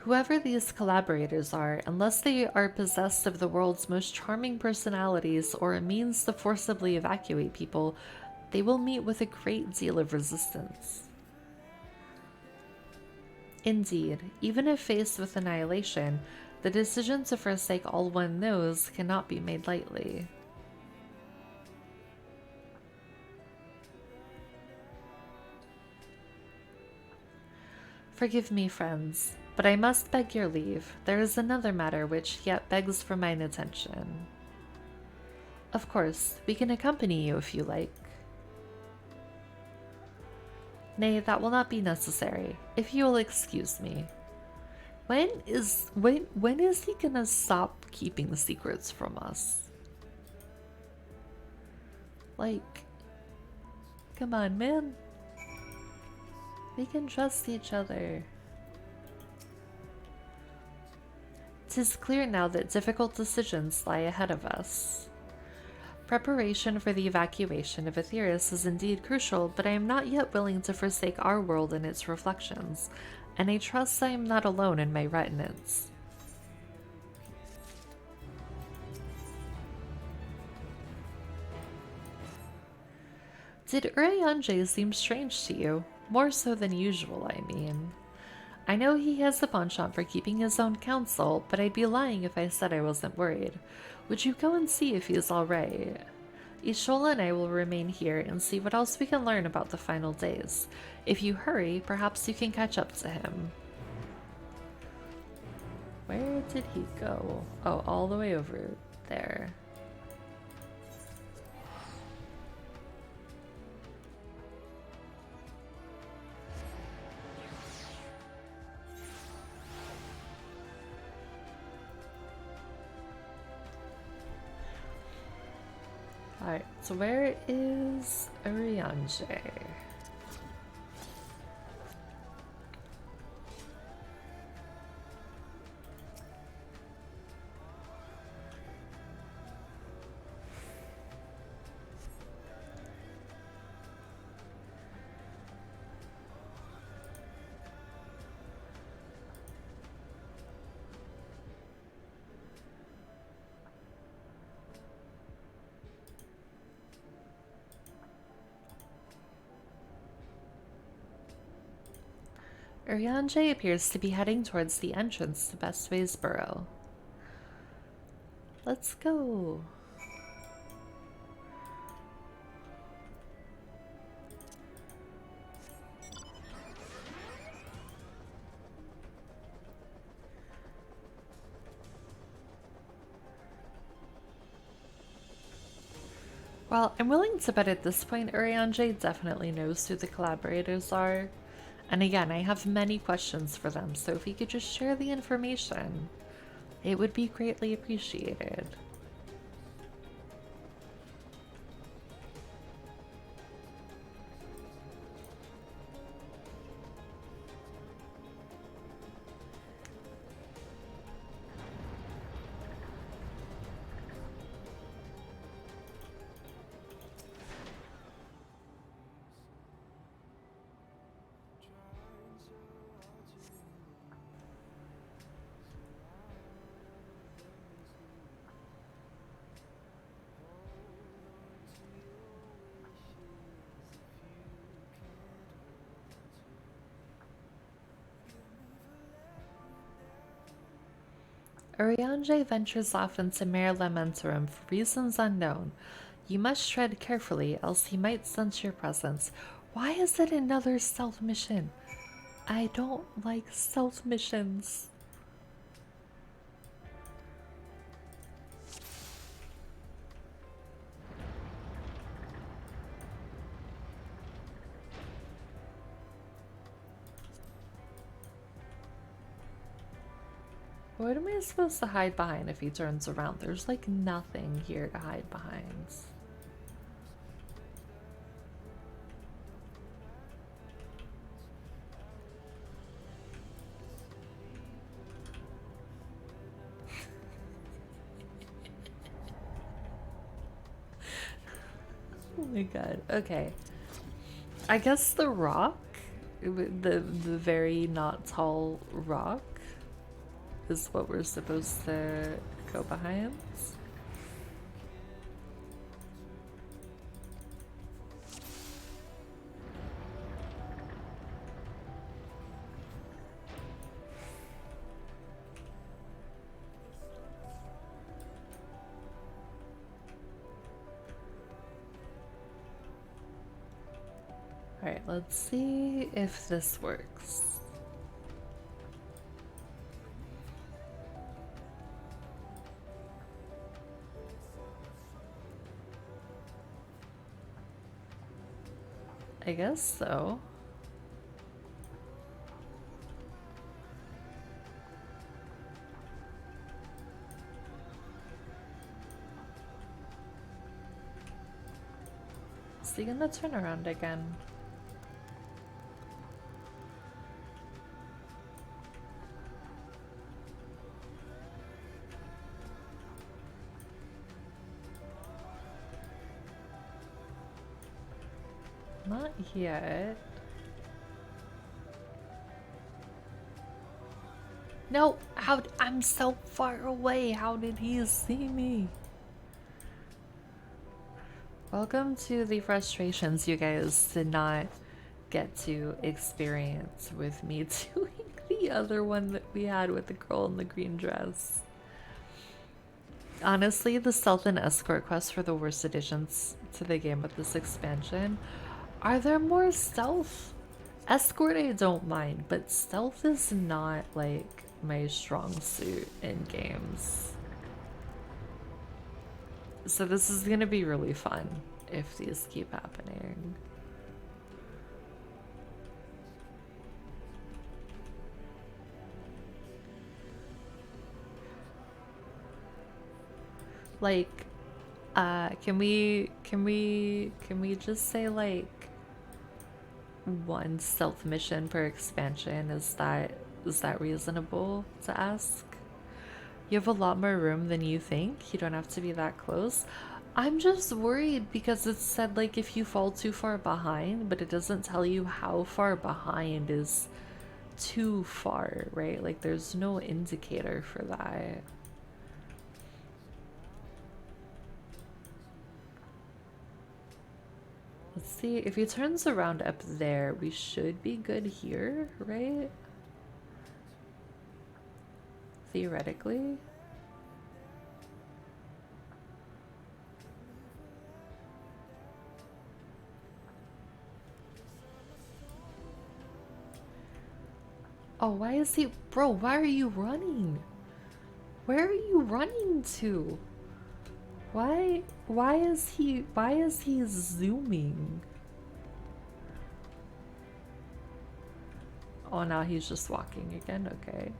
Whoever these collaborators are, unless they are possessed of the world's most charming personalities or a means to forcibly evacuate people, they will meet with a great deal of resistance. Indeed, even if faced with annihilation, the decision to forsake all one knows cannot be made lightly. Forgive me, friends, but I must beg your leave. There is another matter which yet begs for mine attention. Of course, we can accompany you if you like. Nay, that will not be necessary, if you will excuse me. When is he gonna stop keeping secrets from us? Like, come on, man. We can trust each other. 'Tis clear now that difficult decisions lie ahead of us. Preparation for the evacuation of Aetheris is indeed crucial, but I am not yet willing to forsake our world and its reflections, and I trust I am not alone in my retinence. Did Urianger seem strange to you? More so than usual, I mean. I know he has a penchant for keeping his own counsel, but I'd be lying if I said I wasn't worried. Would you go and see if he's alright? Ishola and I will remain here and see what else we can learn about the final days. If you hurry, perhaps you can catch up to him. Where did he go? Oh, all the way over there. Alright, so where is Urianger? Urianger appears to be heading towards the entrance to Bestway's burrow. Let's go. Well, I'm willing to bet at this point Urianger definitely knows who the collaborators are. And again, I have many questions for them, so if he could just share the information, it would be greatly appreciated. Urianger ventures off into Mare Lamentorum for reasons unknown. You must tread carefully, else he might sense your presence. Why is it another stealth mission? I don't like stealth missions. What am I supposed to hide behind if he turns around? There's like nothing here to hide behind. Oh my god. Okay. I guess the rock, the very not tall rock, is what we're supposed to go behind. Alright, let's see if this works. I guess so. Is he gonna turn around again? Not yet. No, I'm so far away. How did he see me? Welcome to the frustrations you guys did not get to experience with me doing the other one that we had with the girl in the green dress. Honestly, the stealth and escort quests for the worst additions to the game with this expansion. Are there more stealth? Escort I don't mind, but stealth is not like my strong suit in games. So this is gonna be really fun if these keep happening. Like, can we just say like one stealth mission per expansion? Is that reasonable to ask? You have a lot more room than you think. You don't have to be that close. I'm just worried because it said like if you fall too far behind, but it doesn't tell you how far behind is too far, right? Like there's no indicator for that. Let's see, if he turns around up there, we should be good here, right? Theoretically. Oh, why is he... Bro, why are you running? Where are you running to? Why is he zooming? Oh, now he's just walking again, okay.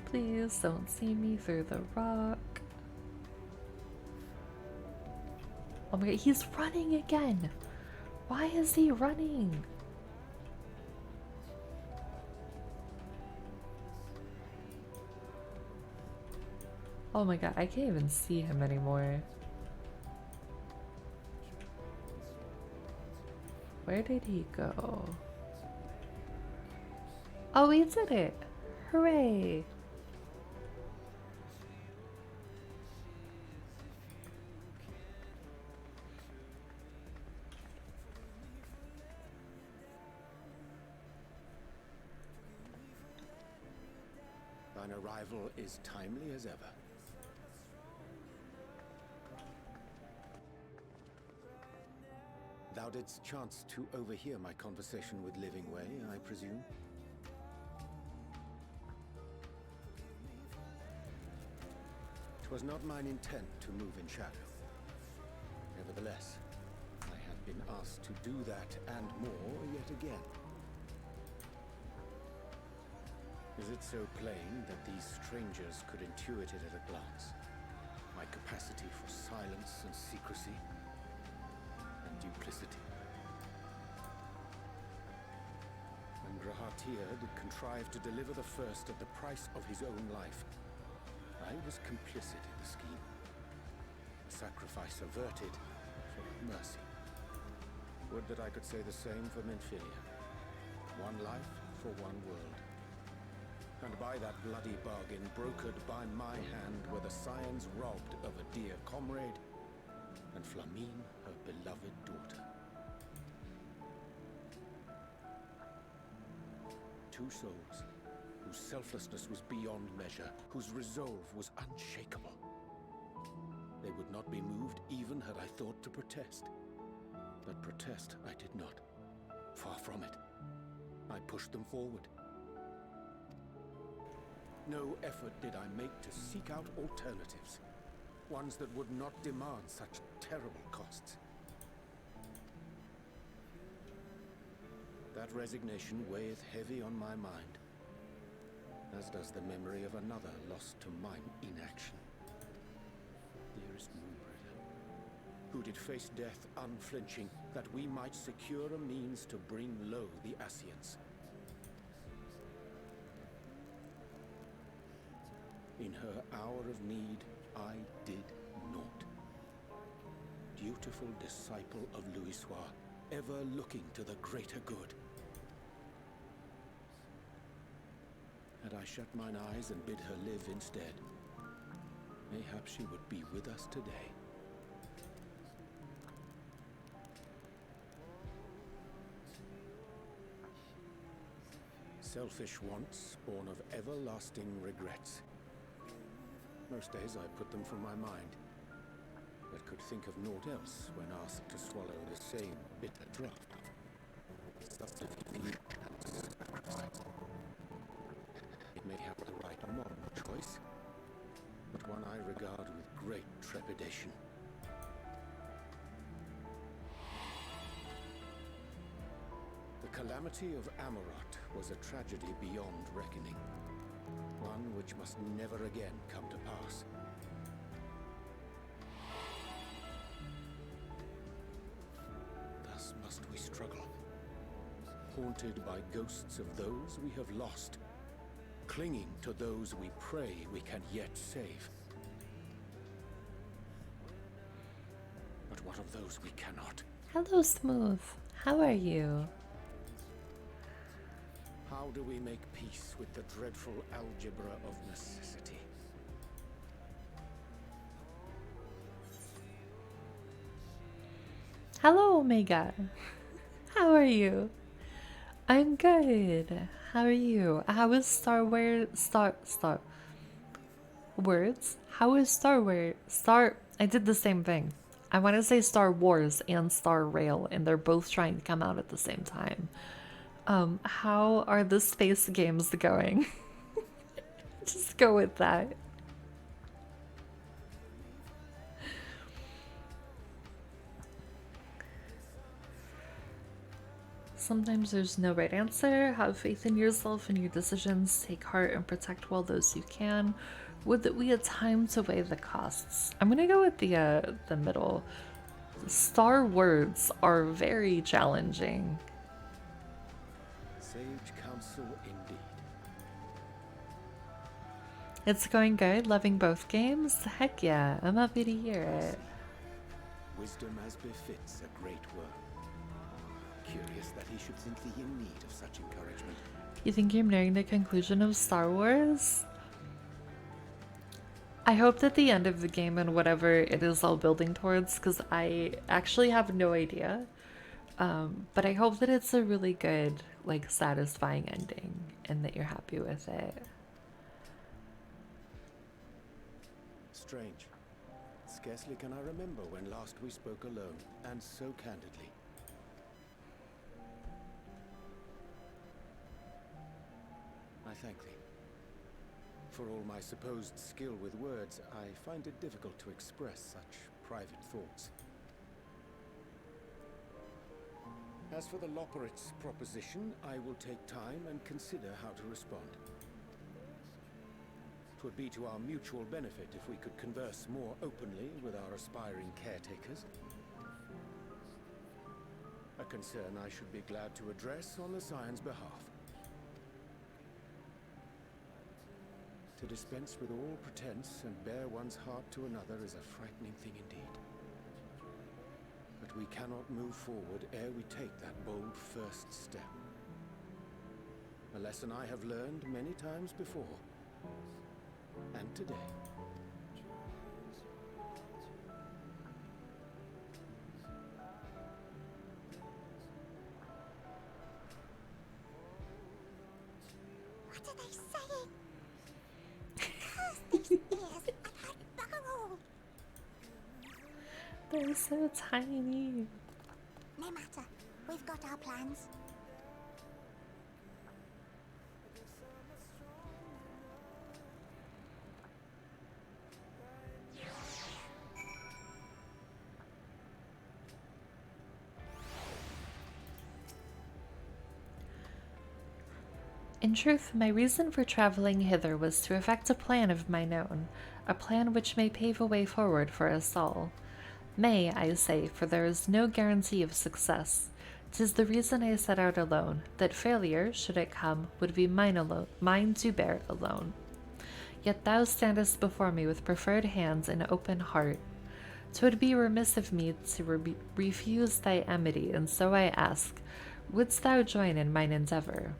Please don't see me through the rock. Oh my god, he's running again. Why is he running? Oh my god, I can't even see him anymore. Where did he go? Oh, we did it! Hooray! Thine arrival is timely as ever. Thou didst chance to overhear my conversation with Living Way, I presume? Twas not mine intent to move in shadow. Nevertheless, I have been asked to do that and more yet again. Is it so plain that these strangers could intuit it at a glance? My capacity for silence and secrecy and duplicity. When Grahatir did contrive to deliver the first at the price of his own life, I was complicit in the scheme. A sacrifice averted for mercy. Would that I could say the same for Menphilia. One life for one world. And by that bloody bargain, brokered by my hand, were the scions robbed of a dear comrade, and Flamine, her beloved daughter. Two souls, whose selflessness was beyond measure, whose resolve was unshakable. They would not be moved even had I thought to protest. But protest I did not. Far from it. I pushed them forward. No effort did I make to seek out alternatives, ones that would not demand such terrible costs. That resignation weigheth heavy on my mind, as does the memory of another lost to mine inaction. Dearest Moonbringer, who did face death unflinching, that we might secure a means to bring low the Ascians. In her hour of need, I did naught. Dutiful disciple of Louisoix, ever looking to the greater good. Had I shut mine eyes and bid her live instead, mayhap she would be with us today. Selfish wants, born of everlasting regrets. Most days I put them from my mind, but could think of naught else when asked to swallow the same bitter draught. It may have the right moral choice, but one I regard with great trepidation. The calamity of Amarot was a tragedy beyond reckoning, one which must never again come to pass. Thus must we struggle, haunted by ghosts of those we have lost, clinging to those we pray we can yet save. But what of those we cannot? Hello, Smooth. How are you? How do we make peace with the dreadful algebra of necessity? Hello, Omega. How are you? I'm good. How are you? How is Star Wars? Words? How is Star Wars? I did the same thing. I want to say Star Wars and Star Rail, and they're both trying to come out at the same time. How are the space games going? Just go with that. Sometimes there's no right answer. Have faith in yourself and your decisions. Take heart and protect well those you can. Would that we had time to weigh the costs? I'm gonna go with the middle. Star words are very challenging. Sage counsel indeed. It's going good. Loving both games. Heck yeah! I'm happy to hear it. Wisdom as befits a great work. Curious that he should think thee in need of such encouragement. You think you're nearing the conclusion of Star Wars? I hope that the end of the game and whatever it is all building towards, because I actually have no idea. But I hope that it's a really good, like, satisfying ending and that you're happy with it. Strange. Scarcely can I remember when last we spoke alone, and so candidly. I thank thee. For all my supposed skill with words, I find it difficult to express such private thoughts. As for the Loporit's proposition, I will take time and consider how to respond. 'Twould be to our mutual benefit if we could converse more openly with our aspiring caretakers. A concern I should be glad to address on the Scion's behalf. To dispense with all pretense and bare one's heart to another is a frightening thing indeed. But we cannot move forward ere we take that bold first step. A lesson I have learned many times before. And today. What are they saying? Curse these ears and I'd bugger all. They're so tiny. No matter. We've got our plans. In truth, my reason for traveling hither was to effect a plan of mine own, a plan which may pave a way forward for us all. May, I say, for there is no guarantee of success. 'Tis the reason I set out alone, that failure, should it come, would be mine to bear alone. Yet thou standest before me with preferred hands and open heart. 'Twould be remiss of me to refuse thy amity, and so I ask, wouldst thou join in mine endeavor?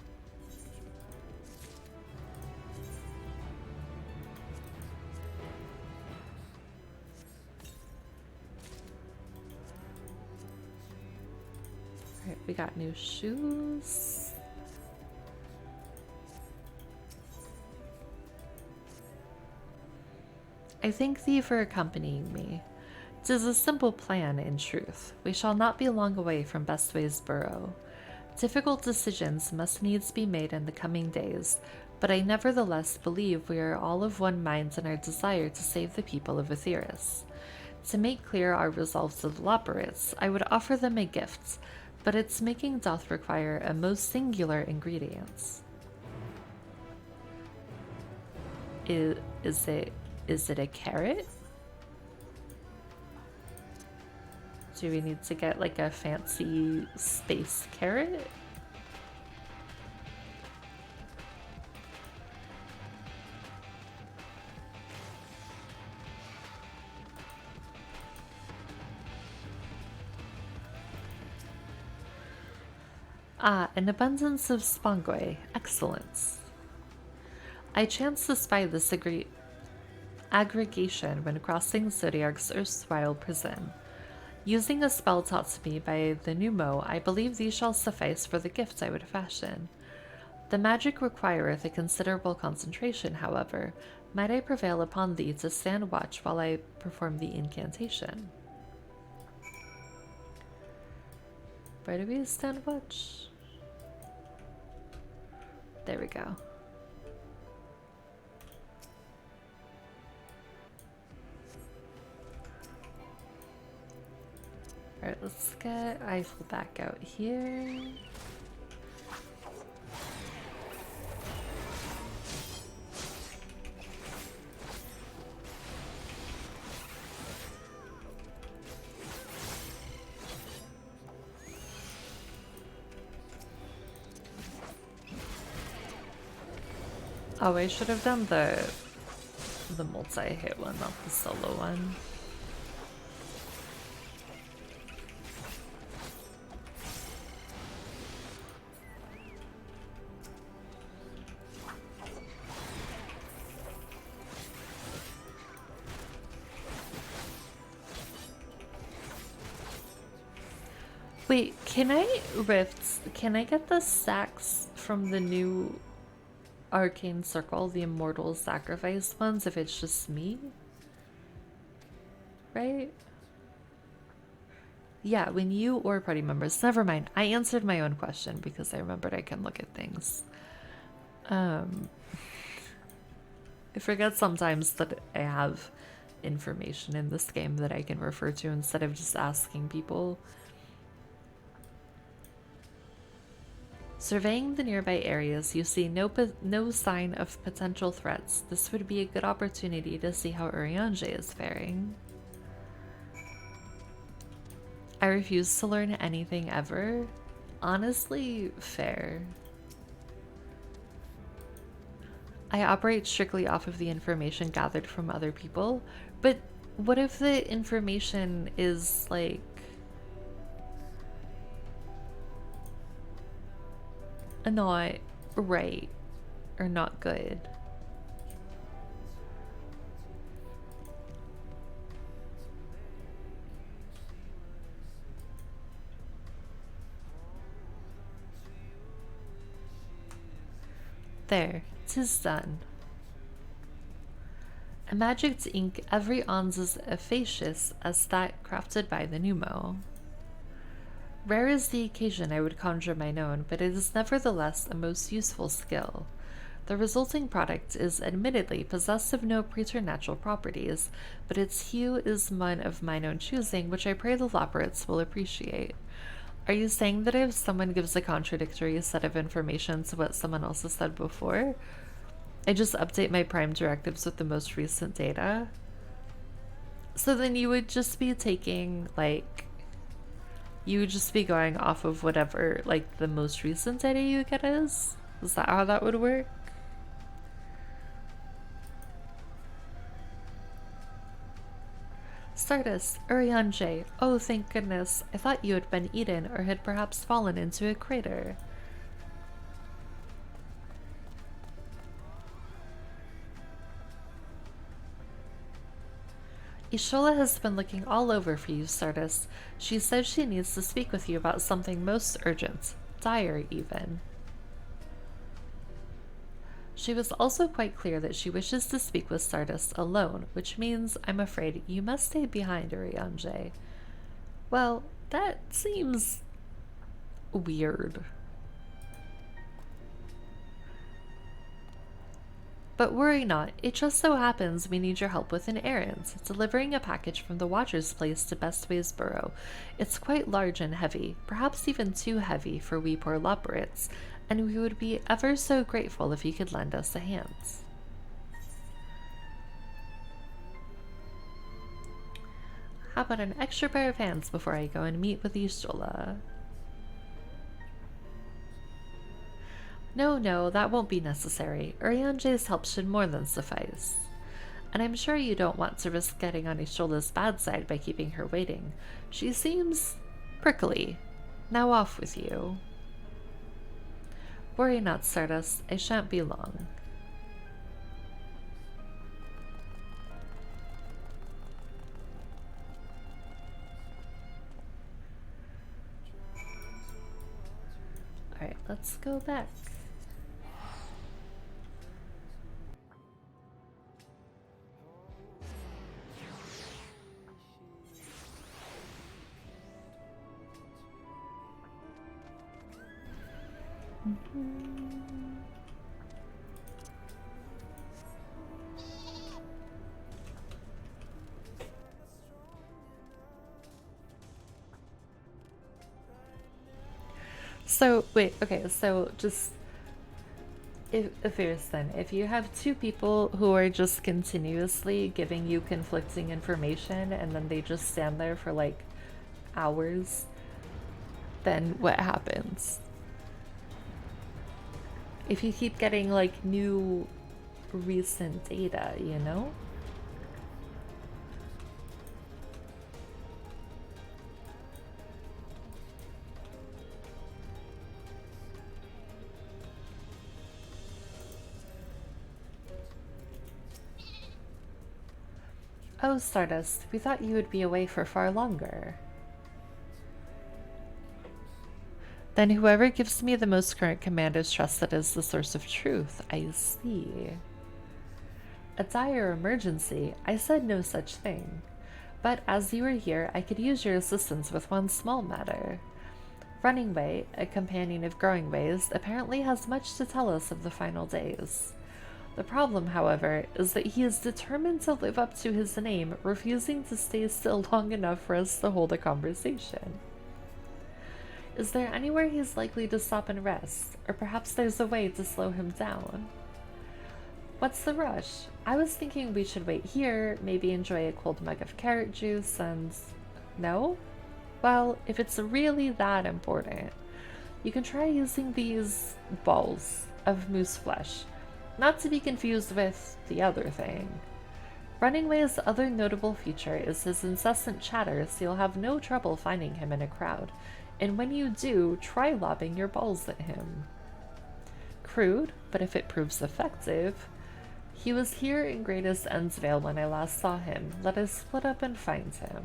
Alright, we got new shoes. I thank thee for accompanying me. 'Tis a simple plan, in truth. We shall not be long away from Bestway's burrow. Difficult decisions must needs be made in the coming days, but I nevertheless believe we are all of one mind in our desire to save the people of Aetheris. To make clear our resolve to the Loperates, I would offer them a gift, but its making doth require a most singular ingredients. Is it a carrot? Do we need to get like a fancy space carrot? Ah, an abundance of spongoi. Excellent. I chanced to spy this aggregation when crossing Zodiark's erstwhile prison. Using a spell taught to me by the Numo, I believe these shall suffice for the gift I would fashion. The magic requireth a considerable concentration, however. Might I prevail upon thee to stand watch while I perform the incantation? Where do we stand watch? There we go. Alright, let's get Eiffel back out here. Oh, I should have done the multi-hit one, not the solo one. Wait, can I get the sacks from the new Arcane Circle, the Immortal Sacrifice ones, if it's just me? Right? Yeah, when you or party members. Never mind. I answered my own question because I remembered I can look at things. I forget sometimes that I have information in this game that I can refer to instead of just asking people. Surveying the nearby areas, you see no sign of potential threats. This would be a good opportunity to see how Urianger is faring. I refuse to learn anything ever. Honestly, fair. I operate strictly off of the information gathered from other people, but what if the information is like not right or not good. There, 'tis done. A magic to ink every ons as efficacious as that crafted by the pneumo. Rare is the occasion I would conjure mine own, but it is nevertheless a most useful skill. The resulting product is admittedly possessed of no preternatural properties, but its hue is one of mine own choosing, which I pray the Loporrits will appreciate. Are you saying that if someone gives a contradictory set of information to what someone else has said before, I just update my prime directives with the most recent data? So then you would just be taking, like, you would just be going off of whatever, like, the most recent data you get is? Is that how that would work? Stardust, Urianger, oh thank goodness, I thought you had been eaten or had perhaps fallen into a crater. Ishola has been looking all over for you, Stardust. She says she needs to speak with you about something most urgent, dire even. She was also quite clear that she wishes to speak with Stardust alone, which means, I'm afraid, you must stay behind, Urianger. Well, that seems weird. But worry not, it just so happens we need your help with an errand, delivering a package from the Watcher's place to Bestway's burrow. It's quite large and heavy, perhaps even too heavy for we poor Loporrits, and we would be ever so grateful if you could lend us a hand. How about an extra pair of hands before I go and meet with Ishola? No, that won't be necessary. Urianger's help should more than suffice. And I'm sure you don't want to risk getting on Ishola's bad side by keeping her waiting. She seems prickly. Now off with you. Worry not, Stardust. I shan't be long. Alright, let's go back. So, wait, okay, so just, if you have two people who are just continuously giving you conflicting information and then they just stand there for like hours, then what happens? If you keep getting like new recent data, you know? Oh, Stardust, we thought you would be away for far longer. Then whoever gives me the most current command is trusted as the source of truth. I see. A dire emergency? I said no such thing. But as you are here, I could use your assistance with one small matter. Running Way, a companion of Growing Ways, apparently has much to tell us of the final days. The problem, however, is that he is determined to live up to his name, refusing to stay still long enough for us to hold a conversation. Is there anywhere he's likely to stop and rest, or perhaps there's a way to slow him down? What's the rush? I was thinking we should wait here, maybe enjoy a cold mug of carrot juice and... No? Well, if it's really that important, you can try using these balls of moose flesh. Not to be confused with the other thing. Running Way's other notable feature is his incessant chatter, so you'll have no trouble finding him in a crowd. And when you do, try lobbing your balls at him. crude, but if it proves effective. He was here in Greatest Endsvale when I last saw him. Let us split up and find him.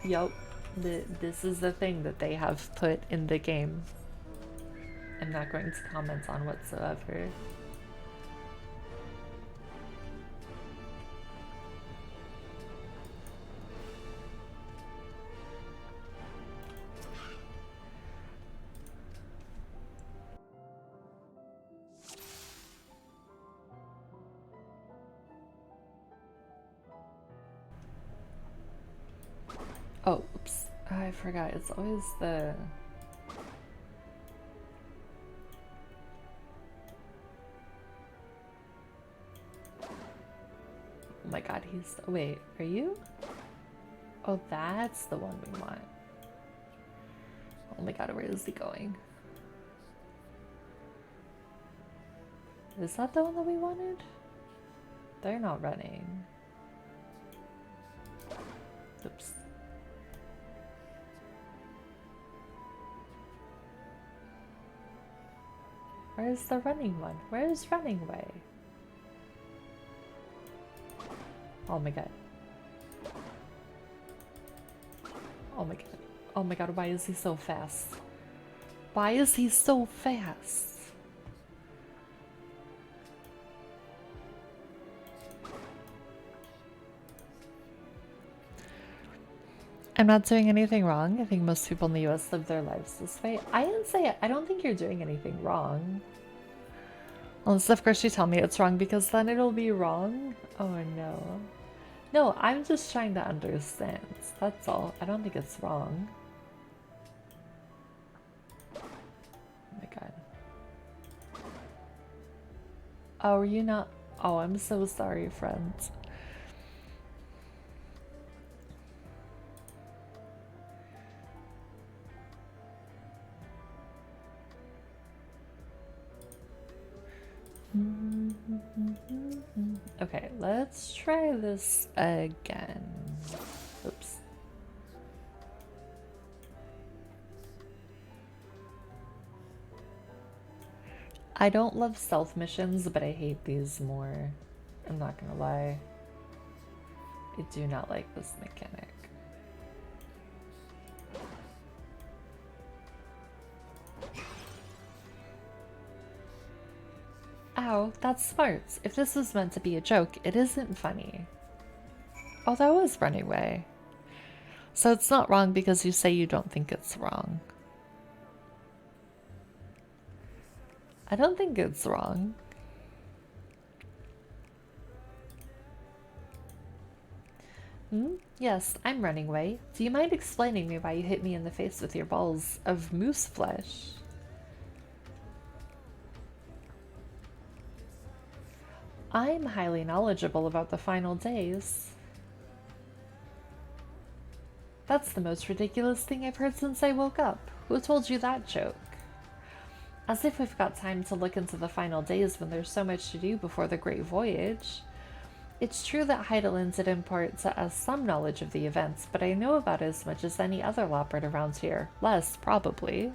Yup. This is the thing that they have put in the game. I'm not going to comment on whatsoever. Oh, oops. I forgot. It's always the... Oh my god, he's... Wait, are you? Oh, that's the one we want. Oh my god, where is he going? Is that the one that we wanted? They're not running. Oops. Where's the running one? Where's running way? Oh my god. Oh my god. Oh my god, why is he so fast? Why is he so fast? I'm not doing anything wrong. I think most people in the US live their lives this way. I didn't say it. I don't think you're doing anything wrong. Unless, of course, you tell me it's wrong, because then it'll be wrong. Oh no. No, I'm just trying to understand. That's all. I don't think it's wrong. Oh my god. Oh, are you not? Oh, I'm so sorry, friends. Okay, let's try this again. Oops. I don't love stealth missions, but I hate these more. I'm not gonna lie. I do not like this mechanic. Ow, that's smart. If this was meant to be a joke, it isn't funny. Oh, that was running away. So it's not wrong because you say you don't think it's wrong. I don't think it's wrong. Yes, I'm running away. Do you mind explaining me why you hit me in the face with your balls of moose flesh? I'm highly knowledgeable about the final days. That's the most ridiculous thing I've heard since I woke up. Who told you that joke? As if we've got time to look into the final days when there's so much to do before the Great Voyage. It's true that Heidelin did impart to us some knowledge of the events, but I know about as much as any other leopard around here. Less, probably.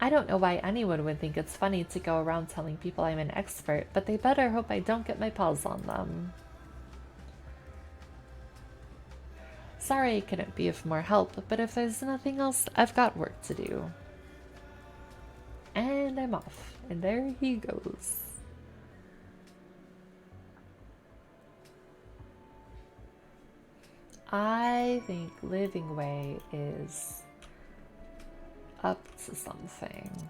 I don't know why anyone would think it's funny to go around telling people I'm an expert, but they better hope I don't get my paws on them. Sorry I couldn't be of more help, but if there's nothing else, I've got work to do. And I'm off. And there he goes. I think Living Way is up to something.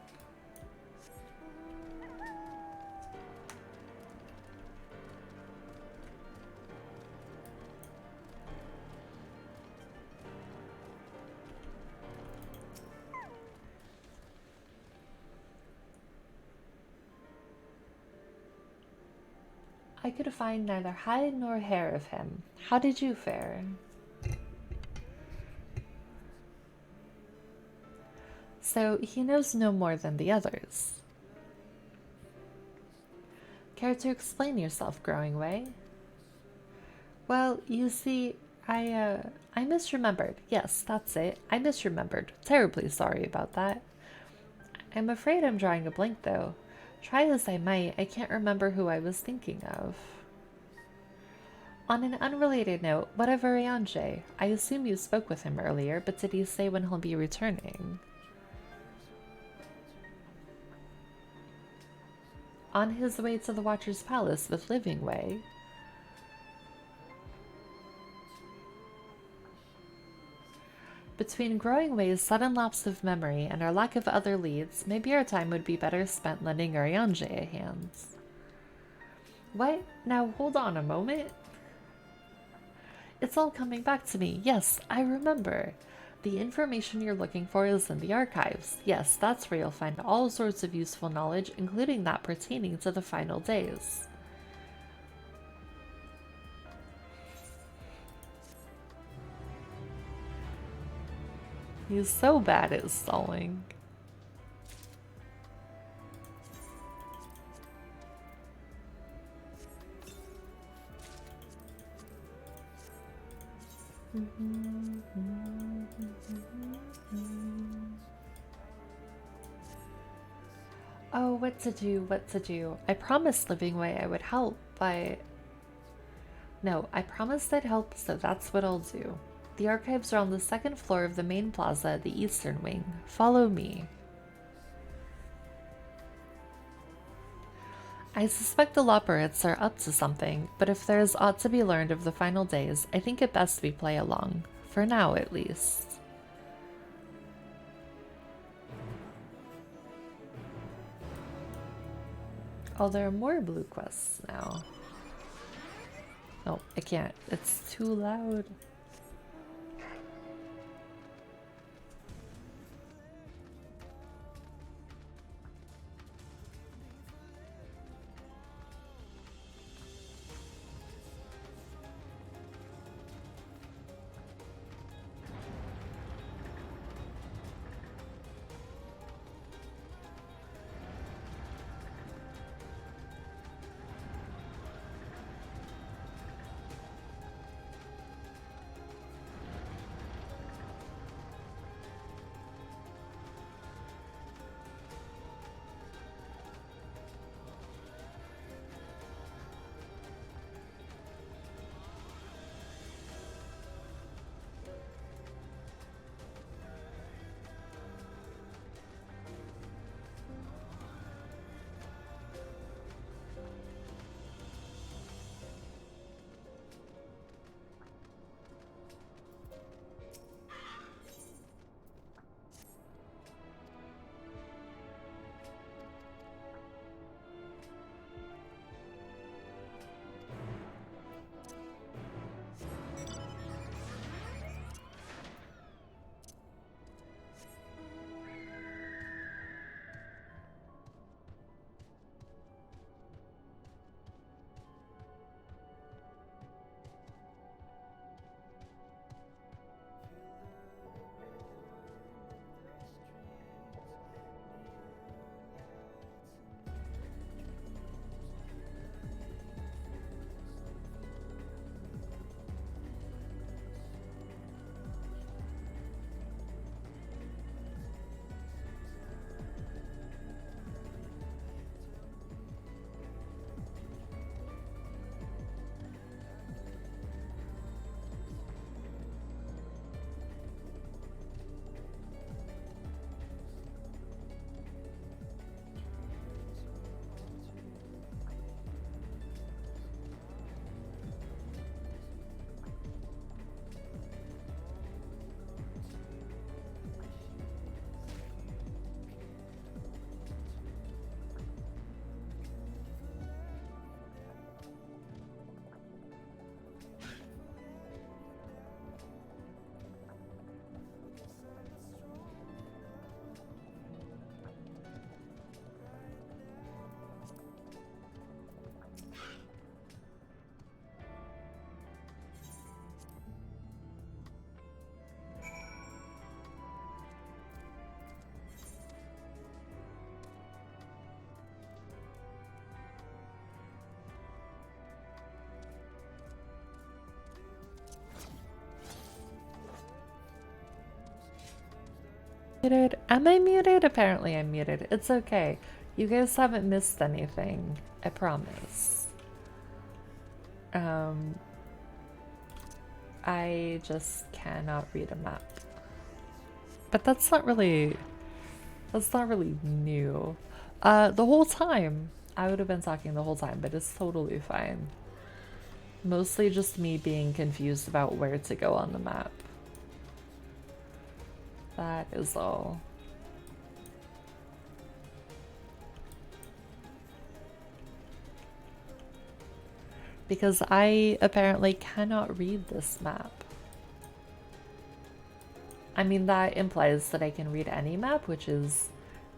I could find neither hide nor hair of him. How did you fare? So he knows no more than the others. Care to explain yourself, Growing Way? Well, you see, I misremembered. Yes, that's it. I misremembered. Terribly sorry about that. I'm afraid I'm drawing a blank, though. Try as I might, I can't remember who I was thinking of. On an unrelated note, what of Arianje? I assume you spoke with him earlier, but did he say when he'll be returning? On his way to the Watcher's Palace with Living Way. Between Growing Way's sudden lapse of memory and our lack of other leads, maybe our time would be better spent lending Arianje a hand. What? Now hold on a moment. It's all coming back to me. Yes, I remember. The information you're looking for is in the archives. Yes, that's where you'll find all sorts of useful knowledge, including that pertaining to the final days. He's so bad at stalling. Oh, what to do, what to do. I promised Living Way I would help, but... No, I promised I'd help, so that's what I'll do. The archives are on the second floor of the main plaza, the eastern wing. Follow me. I suspect the Loporrits are up to something, but if there is aught to be learned of the final days, I think it best we play along. For now, at least. Oh, there are more blue quests now. No, I can't. It's too loud. muted? Am I muted? Apparently I'm muted. It's okay. You guys haven't missed anything. I promise. I just cannot read a map. But that's not really new. The whole time. I would have been talking the whole time, but it's totally fine. Mostly just me being confused about where to go on the map. That is all. Because I apparently cannot read this map. I mean, that implies that I can read any map, which is,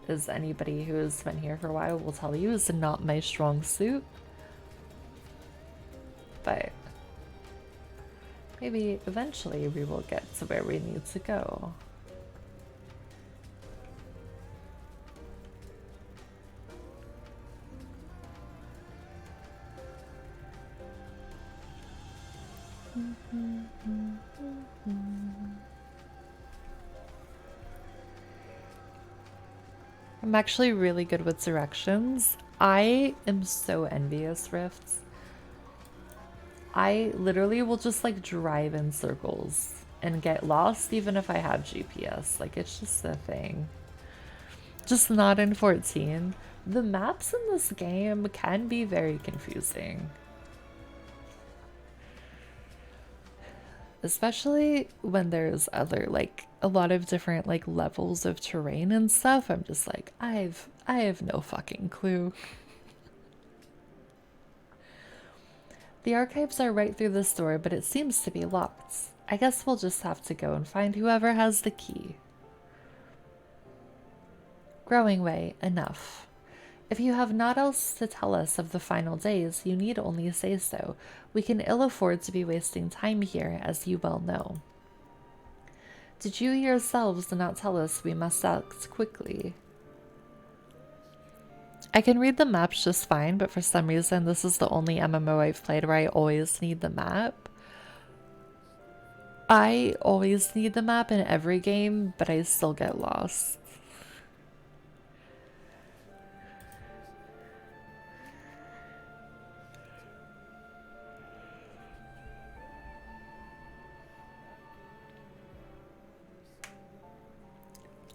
as anybody who has been here for a while will tell you, is not my strong suit. But maybe eventually we will get to where we need to go. I'm actually really good with directions. I am so envious, Rifts. I literally will just like drive in circles and get lost even if I have GPS. Like, it's just a thing. Just not in 14. The maps in this game can be very confusing. Especially when there's other, like, a lot of different, like, levels of terrain and stuff. I'm just like, I have no fucking clue. The archives are right through this door, but it seems to be locked. I guess we'll just have to go and find whoever has the key. Growing Way, enough. If you have naught else to tell us of the final days, you need only say so. We can ill afford to be wasting time here, as you well know. Did you yourselves not tell us we must act quickly? I can read the maps just fine, but for some reason this is the only MMO I've played where I always need the map. I always need the map in every game, but I still get lost.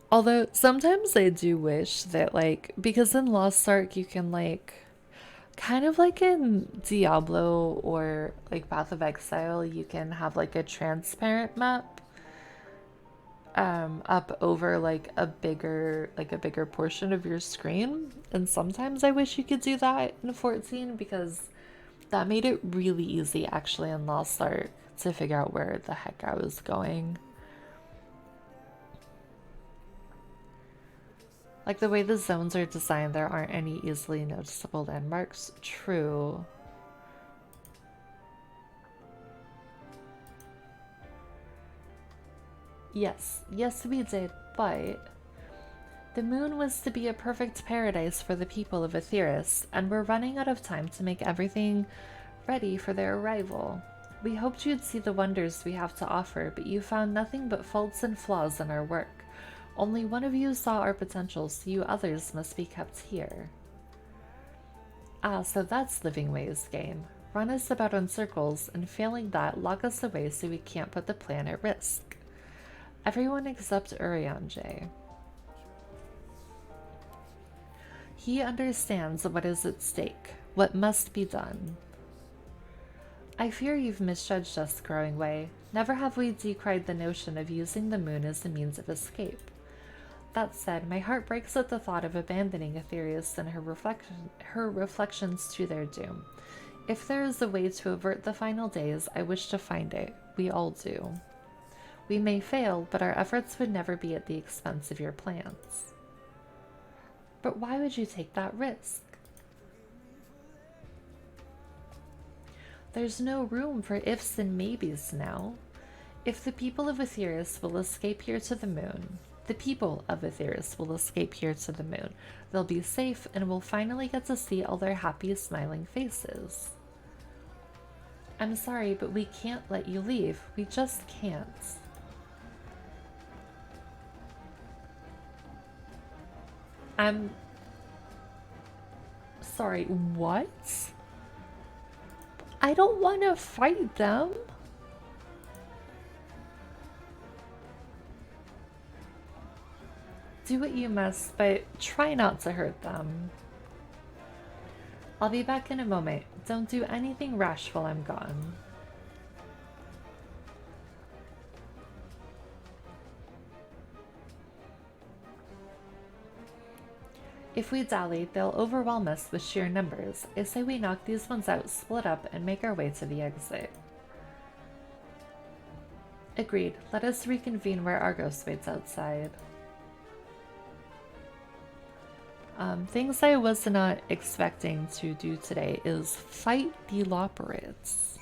Although sometimes I do wish that, like, because in Lost Ark you can, like, kind of like in Diablo or like Path of Exile, you can have like a transparent map up over like a bigger portion of your screen. And sometimes I wish you could do that in 14 because that made it really easy actually in Lost Ark to figure out where the heck I was going. Like the way the zones are designed, there aren't any easily noticeable landmarks. True. Yes, we did, but the moon was to be a perfect paradise for the people of Aetheris, and we're running out of time to make everything ready for their arrival. We hoped you'd see the wonders we have to offer, but you found nothing but faults and flaws in our work. Only one of you saw our potential, so you others must be kept here. Ah, so that's Living Way's game. Run us about in circles, and failing that, lock us away so we can't put the plan at risk. Everyone except Urianger. He understands what is at stake, what must be done. I fear you've misjudged us, Growing Way. Never have we decried the notion of using the moon as a means of escape. That said, my heart breaks at the thought of abandoning Aetheris and her reflections to their doom. If there is a way to avert the final days, I wish to find it. We all do. We may fail, but our efforts would never be at the expense of your plans. But why would you take that risk? There's no room for ifs and maybes now. If the people of Aetheris will escape here to the moon, they'll be safe and we'll finally get to see all their happy, smiling faces. I'm sorry, but we can't let you leave. We just can't. I'm sorry, what? I don't want to fight them. Do what you must, but try not to hurt them. I'll be back in a moment. Don't do anything rash while I'm gone. If we dally, they'll overwhelm us with sheer numbers. I say we knock these ones out, split up, and make our way to the exit. Agreed. Let us reconvene where Argos waits outside. Things I was not expecting to do today is fight the Loperates.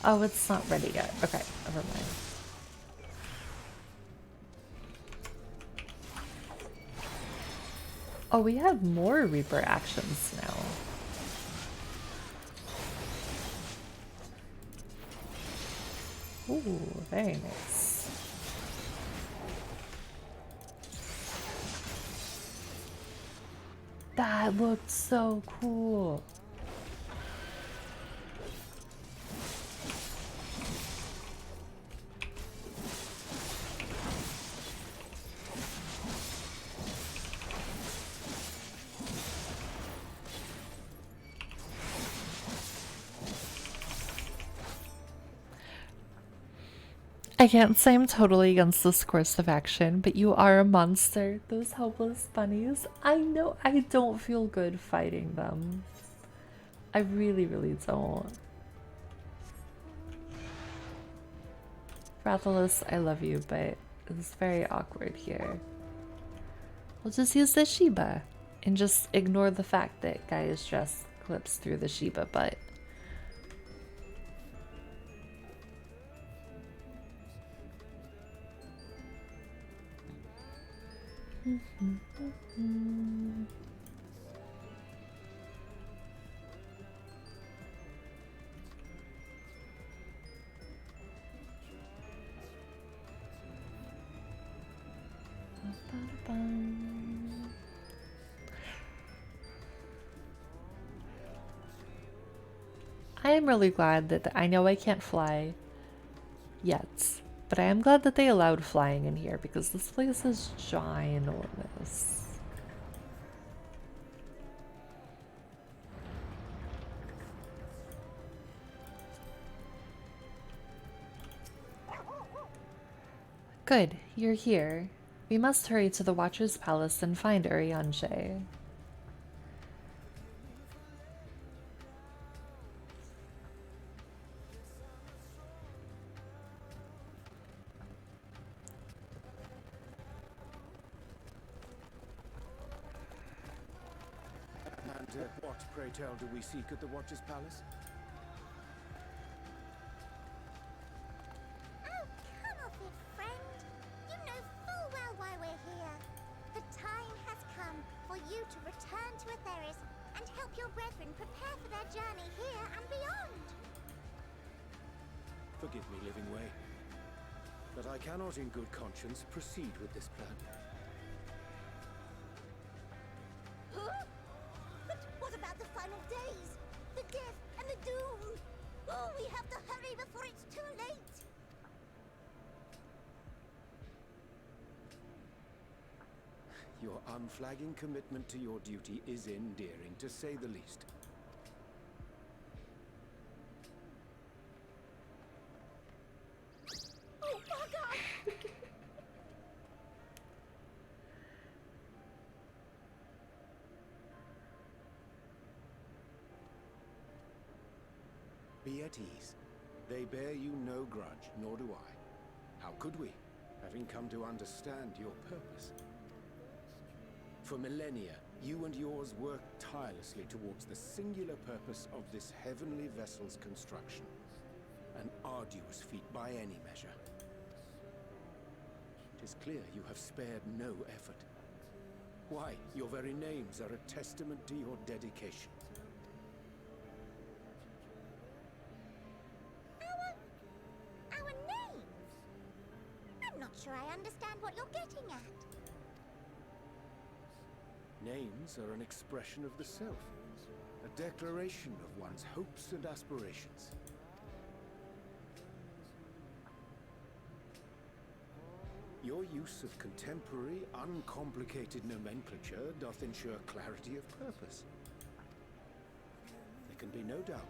Oh, it's not ready yet. Okay, never mind. Oh, we have more Reaper actions now. Ooh, very nice. That looked so cool. I can't say I'm totally against this course of action, but you are a monster. Those helpless bunnies. I know I don't feel good fighting them. I really, really don't. Rathalos, I love you, but it's very awkward here. We'll just use the Sheba and just ignore the fact that Gaia's dress clips through the Sheba butt. I am really glad that I know I can't fly yet, but I am glad that they allowed flying in here because this place is ginormous. Good, you're here. We must hurry to the Watcher's Palace and find Urianger. And what, pray tell, do we seek at the Watcher's Palace? Oh, come off it, friend. You know full well why we're here. The time has come for you to return to Atheris and help your brethren prepare for their journey here and beyond. Forgive me, Living Way, but I cannot in good conscience proceed with this plan. Huh? But what about the final days? The death and the doom? Oh, we have to hurry before it's too late. Your unflagging commitment to your duty is endearing, to say the least. Oh, bugger! Be at ease. They bear you no grudge, nor do I. How could we, having come to understand your purpose? For millennia, you and yours worked tirelessly towards the singular purpose of this heavenly vessel's construction. an arduous feat by any measure. It is clear you have spared no effort. Why, your very names are a testament to your dedication. Our names? I'm not sure I understand what you're getting at. Names are an expression of the self, a declaration of one's hopes and aspirations. Your use of contemporary, uncomplicated nomenclature doth ensure clarity of purpose. There can be no doubt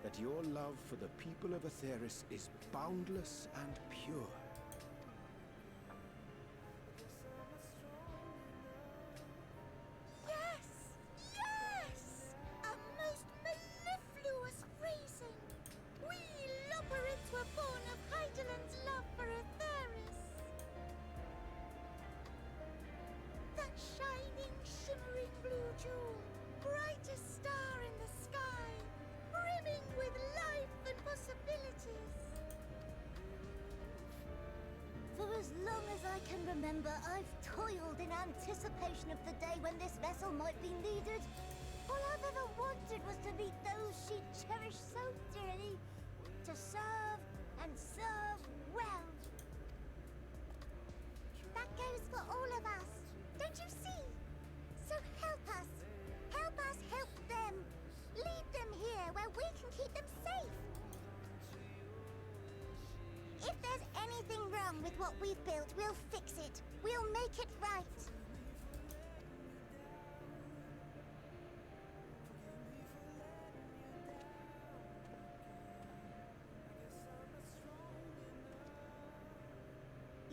that your love for the people of Aetheris is boundless and pure. Yes! Yes! A most mellifluous phrasing! We Loporrits were born of Heideland's love for Aetheris. That shining, shimmering blue jewel, brightest star in the sky, brimming with life and possibilities. For as long as I can remember, I've toiled in anticipation of the day when this vessel might be needed. All I've ever wanted was to meet those she cherished so dearly, to serve and serve well. That goes for all of us, don't you see? So help us help them. Lead them here where we can keep them safe. If there's anything wrong with what we've built, we'll fix it. We'll make it right.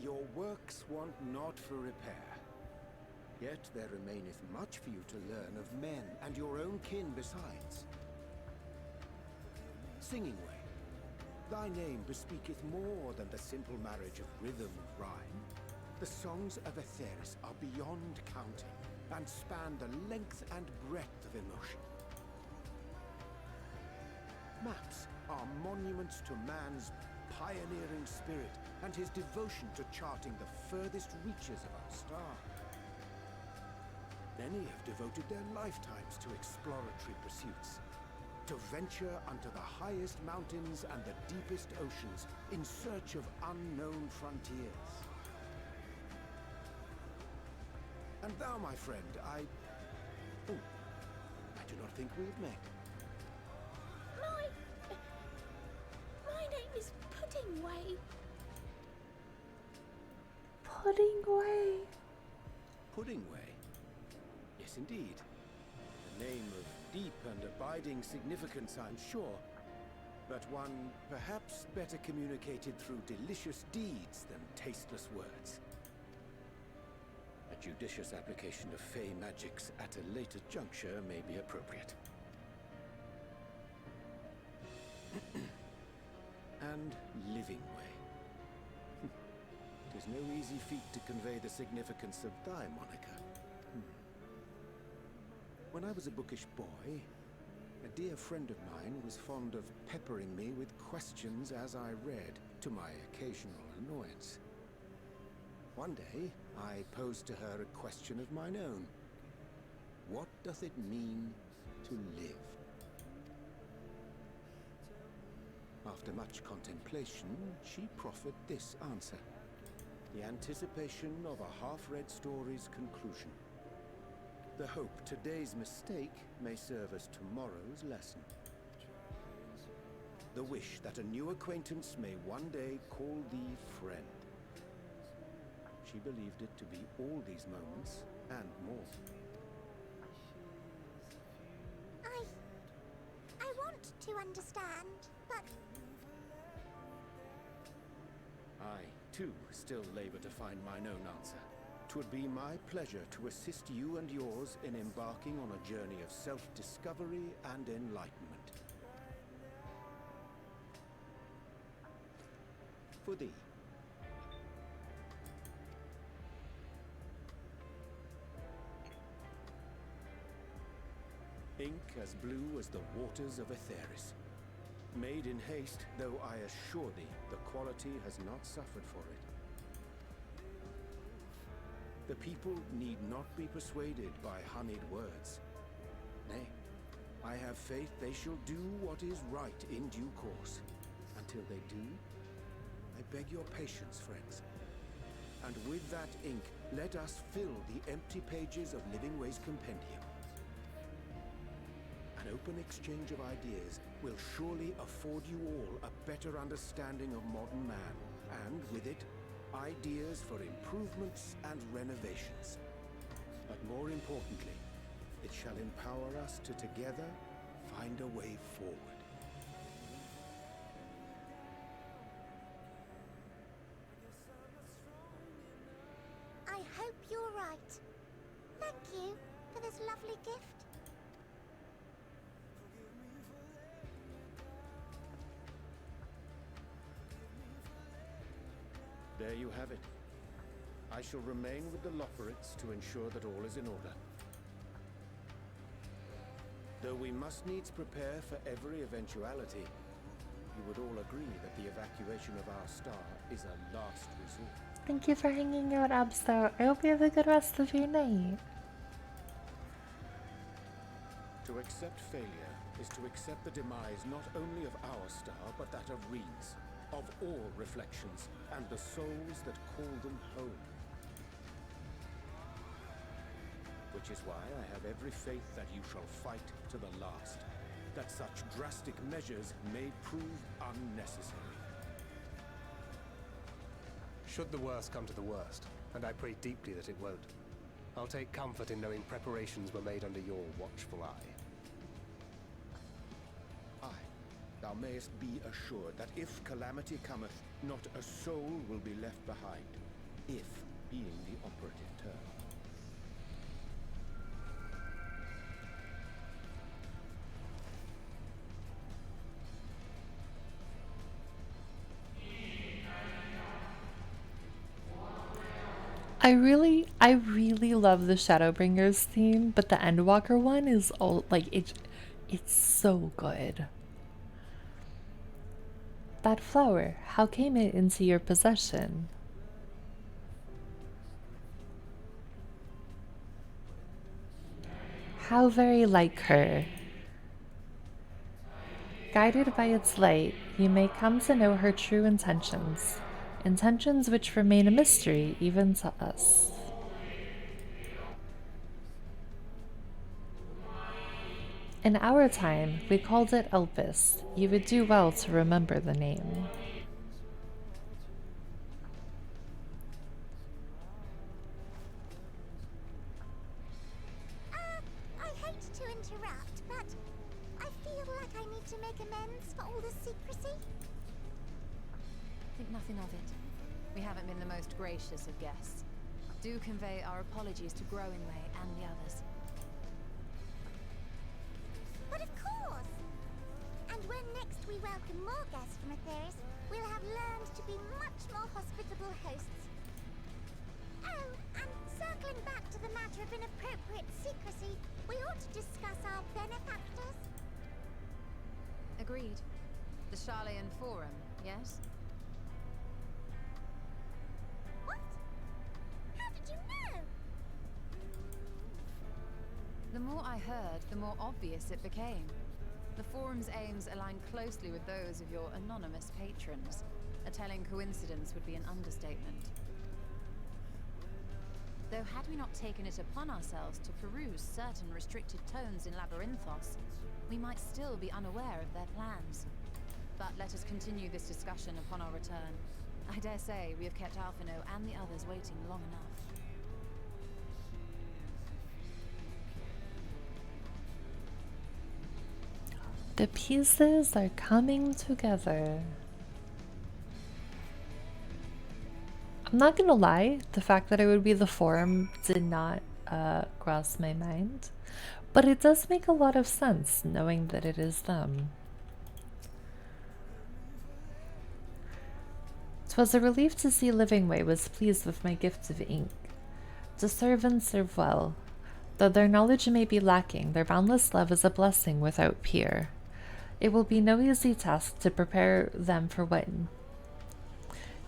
Your works want not for repair. Yet there remaineth much for you to learn of men and your own kin besides. Singing Way, thy name bespeaketh more than the simple marriage of rhythm and rhyme. The songs of Aetheris are beyond counting, and span the length and breadth of emotion. Maps are monuments to man's pioneering spirit and his devotion to charting the furthest reaches of our star. Many have devoted their lifetimes to exploratory pursuits, to venture unto the highest mountains and the deepest oceans in search of unknown frontiers. And thou, my friend, I do not think we've met. My name is Puddingway. Puddingway. Puddingway? Yes, indeed. A name of deep and abiding significance, I'm sure, but one perhaps better communicated through delicious deeds than tasteless words. A judicious application of fey magics at a later juncture may be appropriate. And Living Way. It is no easy feat to convey the significance of thy moniker. When I was a bookish boy, a dear friend of mine was fond of peppering me with questions as I read, to my occasional annoyance. One day, I posed to her a question of mine own. What doth it mean to live? After much contemplation, she proffered this answer. The anticipation of a half-read story's conclusion. The hope today's mistake may serve as tomorrow's lesson. The wish that a new acquaintance may one day call thee friend. She believed it to be all these moments and more. I want to understand, but I, too, still labor to find mine own answer. 'Twould be my pleasure to assist you and yours in embarking on a journey of self-discovery and enlightenment. For thee. Ink as blue as the waters of Aetheris. Made in haste, though I assure thee, the quality has not suffered for it. The people need not be persuaded by honeyed words. Nay, I have faith they shall do what is right in due course. Until they do, I beg your patience, friends. And with that ink, let us fill the empty pages of Living Way's compendium. An open exchange of ideas will surely afford you all a better understanding of modern man, and with it, ideas for improvements and renovations. But more importantly, it shall empower us to together find a way forward. I hope you're right. Thank you for this lovely gift. There you have it. I shall remain with the Loporrits to ensure that all is in order. Though we must needs prepare for every eventuality, you would all agree that the evacuation of our star is a last resort. Thank you for hanging out, Abso. I hope you have a good rest of your night. To accept failure is to accept the demise not only of our star, but that of Reed's, of all reflections, and the souls that call them home. Which is why I have every faith that you shall fight to the last, that such drastic measures may prove unnecessary. Should the worst come to the worst, and I pray deeply that it won't, I'll take comfort in knowing preparations were made under your watchful eye. Aye, thou mayest be assured that if calamity cometh, not a soul will be left behind, if being the operative term. I really love the Shadowbringers theme, but the Endwalker one is all like it's so good. That flower, how came it into your possession? How very like her. Guided by its light, you may come to know her true intentions, intentions which remain a mystery even to us. In our time, we called it Elpis. You would do well to remember the name. I hate to interrupt, but I feel like I need to make amends for all the secrecy. Think nothing of it. We haven't been the most gracious of guests. Do convey our apologies to Growingway and the others. But of course! And when next we welcome more guests from Atheris, we'll have learned to be much more hospitable hosts. Oh, and circling back to the matter of inappropriate secrecy, we ought to discuss our benefactors. Agreed. The Charlayan Forum, yes? What? How did you know? The more I heard, the more obvious it became. The Forum's aims align closely with those of your anonymous patrons. A telling coincidence would be an understatement. Though had we not taken it upon ourselves to peruse certain restricted tones in Labyrinthos, we might still be unaware of their plans. But let us continue this discussion upon our return. I dare say we have kept Alphino and the others waiting long enough. The pieces are coming together. I'm not gonna lie, the fact that it would be the Forum did not cross my mind, but it does make a lot of sense knowing that it is them. 'Twas a relief to see Livingway was pleased with my gift of ink. To serve and serve well. Though their knowledge may be lacking, their boundless love is a blessing without peer. It will be no easy task to prepare them for what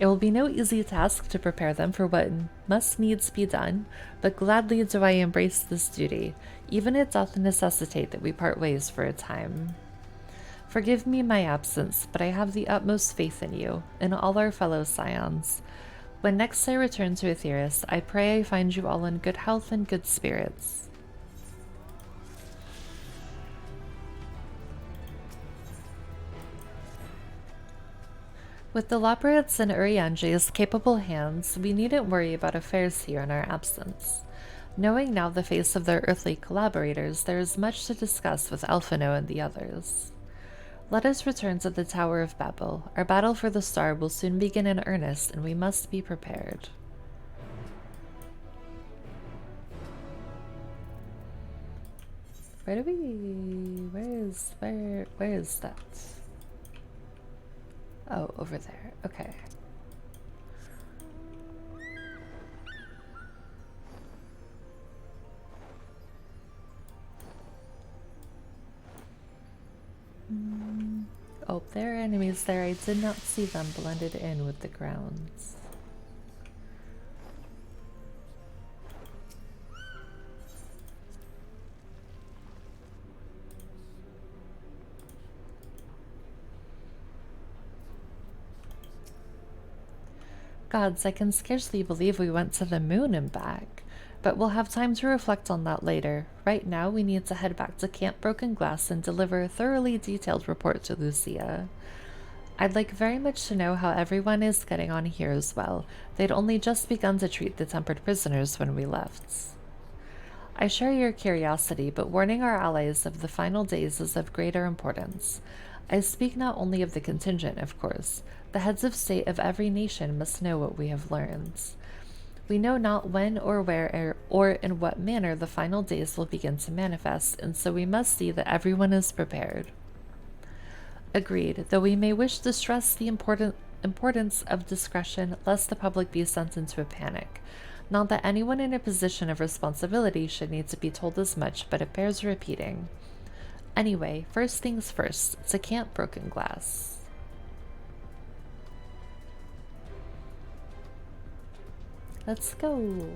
It will be no easy task to prepare them for what must needs be done, but gladly do I embrace this duty, even it doth necessitate that we part ways for a time. Forgive me my absence, but I have the utmost faith in you, and all our fellow scions. When next I return to Aetheris, I pray I find you all in good health and good spirits. With the Loporrits and Uriange's capable hands, we needn't worry about affairs here in our absence. Knowing now the face of their earthly collaborators, there is much to discuss with Alphino and the others. Let us return to the Tower of Babel. Our battle for the star will soon begin in earnest, and we must be prepared. Where is that? Oh, over there. Okay. Oh, there are enemies there. I did not see them blended in with the grounds. Gods, I can scarcely believe we went to the moon and back. But we'll have time to reflect on that later. Right now, we need to head back to Camp Broken Glass and deliver a thoroughly detailed report to Lucia. I'd like very much to know how everyone is getting on here as well. They'd only just begun to treat the tempered prisoners when we left. I share your curiosity, but warning our allies of the final days is of greater importance. I speak not only of the contingent, of course. The heads of state of every nation must know what we have learned. We know not when or where or in what manner the final days will begin to manifest, and so we must see that everyone is prepared. Agreed, though we may wish to stress the importance of discretion lest the public be sent into a panic. Not that anyone in a position of responsibility should need to be told as much, but it bears repeating. Anyway, first things first, to Camp Broken Glass. Let's go.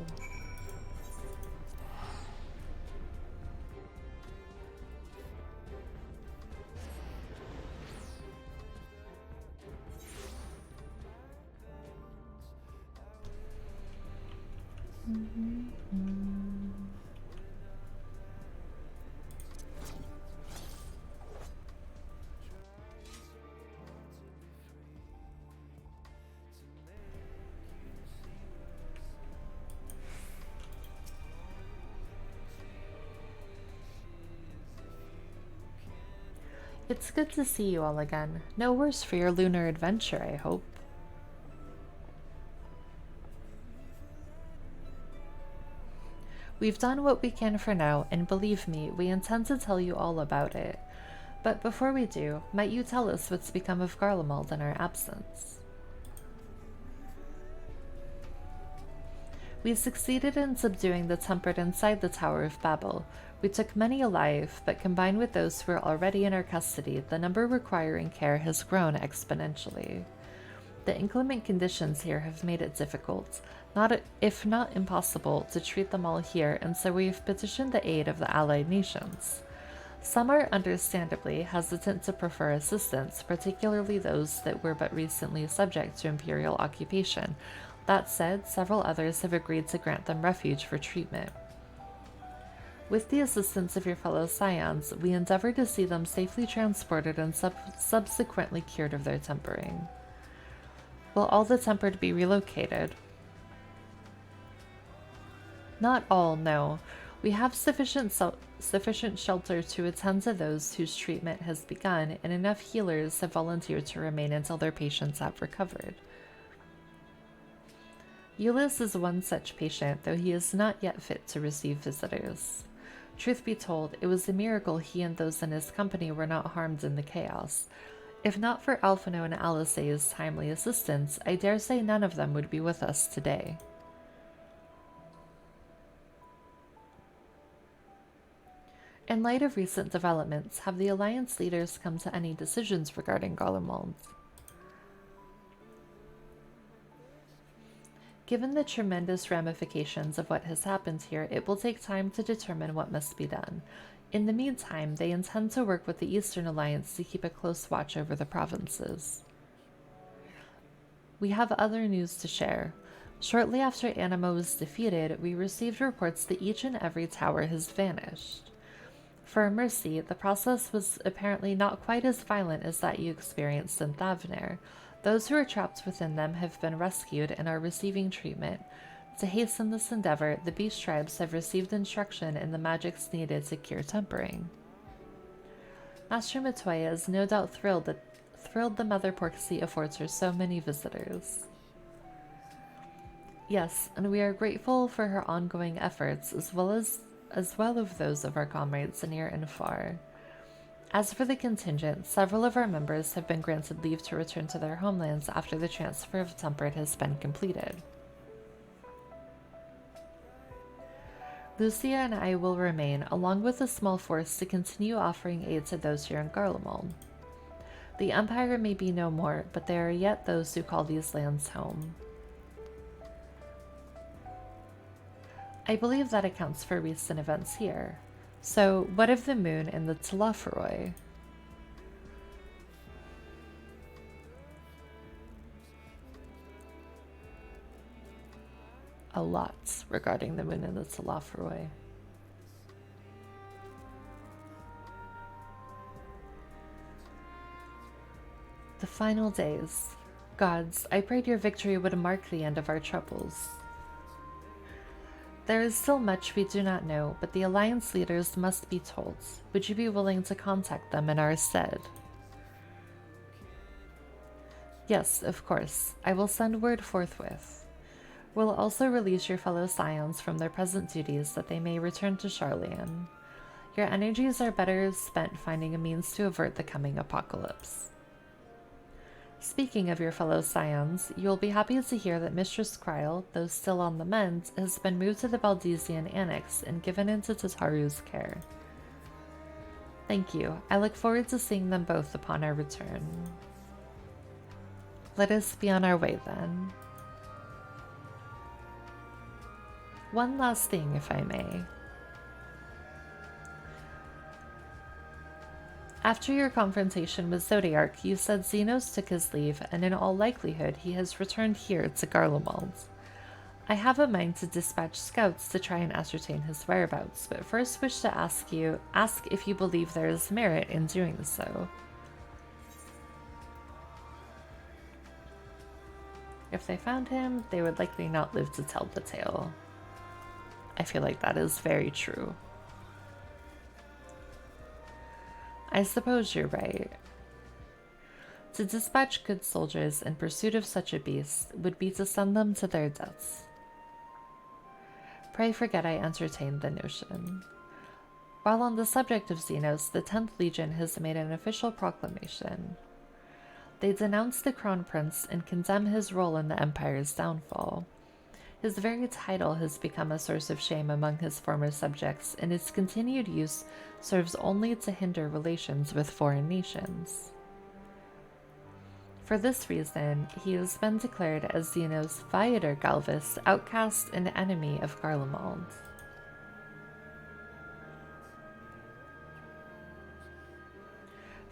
It's good to see you all again. No worse for your lunar adventure, I hope. We've done what we can for now, and believe me, we intend to tell you all about it. But before we do, might you tell us what's become of Garlemald in our absence? We succeeded in subduing the tempered inside the Tower of Babel. We took many alive, but combined with those who are already in our custody, the number requiring care has grown exponentially. The inclement conditions here have made it difficult, if not impossible, to treat them all here, and so we've petitioned the aid of the allied nations. Some are understandably hesitant to prefer assistance, particularly those that were but recently subject to imperial occupation. That said, several others have agreed to grant them refuge for treatment. With the assistance of your fellow scions, we endeavor to see them safely transported and subsequently cured of their tempering. Will all the tempered be relocated? Not all, no. We have sufficient shelter to attend to those whose treatment has begun, and enough healers have volunteered to remain until their patients have recovered. Eulis is one such patient, though he is not yet fit to receive visitors. Truth be told, it was a miracle he and those in his company were not harmed in the chaos. If not for Alphino and Alice's timely assistance, I dare say none of them would be with us today. In light of recent developments, have the Alliance leaders come to any decisions regarding Garlemald? Given the tremendous ramifications of what has happened here, it will take time to determine what must be done. In the meantime, they intend to work with the Eastern Alliance to keep a close watch over the provinces. We have other news to share. Shortly after Anima was defeated, we received reports that each and every tower has vanished. For Mercy, the process was apparently not quite as violent as that you experienced in Thavner. Those who are trapped within them have been rescued and are receiving treatment. To hasten this endeavor, the Beast Tribes have received instruction in the magics needed to cure tempering. Master Matoya is no doubt thrilled the Mother Porksea affords her so many visitors. Yes, and we are grateful for her ongoing efforts as well as those of our comrades near and far. As for the contingent, several of our members have been granted leave to return to their homelands after the transfer of Tempered has been completed. Lucia and I will remain, along with a small force, to continue offering aid to those here in Garlemald. The Empire may be no more, but there are yet those who call these lands home. I believe that accounts for recent events here. So, what of the moon and the Telophoroi? A lot regarding the moon and the Telophoroi. The final days. Gods, I prayed your victory would mark the end of our troubles. There is still much we do not know, but the Alliance leaders must be told. Would you be willing to contact them in our stead? Yes, of course. I will send word forthwith. We'll also release your fellow scions from their present duties that they may return to Sharlayan. Your energies are better spent finding a means to avert the coming apocalypse. Speaking of your fellow scions, you will be happy to hear that Mistress Kryl, though still on the mend, has been moved to the Baldesian Annex and given into Tataru's care. Thank you. I look forward to seeing them both upon our return. Let us be on our way then. One last thing, if I may. After your confrontation with Zodiark, you said Xenos took his leave, and in all likelihood he has returned here to Garlemald. I have a mind to dispatch scouts to try and ascertain his whereabouts, but first wish to ask if you believe there is merit in doing so. If they found him, they would likely not live to tell the tale. I feel like that is very true. I suppose you're right. To dispatch good soldiers in pursuit of such a beast would be to send them to their deaths. Pray forget I entertained the notion. While on the subject of Xenos, the 10th Legion has made an official proclamation. They denounce the Crown Prince and condemn his role in the Empire's downfall. His very title has become a source of shame among his former subjects, and its continued use serves only to hinder relations with foreign nations. For this reason, he has been declared as Xenos Viator Galvis, outcast and enemy of Garlemald.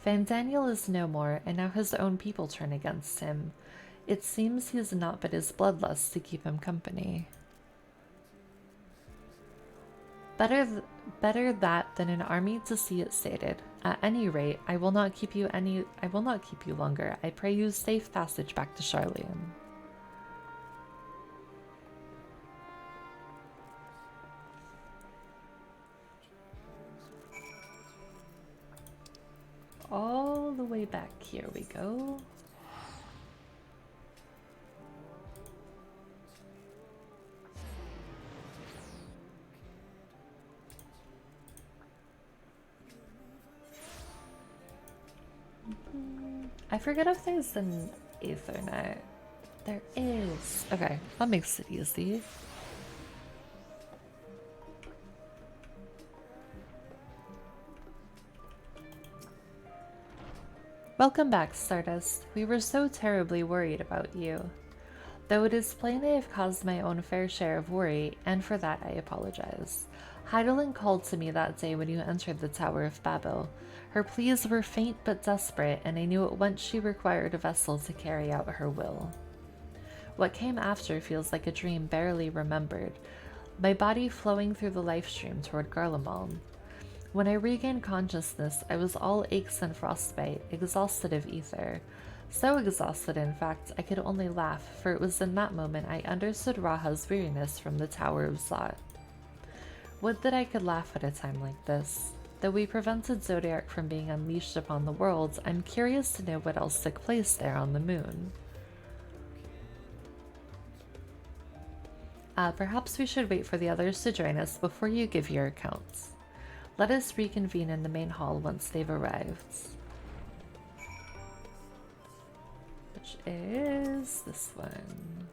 Van Daniel is no more, and now his own people turn against him. It seems he has not but his bloodlust to keep him company. Better that than an army to see it sated. At any rate, I will not keep you longer. I pray you safe passage back to Sharlayan. All the way back, here we go. I forget if there's an Aethernet. There is. Okay, that makes it easy. Welcome back, Stardust. We were so terribly worried about you. Though it is plain I have caused my own fair share of worry, and for that I apologize. Heidelin called to me that day when you entered the Tower of Babel. Her pleas were faint but desperate, and I knew at once she required a vessel to carry out her will. What came after feels like a dream barely remembered, my body flowing through the life stream toward Garlemald. When I regained consciousness, I was all aches and frostbite, exhausted of ether. So exhausted, in fact, I could only laugh, for it was in that moment I understood Raha's weariness from the Tower of Zot. Would that I could laugh at a time like this. Though we prevented Zodiac from being unleashed upon the world, I'm curious to know what else took place there on the moon. Perhaps we should wait for the others to join us before you give your accounts. Let us reconvene in the main hall once they've arrived. Which is this one.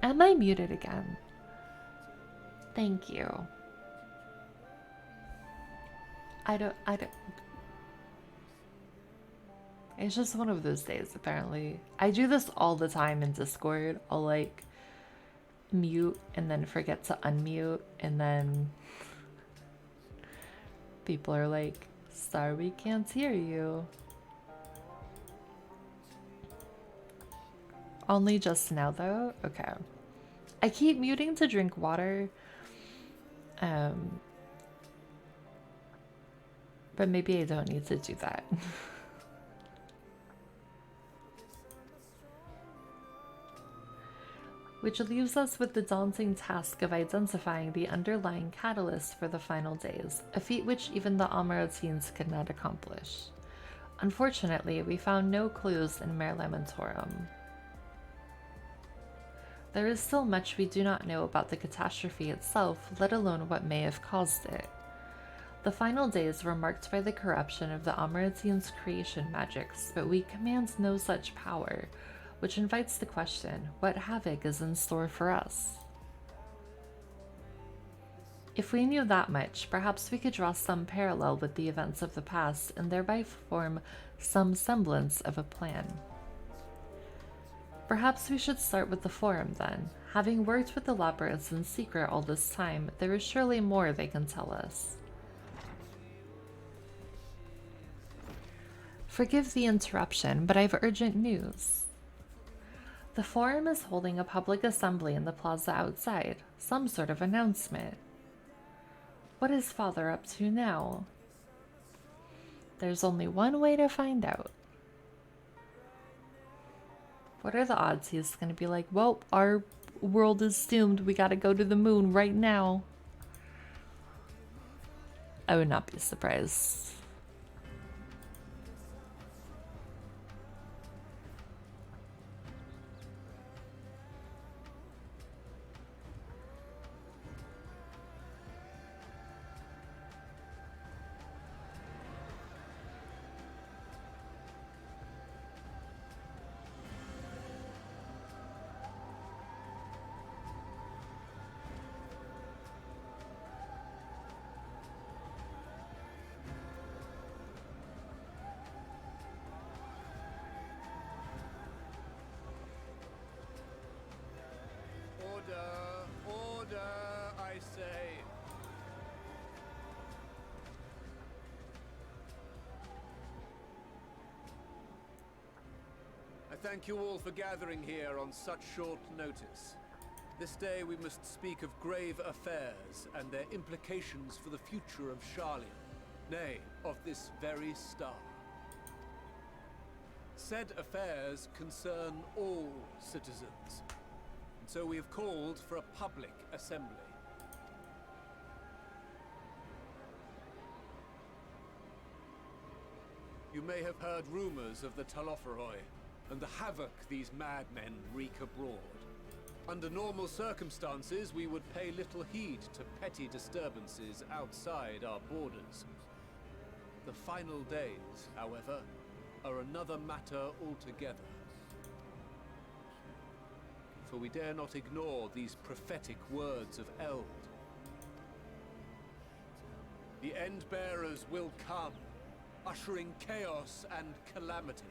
Am I muted again? Thank you. I don't. It's just one of those days, apparently. I do this all the time in Discord. I'll like mute and then forget to unmute, and then people are like, "Star, we can't hear you." Only just now, though? Okay. I keep muting to drink water. But maybe I don't need to do that. Which leaves us with the daunting task of identifying the underlying catalyst for the final days, a feat which even the Amaratines could not accomplish. Unfortunately, we found no clues in Mare Lamentorum. There is still much we do not know about the catastrophe itself, let alone what may have caused it. The final days were marked by the corruption of the Amaratines' creation magics, but we command no such power, which invites the question, what havoc is in store for us? If we knew that much, perhaps we could draw some parallel with the events of the past and thereby form some semblance of a plan. Perhaps we should start with the Forum then. Having worked with the labyrinths in secret all this time, there is surely more they can tell us. Forgive the interruption, but I've urgent news. The Forum is holding a public assembly in the plaza outside, some sort of announcement. What is Father up to now? There's only one way to find out. What are the odds he's going to be like, well, our world is doomed, we gotta go to the moon right now? I would not be surprised. Order, I say. I thank you all for gathering here on such short notice. This day we must speak of grave affairs and their implications for the future of Charlia, nay, of this very star. Said affairs concern all citizens, and so we have called for a public assembly. You may have heard rumors of the Talopheroi and the havoc these madmen wreak abroad. Under normal circumstances, we would pay little heed to petty disturbances outside our borders. The final days, however, are another matter altogether. For we dare not ignore these prophetic words of Eld. The End-Bearers will come, ushering chaos and calamity.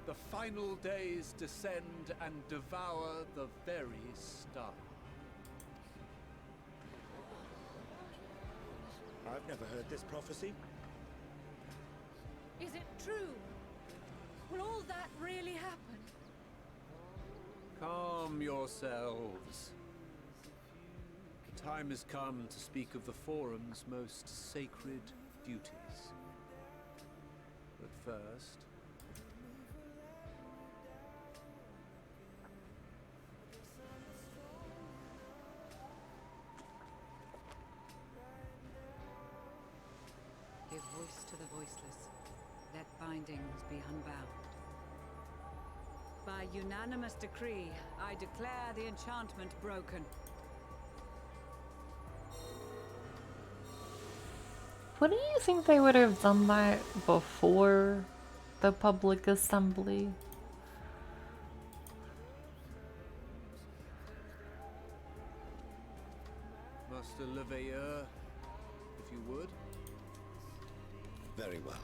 The final days descend and devour the very star. I've never heard this prophecy. Is it true? Will all that really happen? Calm yourselves. The time has come to speak of the Forum's most sacred duties. But first... Give voice to the voiceless. Let bindings be unbound. By unanimous decree, I declare the enchantment broken. Wouldn't you think they would have done that before the public assembly? Master Leveilleur, if you would. Very well.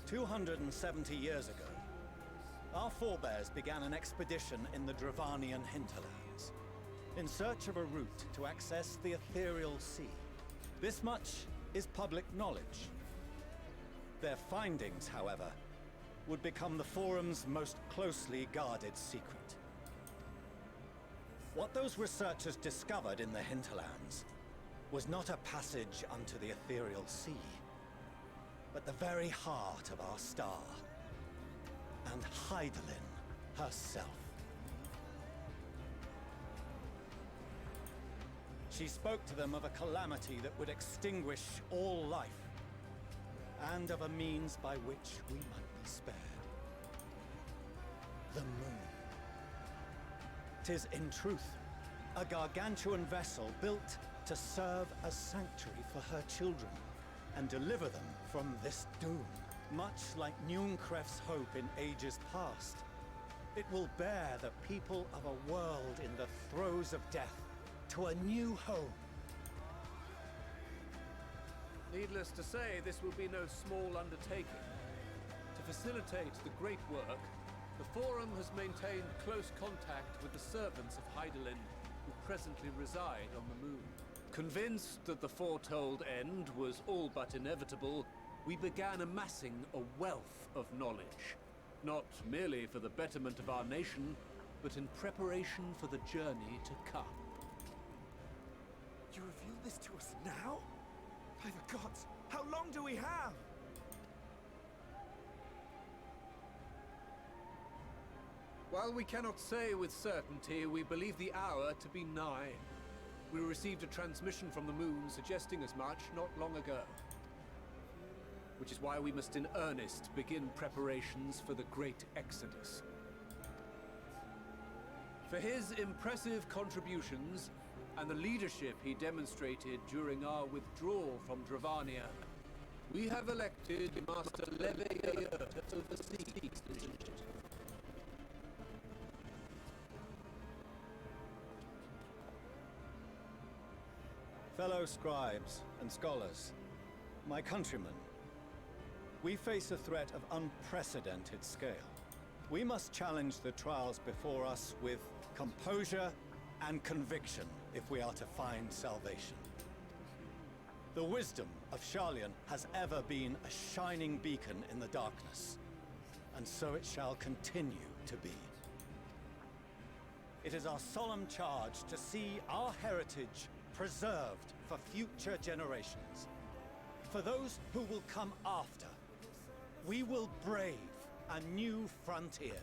"270 years ago, our forebears began an expedition in the Dravanian hinterlands, in search of a route to access the ethereal sea. This much is public knowledge. Their findings, however, would become the Forum's most closely guarded secret. What those researchers discovered in the hinterlands was not a passage unto the ethereal sea, but the very heart of our star, and Hydaelyn herself. She spoke to them of a calamity that would extinguish all life, and of a means by which we might be spared. The moon. 'Tis in truth a gargantuan vessel built to serve as sanctuary for her children, and deliver them from this doom. Much like Nunkref's hope in ages past, it will bear the people of a world in the throes of death to a new home. Needless to say, this will be no small undertaking. To facilitate the great work, the Forum has maintained close contact with the servants of Hydaelyn, who presently reside on the moon. Convinced that the foretold end was all but inevitable, we began amassing a wealth of knowledge, not merely for the betterment of our nation, but in preparation for the journey to come. You reveal this to us now? By the gods, how long do we have? While we cannot say with certainty, we believe the hour to be nigh. We received a transmission from the moon suggesting as much not long ago. Which is why we must in earnest begin preparations for the Great Exodus. For his impressive contributions and the leadership he demonstrated during our withdrawal from Dravania, we have elected Master Leveilleur to oversee these decisions. Fellow scribes and scholars, my countrymen, we face a threat of unprecedented scale. We must challenge the trials before us with composure and conviction if we are to find salvation. The wisdom of Sharlayan has ever been a shining beacon in the darkness, and so it shall continue to be. It is our solemn charge to see our heritage preserved for future generations. For those who will come after, we will brave a new frontier.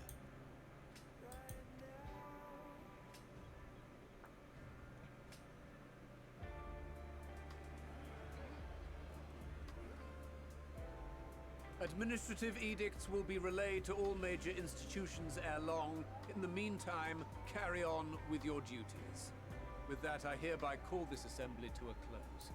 Administrative edicts will be relayed to all major institutions ere long. In the meantime, carry on with your duties. With that, I hereby call this assembly to a close.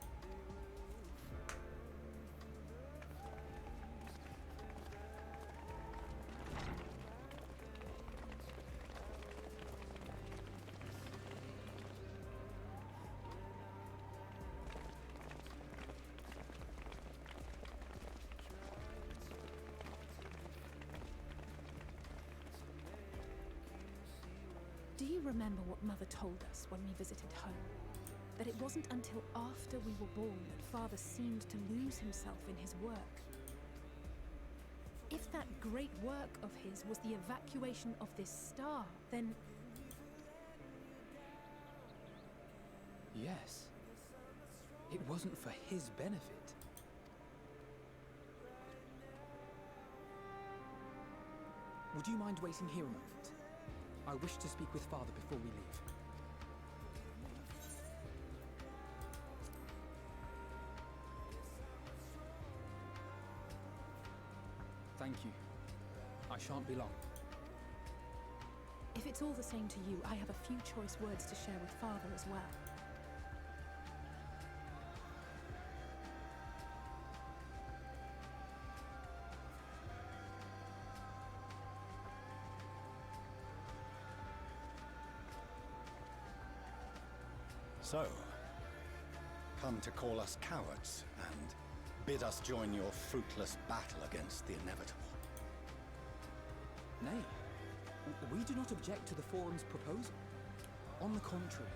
Do you remember what Mother told us when we visited home? That it wasn't until after we were born that Father seemed to lose himself in his work. If that great work of his was the evacuation of this star, then... Yes. It wasn't for his benefit. Would you mind waiting here a moment? I wish to speak with Father before we leave. Thank you. I shan't be long. If it's all the same to you, I have a few choice words to share with Father as well. So, come to call us cowards and bid us join your fruitless battle against the inevitable. Nay, we do not object to the Forum's proposal. On the contrary,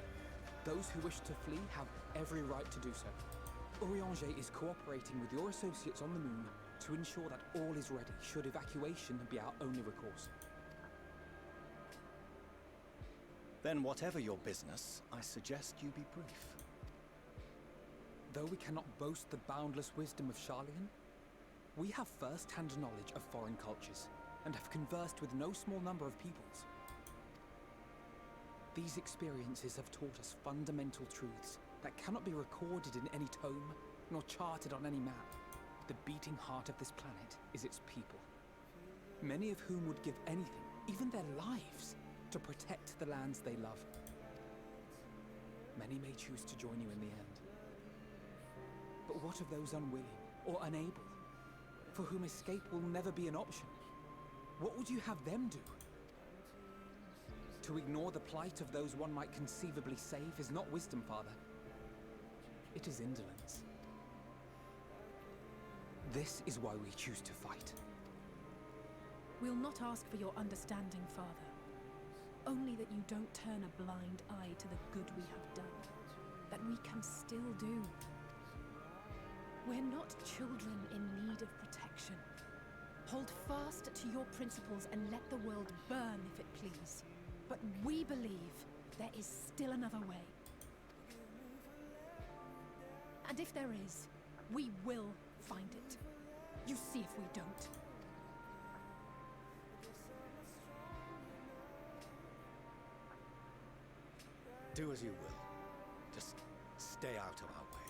those who wish to flee have every right to do so. Urianger is cooperating with your associates on the moon to ensure that all is ready should evacuation be our only recourse. Then whatever your business, I suggest you be brief. Though we cannot boast the boundless wisdom of Sharlayan, we have first-hand knowledge of foreign cultures, and have conversed with no small number of peoples. These experiences have taught us fundamental truths that cannot be recorded in any tome, nor charted on any map. The beating heart of this planet is its people, many of whom would give anything, even their lives, to protect the lands they love. Many may choose to join you in the end. But what of those unwilling or unable, for whom escape will never be an option? What would you have them do? To ignore the plight of those one might conceivably save is not wisdom, Father. It is indolence. This is why we choose to fight. We'll not ask for your understanding, Father. Only that you don't turn a blind eye to the good we have done. That we can still do. We're not children in need of protection. Hold fast to your principles and let the world burn if it please. But we believe there is still another way. And if there is, we will find it. You see if we don't. Do as you will. Just stay out of our way.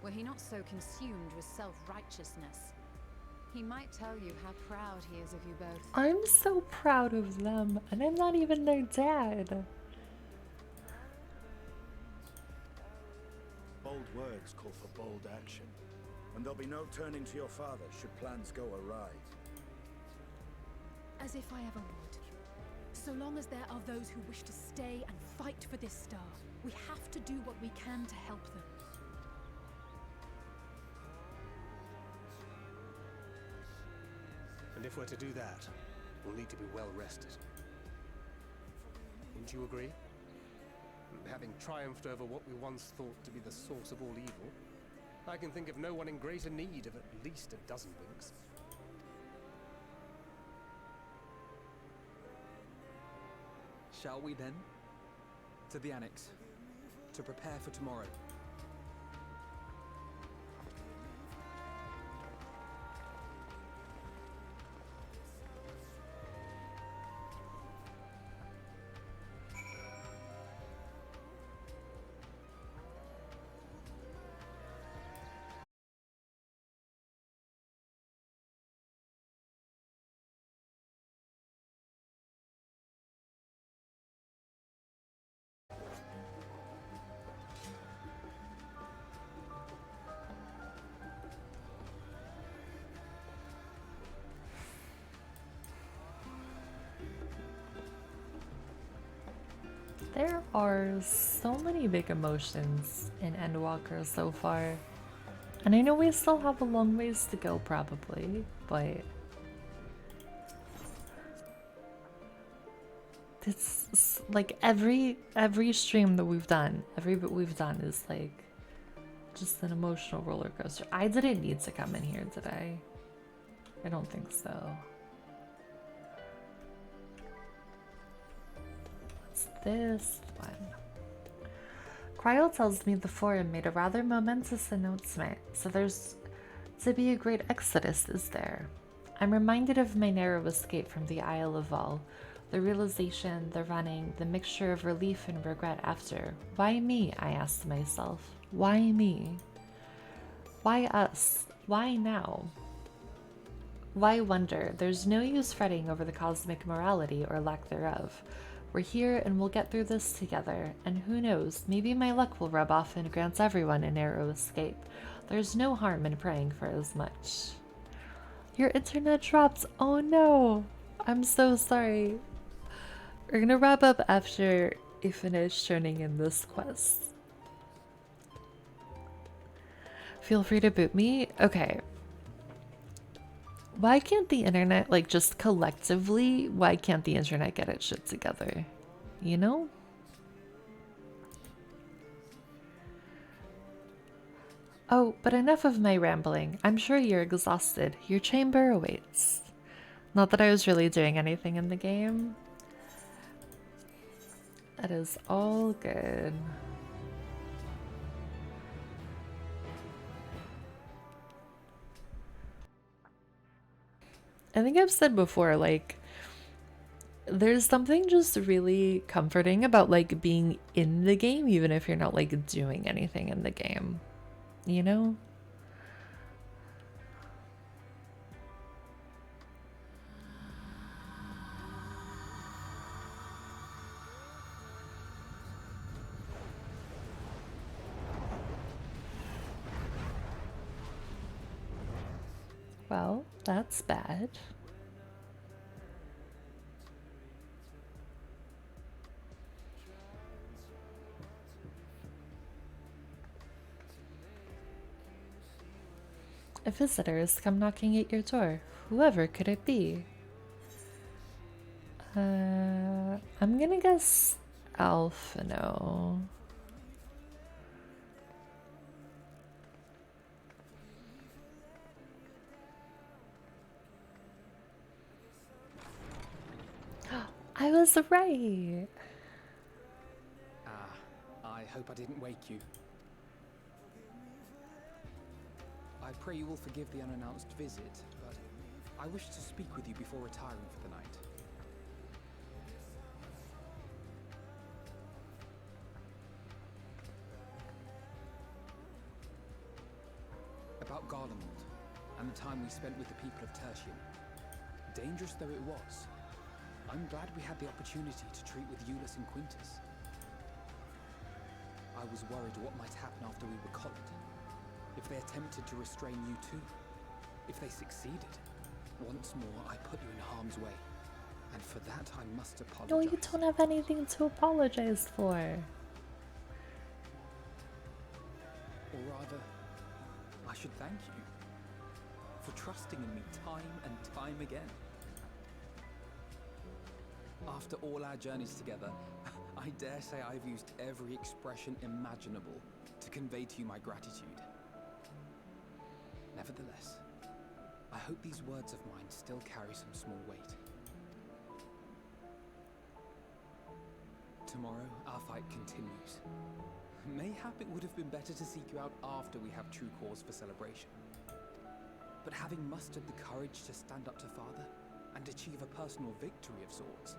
Were he not so consumed with self-righteousness, he might tell you how proud he is of you both. I'm so proud of them, and I'm not even their dad. Bold words call for bold action, and there'll be no turning to your father should plans go awry. As if I ever would. So long as there are those who wish to stay and fight for this star, we have to do what we can to help them. And if we're to do that, we'll need to be well rested. Wouldn't you agree? Having triumphed over what we once thought to be the source of all evil, I can think of no one in greater need of at least a dozen winks. Shall we then? To the Annex. To prepare for tomorrow. There are so many big emotions in Endwalker so far. And I know we still have a long ways to go probably, but it's like every stream that we've done, every bit we've done is like just an emotional roller coaster. I didn't need to come in here today. I don't think so. What's this one? Cryo tells me the Forum made a rather momentous announcement, so there's to be a great exodus, is there? I'm reminded of my narrow escape from the Isle of Vol, the realization, the running, the mixture of relief and regret after. Why me, I asked myself. Why me? Why us? Why now? Why wonder? There's no use fretting over the cosmic morality or lack thereof. We're here and we'll get through this together, and who knows, maybe my luck will rub off and grant everyone a narrow escape. There's no harm in praying for as much. Your internet dropped. Oh no! I'm so sorry. We're gonna wrap up after you finish turning in this quest. Feel free to boot me? Okay. Why can't the internet, like, just collectively, why can't the internet get its shit together? You know? Oh, but enough of my rambling. I'm sure you're exhausted. Your chamber awaits. Not that I was really doing anything in the game. That is all good. I think I've said before, like, there's something just really comforting about, like, being in the game, even if you're not, like, doing anything in the game. You know? Well, that's bad. A visitor has come knocking at your door. Whoever could it be? I'm gonna guess Alphino. I was right. I hope I didn't wake you. I pray you will forgive the unannounced visit, but I wish to speak with you before retiring for the night. About Garlemald, and the time we spent with the people of Tertium. Dangerous though it was, I'm glad we had the opportunity to treat with Eulus and Quintus. I was worried what might happen after we were collared. If they attempted to restrain you too. If they succeeded. Once more, I put you in harm's way. And for that, I must apologize. No, you don't have anything to apologize for. Or rather, I should thank you for trusting in me time and time again. After all our journeys together, I dare say I've used every expression imaginable to convey to you my gratitude. Nevertheless, I hope these words of mine still carry some small weight. Tomorrow, our fight continues. Mayhap it would have been better to seek you out after we have true cause for celebration. But having mustered the courage to stand up to Father and achieve a personal victory of sorts,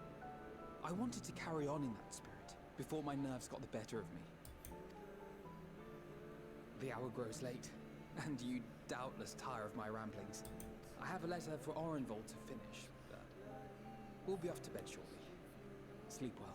I wanted to carry on in that spirit before my nerves got the better of me. The hour grows late, and you doubtless tire of my ramblings. I have a letter for Orenvold to finish, but we'll be off to bed shortly. Sleep well.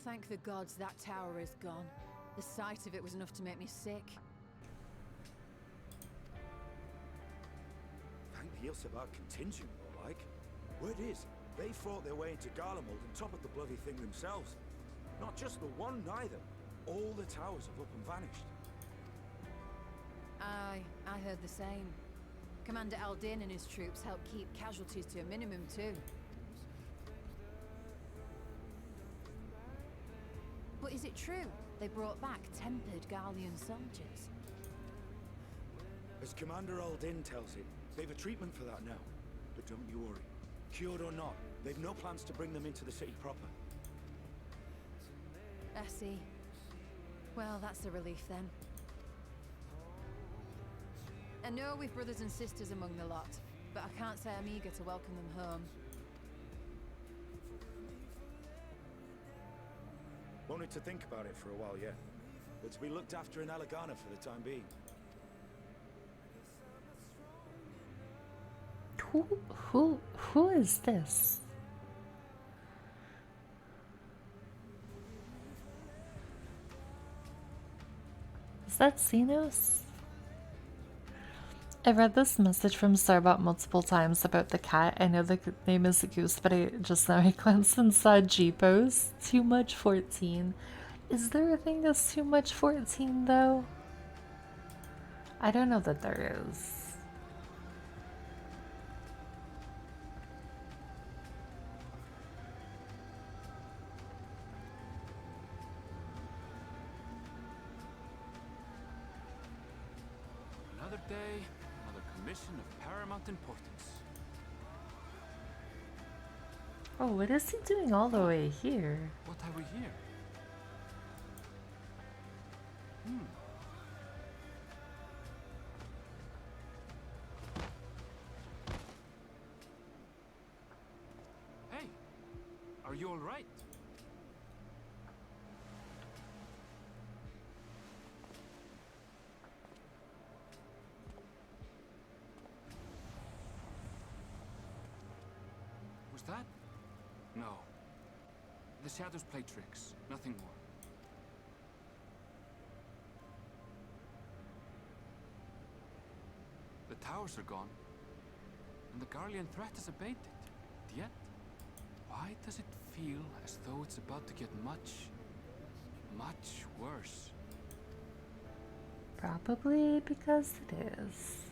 Thank the gods that tower is gone. The sight of it was enough to make me sick. Thank the Ilsabar contingent, more like. Word is, they fought their way into Garlemald and toppled the bloody thing themselves. Not just the one, neither. All the towers have up and vanished. Aye, I heard the same. Commander Aldin and his troops helped keep casualties to a minimum too. But is it true they brought back tempered Garlean soldiers? As Commander Aldin tells it, they've a treatment for that now. But don't you worry. Cured or not, they've no plans to bring them into the city proper. I see. Well, that's a relief then. I know we've brothers and sisters among the lot, but I can't say I'm eager to welcome them home. Wanted to think about it for a while, yeah. But to be looked after in Alagana for the time being. Who is this? Is that Xenos? I read this message from Starbot multiple times about the cat. I know the name is Goose, but I just glanced and saw Jeepos. Too much 14. Is there a thing that's too much 14 though? I don't know that there is. Another day, another commission of paramount importance. Oh, what is he doing all the way here? What have we here? Hey, are you all right? that? No. The shadows play tricks, nothing more. The towers are gone, and the Garlean threat has abated. Yet, why does it feel as though it's about to get much, much worse? Probably because it is.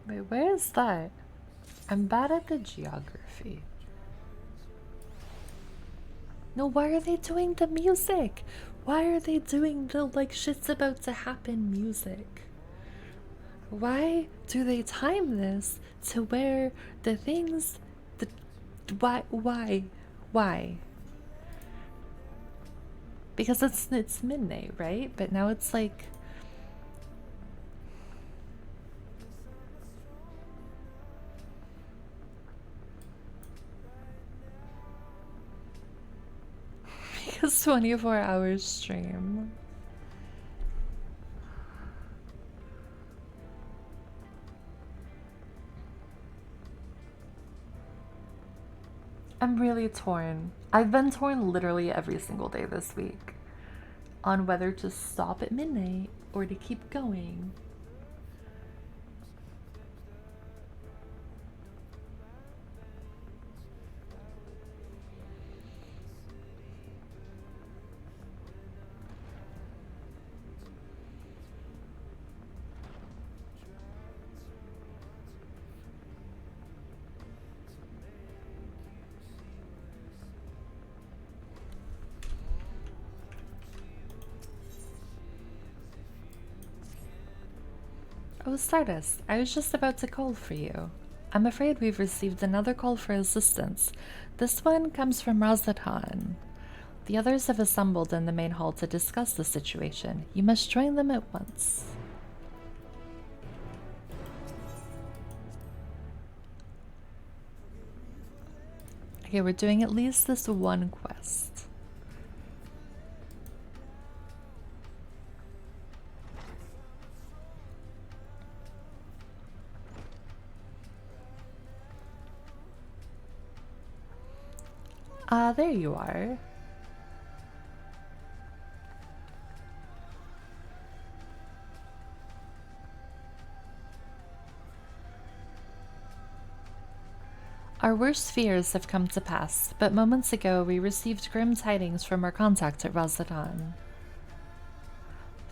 Wait, where is that? I'm bad at the geography. No, why are they doing the music? Why are they doing the like shit's about to happen music? Why do they time this to where the things the why? Because it's midnight, right? But now it's like because 24 hours stream. I'm really torn. I've been torn literally every single day this week on whether to stop at midnight or to keep going. Oh, Stardust, I was just about to call for you. I'm afraid we've received another call for assistance. This one comes from Razatan. The others have assembled in the main hall to discuss the situation. You must join them at once. Okay, we're doing at least this one quest. Ah, there you are. Our worst fears have come to pass, but moments ago we received grim tidings from our contact at Razatan.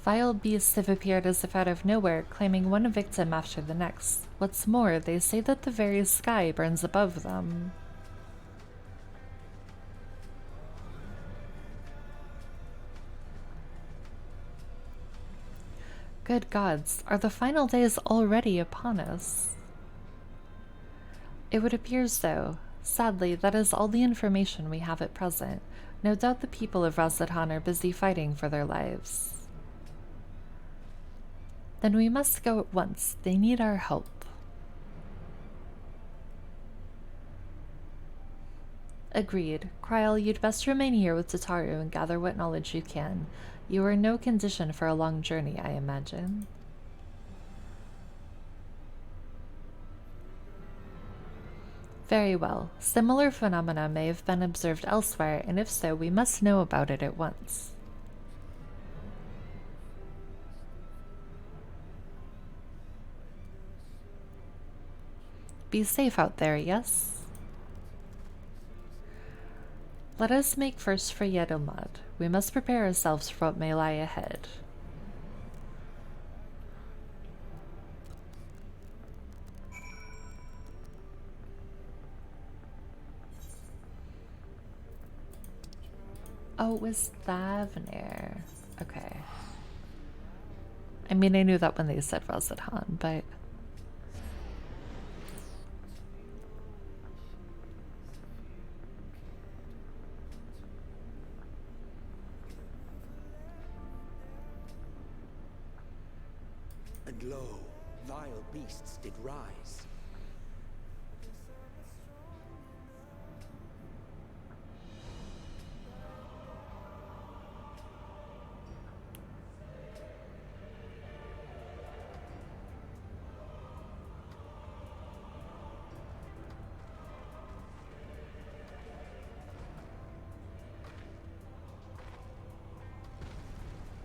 Vile beasts have appeared as if out of nowhere, claiming one victim after the next. What's more, they say that the very sky burns above them. Good gods, are the final days already upon us? It would appear so. Sadly, that is all the information we have at present. No doubt the people of Razatan are busy fighting for their lives. Then we must go at once. They need our help. Agreed. Kryl, you'd best remain here with Tataru and gather what knowledge you can. You are in no condition for a long journey, I imagine. Very well. Similar phenomena may have been observed elsewhere, and if so, we must know about it at once. Be safe out there, yes? Let us make first for Yedilmad. We must prepare ourselves for what may lie ahead. Oh, it was Thavnir. Okay. I mean, I knew that when they said Razatan, but... beasts did rise.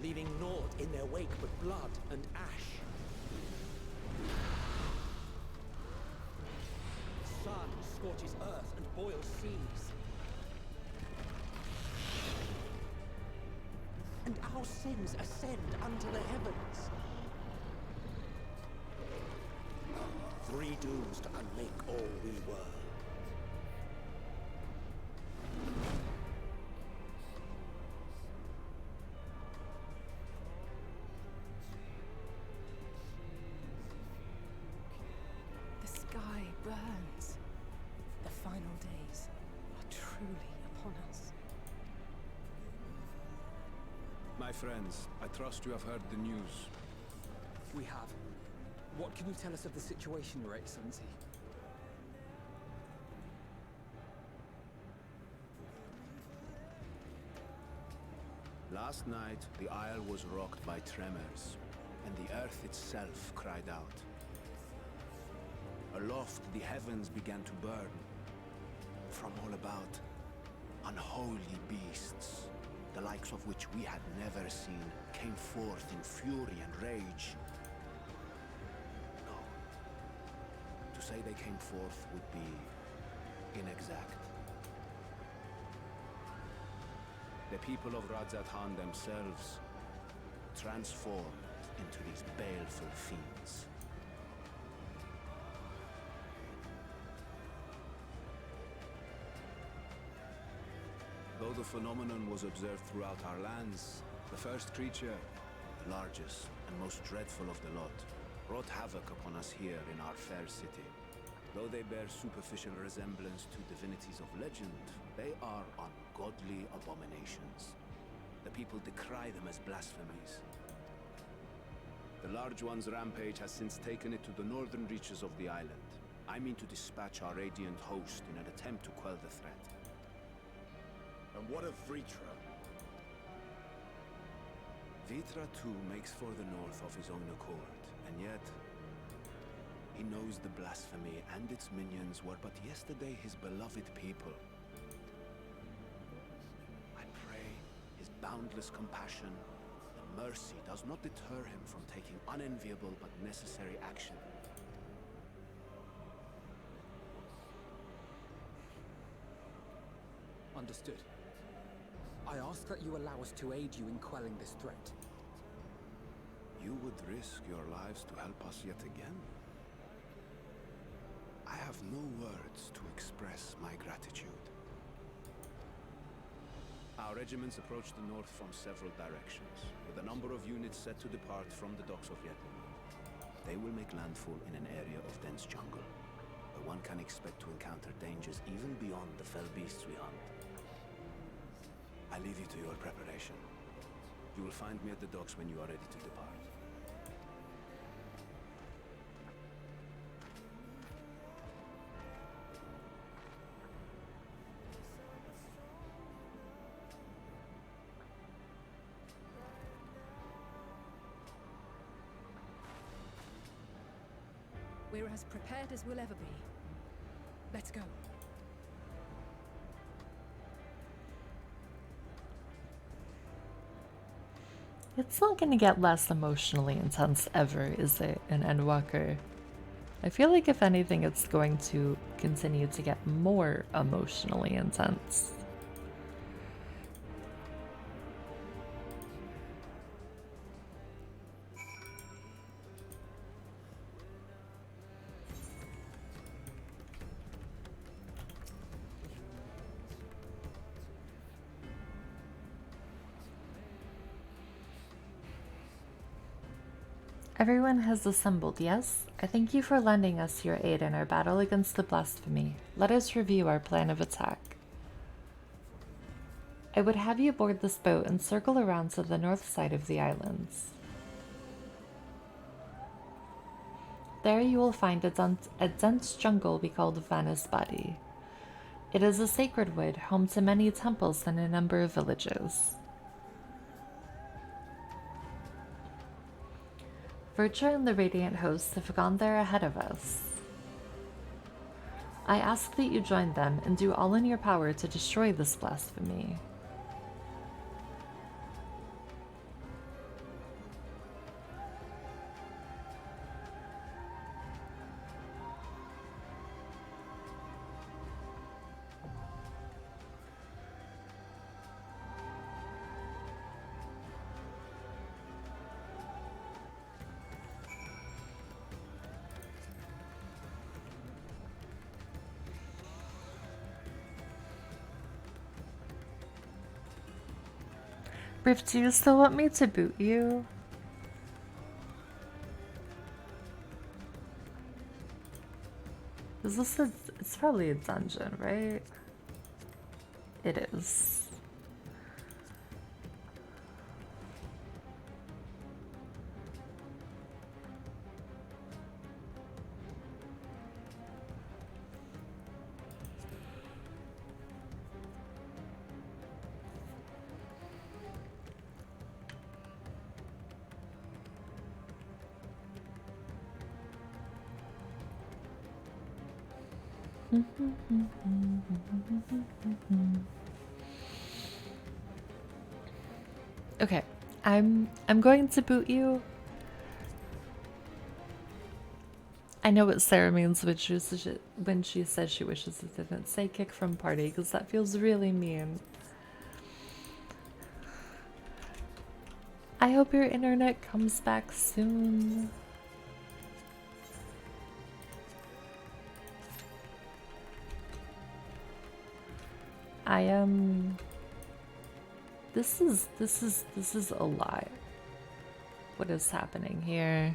Leaving naught in their wake but blood and ash. The sun scorches earth and boils seas. And our sins ascend unto the heavens. Three dooms to unmake all we were. The sky burns. The final days are truly upon us. My friends, I trust you have heard the news. We have. What can you tell us of the situation, Your Excellency? Last night, the isle was rocked by tremors, and the earth itself cried out. Aloft, the heavens began to burn. From all about, unholy beasts, the likes of which we had never seen, came forth in fury and rage. No. To say they came forth would be inexact. The people of Radzat-Han themselves transformed into these baleful fiends. Though the phenomenon was observed throughout our lands, the first creature, the largest and most dreadful of the lot, wrought havoc upon us here in our fair city. Though they bear superficial resemblance to divinities of legend, they are ungodly abominations. The people decry them as blasphemies. The Large One's rampage has since taken it to the northern reaches of the island. I mean to dispatch our radiant host in an attempt to quell the threat. And what of Vritra? Vritra too makes for the north of his own accord, and yet he knows the blasphemy and its minions were but yesterday his beloved people. I pray his boundless compassion and mercy does not deter him from taking unenviable but necessary action. Understood. I ask that you allow us to aid you in quelling this threat. You would risk your lives to help us yet again? I have no words to express my gratitude. Our regiments approach the north from several directions, with a number of units set to depart from the docks of Yetland. They will make landfall in an area of dense jungle, where one can expect to encounter dangers even beyond the fell beasts we hunt. I leave you to your preparation. You will find me at the docks when you are ready to depart. We're as prepared as we'll ever be. Let's go. It's not gonna get less emotionally intense ever, is it, in Endwalker? I feel like if anything, it's going to continue to get more emotionally intense. Everyone has assembled, yes? I thank you for lending us your aid in our battle against the blasphemy. Let us review our plan of attack. I would have you board this boat and circle around to the north side of the islands. There you will find a dense jungle we call the Vannis Body. It is a sacred wood, home to many temples and a number of villages. Virtue and the Radiant Hosts have gone there ahead of us. I ask that you join them and do all in your power to destroy this blasphemy. Brief, do you still want me to boot you? Is this it's probably a dungeon, right? It is. Okay, I'm going to boot you. I know what Sarah means when she says she wishes it didn't say kick from party, because that feels really mean. I hope your internet comes back soon. I am. This is a lot. What is happening here?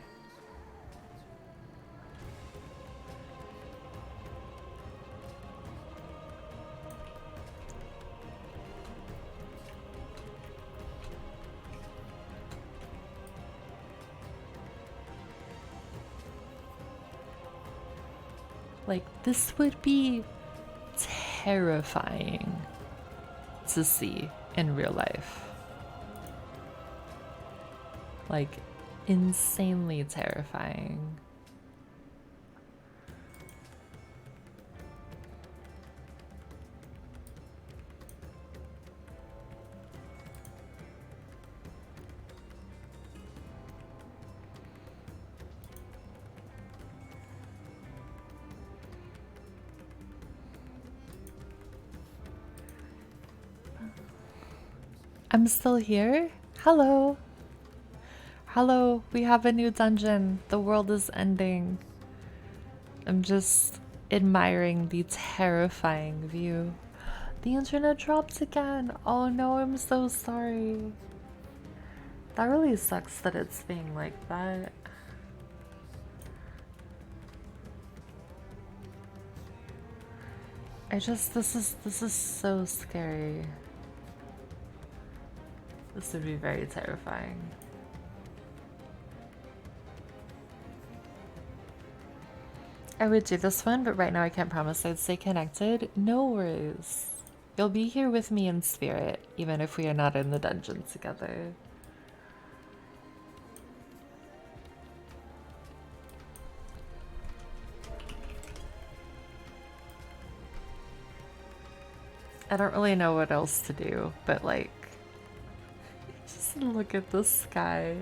Like, this would be terrifying to see in real life. Like, insanely terrifying. I'm still here? Hello. Hello, we have a new dungeon. The world is ending. I'm just admiring the terrifying view. The internet dropped again. Oh no, I'm so sorry. That really sucks that it's being like that. This is so scary. This would be very terrifying. I would do this one, but right now I can't promise I'd stay connected. No worries. You'll be here with me in spirit, even if we are not in the dungeon together. I don't really know what else to do, but like, just look at the sky.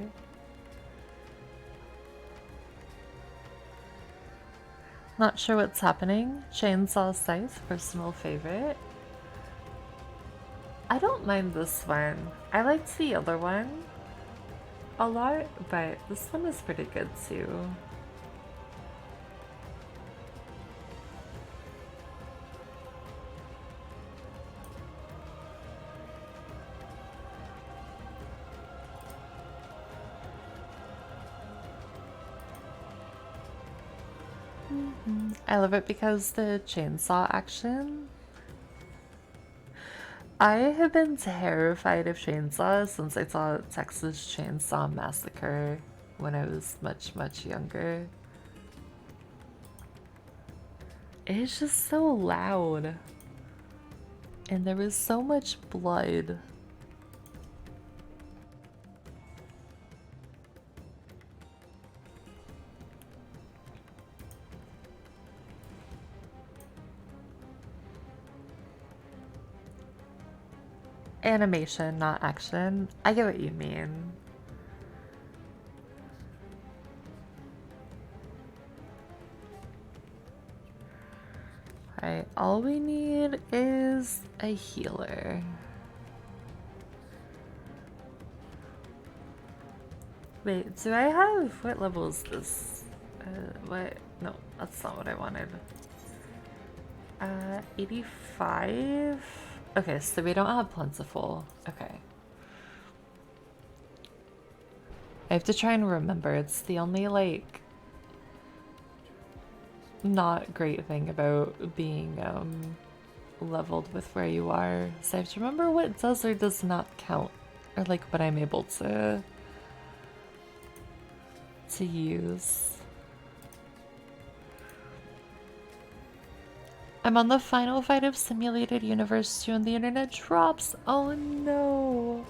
Not sure what's happening. Chainsaw Scythe, personal favorite. I don't mind this one. I liked the other one a lot, but this one is pretty good too. I love it because the chainsaw action. I have been terrified of chainsaws since I saw Texas Chainsaw Massacre when I was much younger. It's just so loud. And there was so much blood. Animation, not action. I get what you mean. Alright, all we need is a healer. Wait, do I have... what level is this? What? No, that's not what I wanted. 85? Okay, so we don't have plentiful. Okay. I have to try and remember. It's the only, like, not great thing about being, leveled with where you are. So I have to remember what does or does not count. Or, like, what I'm able to use. I'm on the final fight of Simulated Universe 2 and the internet drops. Oh no.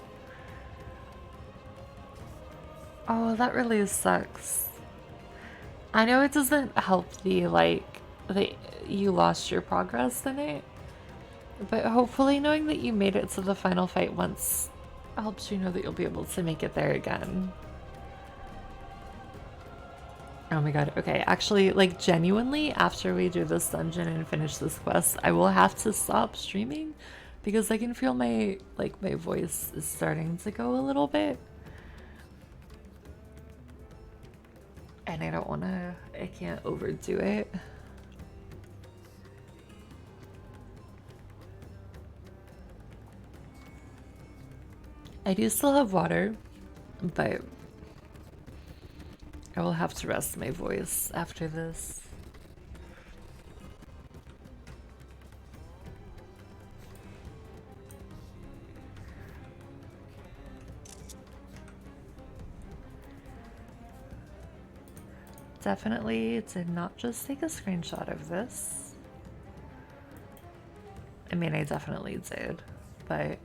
Oh, that really sucks. I know it doesn't help that you lost your progress in it, but hopefully knowing that you made it to the final fight once helps you know that you'll be able to make it there again. Oh my god, okay, actually, like, genuinely, after we do this dungeon and finish this quest, I will have to stop streaming because I can feel my voice is starting to go a little bit. And I can't overdo it. I do still have water, but I will have to rest my voice after this. Definitely did not just take a screenshot of this. I mean, I definitely did, but...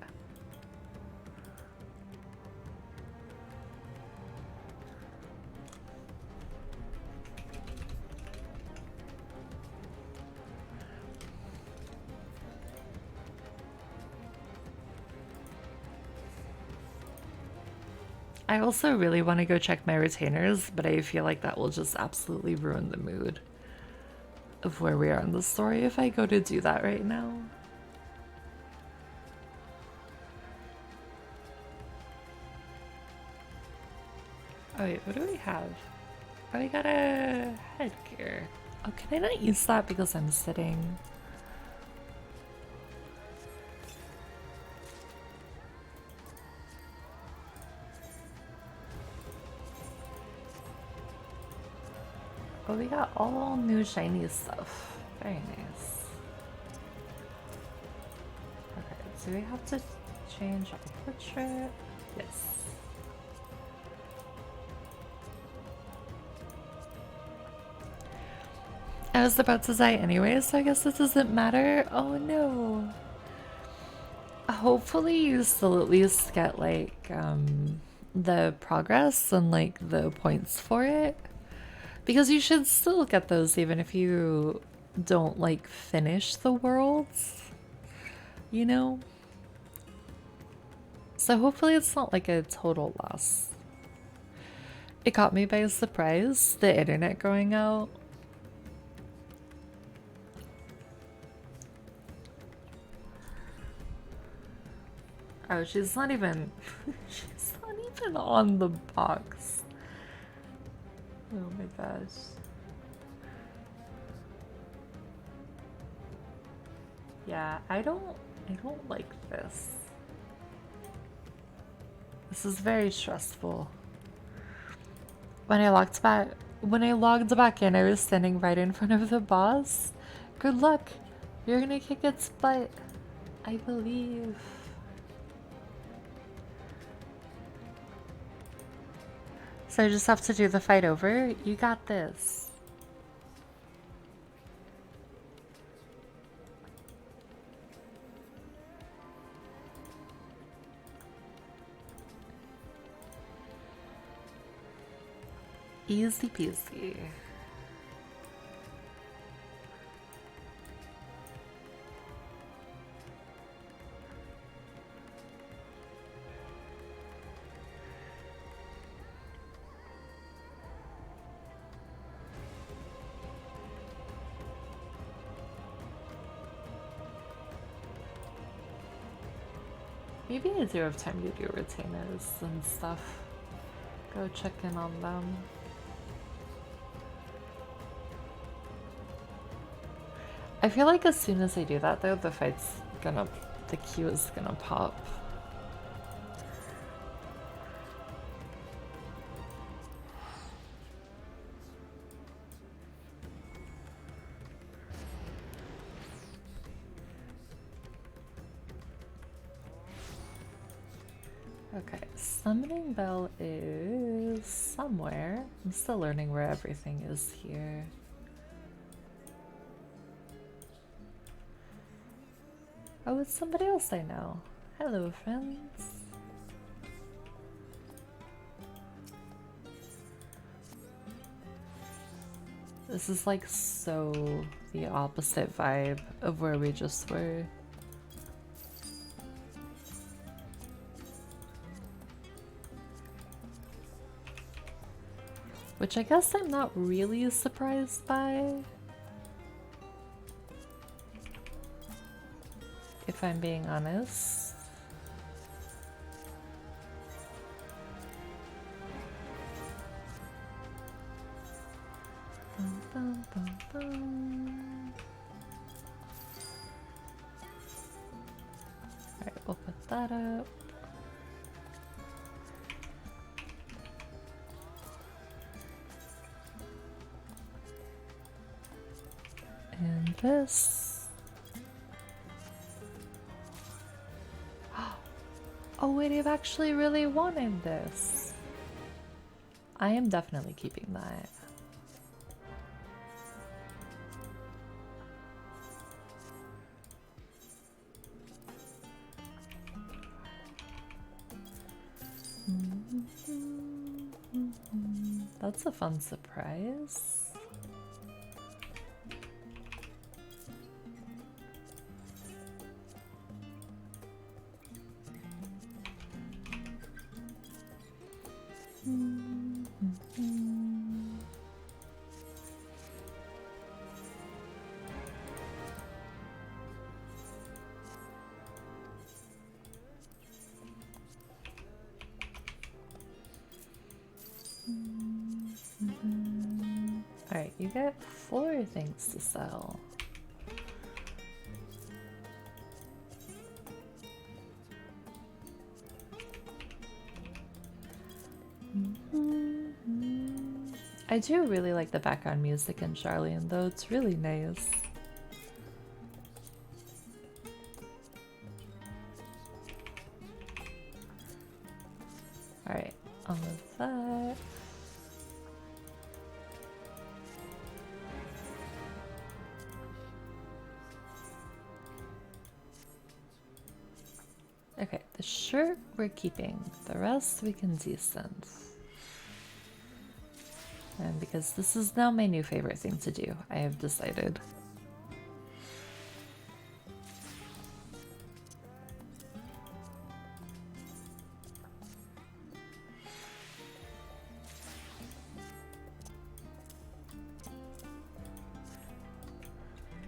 I also really want to go check my retainers, but I feel like that will just absolutely ruin the mood of where we are in the story if I go to do that right now. Oh wait, what do we have? Oh, we got a headgear. Oh, can I not use that because I'm sitting? Oh, we got all new shiny stuff. Very nice. Okay, so we have to change our portrait. Yes. I was about to die anyway, so I guess it doesn't matter. Oh no. Hopefully you still at least get like the progress and like the points for it. Because you should still get those even if you don't like finish the worlds, you know? So hopefully it's not like a total loss. It caught me by surprise, the internet going out. Oh, she's not even she's not even on the box. Oh my gosh. Yeah, I don't like this. This is very stressful. When I logged back in, I was standing right in front of the boss. Good luck. You're gonna kick its butt. I believe. So I just have to do the fight over? You got this. Easy peasy. Maybe I do have time to do retainers and stuff. Go check in on them. I feel like as soon as I do that though, the queue is gonna pop. Okay, summoning bell is somewhere. I'm still learning where everything is here. Oh, it's somebody else I know. Hello, friends. This is like so the opposite vibe of where we just were. Which I guess I'm not really surprised by, if I'm being honest. Bum, bum, bum, bum. Alright, we'll put that up. And this. Oh wait, I've actually really wanted this. I am definitely keeping that. That's a fun surprise. Alright, you get 4 things to sell. I do really like the background music in Charlene, though. It's really nice. Alright, all of that. Okay, the shirt we're keeping. The rest we can decent. And because this is now my new favorite thing to do, I have decided.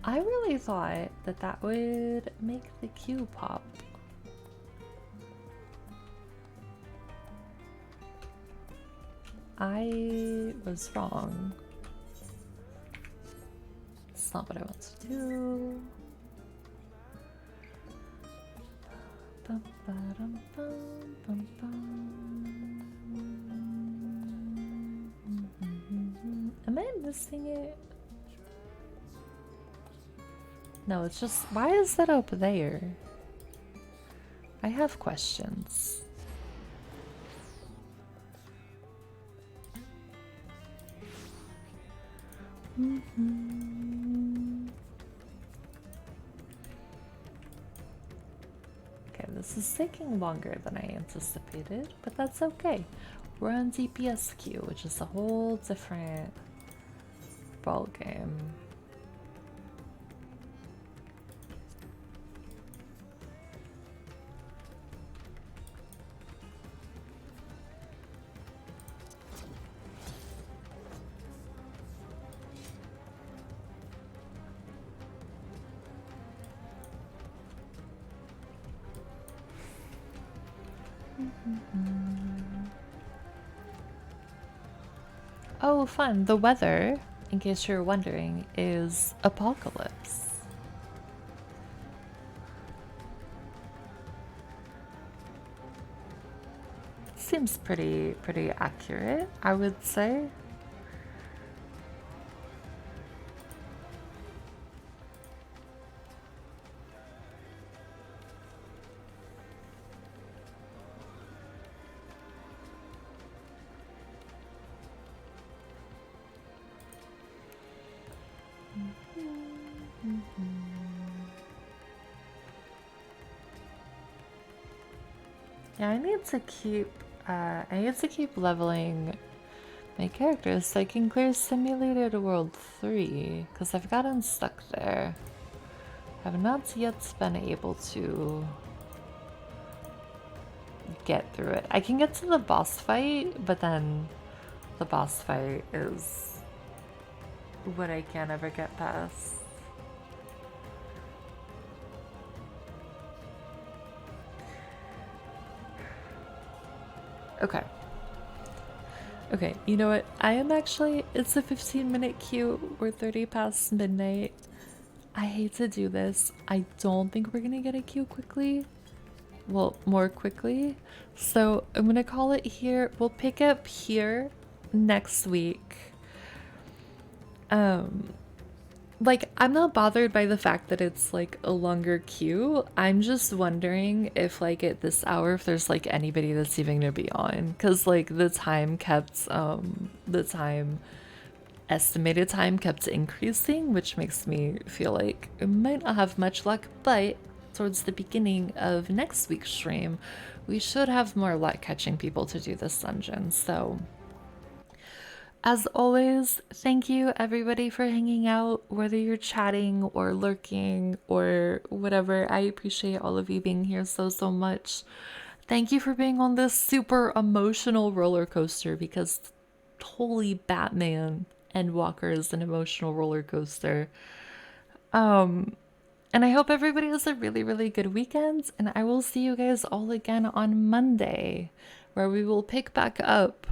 I really thought that that would make the queue pop. I was wrong. It's not what I want to do. Bum, ba-dum, bum, bum, bum. Am I missing it? No, it's just, why is that up there? I have questions. Okay, this is taking longer than I anticipated, but that's okay. We're on DPSQ, which is a whole different ball game. Oh, fun. The weather, in case you're wondering, is apocalypse. Seems pretty accurate, I would say. Yeah, I need to keep leveling my characters so I can clear Simulated World 3, because I've gotten stuck there. I've not yet been able to get through it. I can get to the boss fight, but then the boss fight is what I can't ever get past. Okay. Okay, you know what? I am actually, it's a 15-minute queue. We're 30 past midnight. I hate to do this. I don't think we're gonna get a queue quickly. Well, more quickly. So I'm gonna call it here. We'll pick up here next week. Like, I'm not bothered by the fact that it's like a longer queue. I'm just wondering if like at this hour, if there's like anybody that's even gonna be on, because like the estimated time kept increasing, which makes me feel like it might not have much luck, but towards the beginning of next week's stream, we should have more luck catching people to do this dungeon. So as always, thank you everybody for hanging out, whether you're chatting or lurking or whatever. I appreciate all of you being here so much. Thank you for being on this super emotional roller coaster, because holy Batman and Walker is an emotional roller coaster. And I hope everybody has a really good weekend, and I will see you guys all again on Monday, where we will pick back up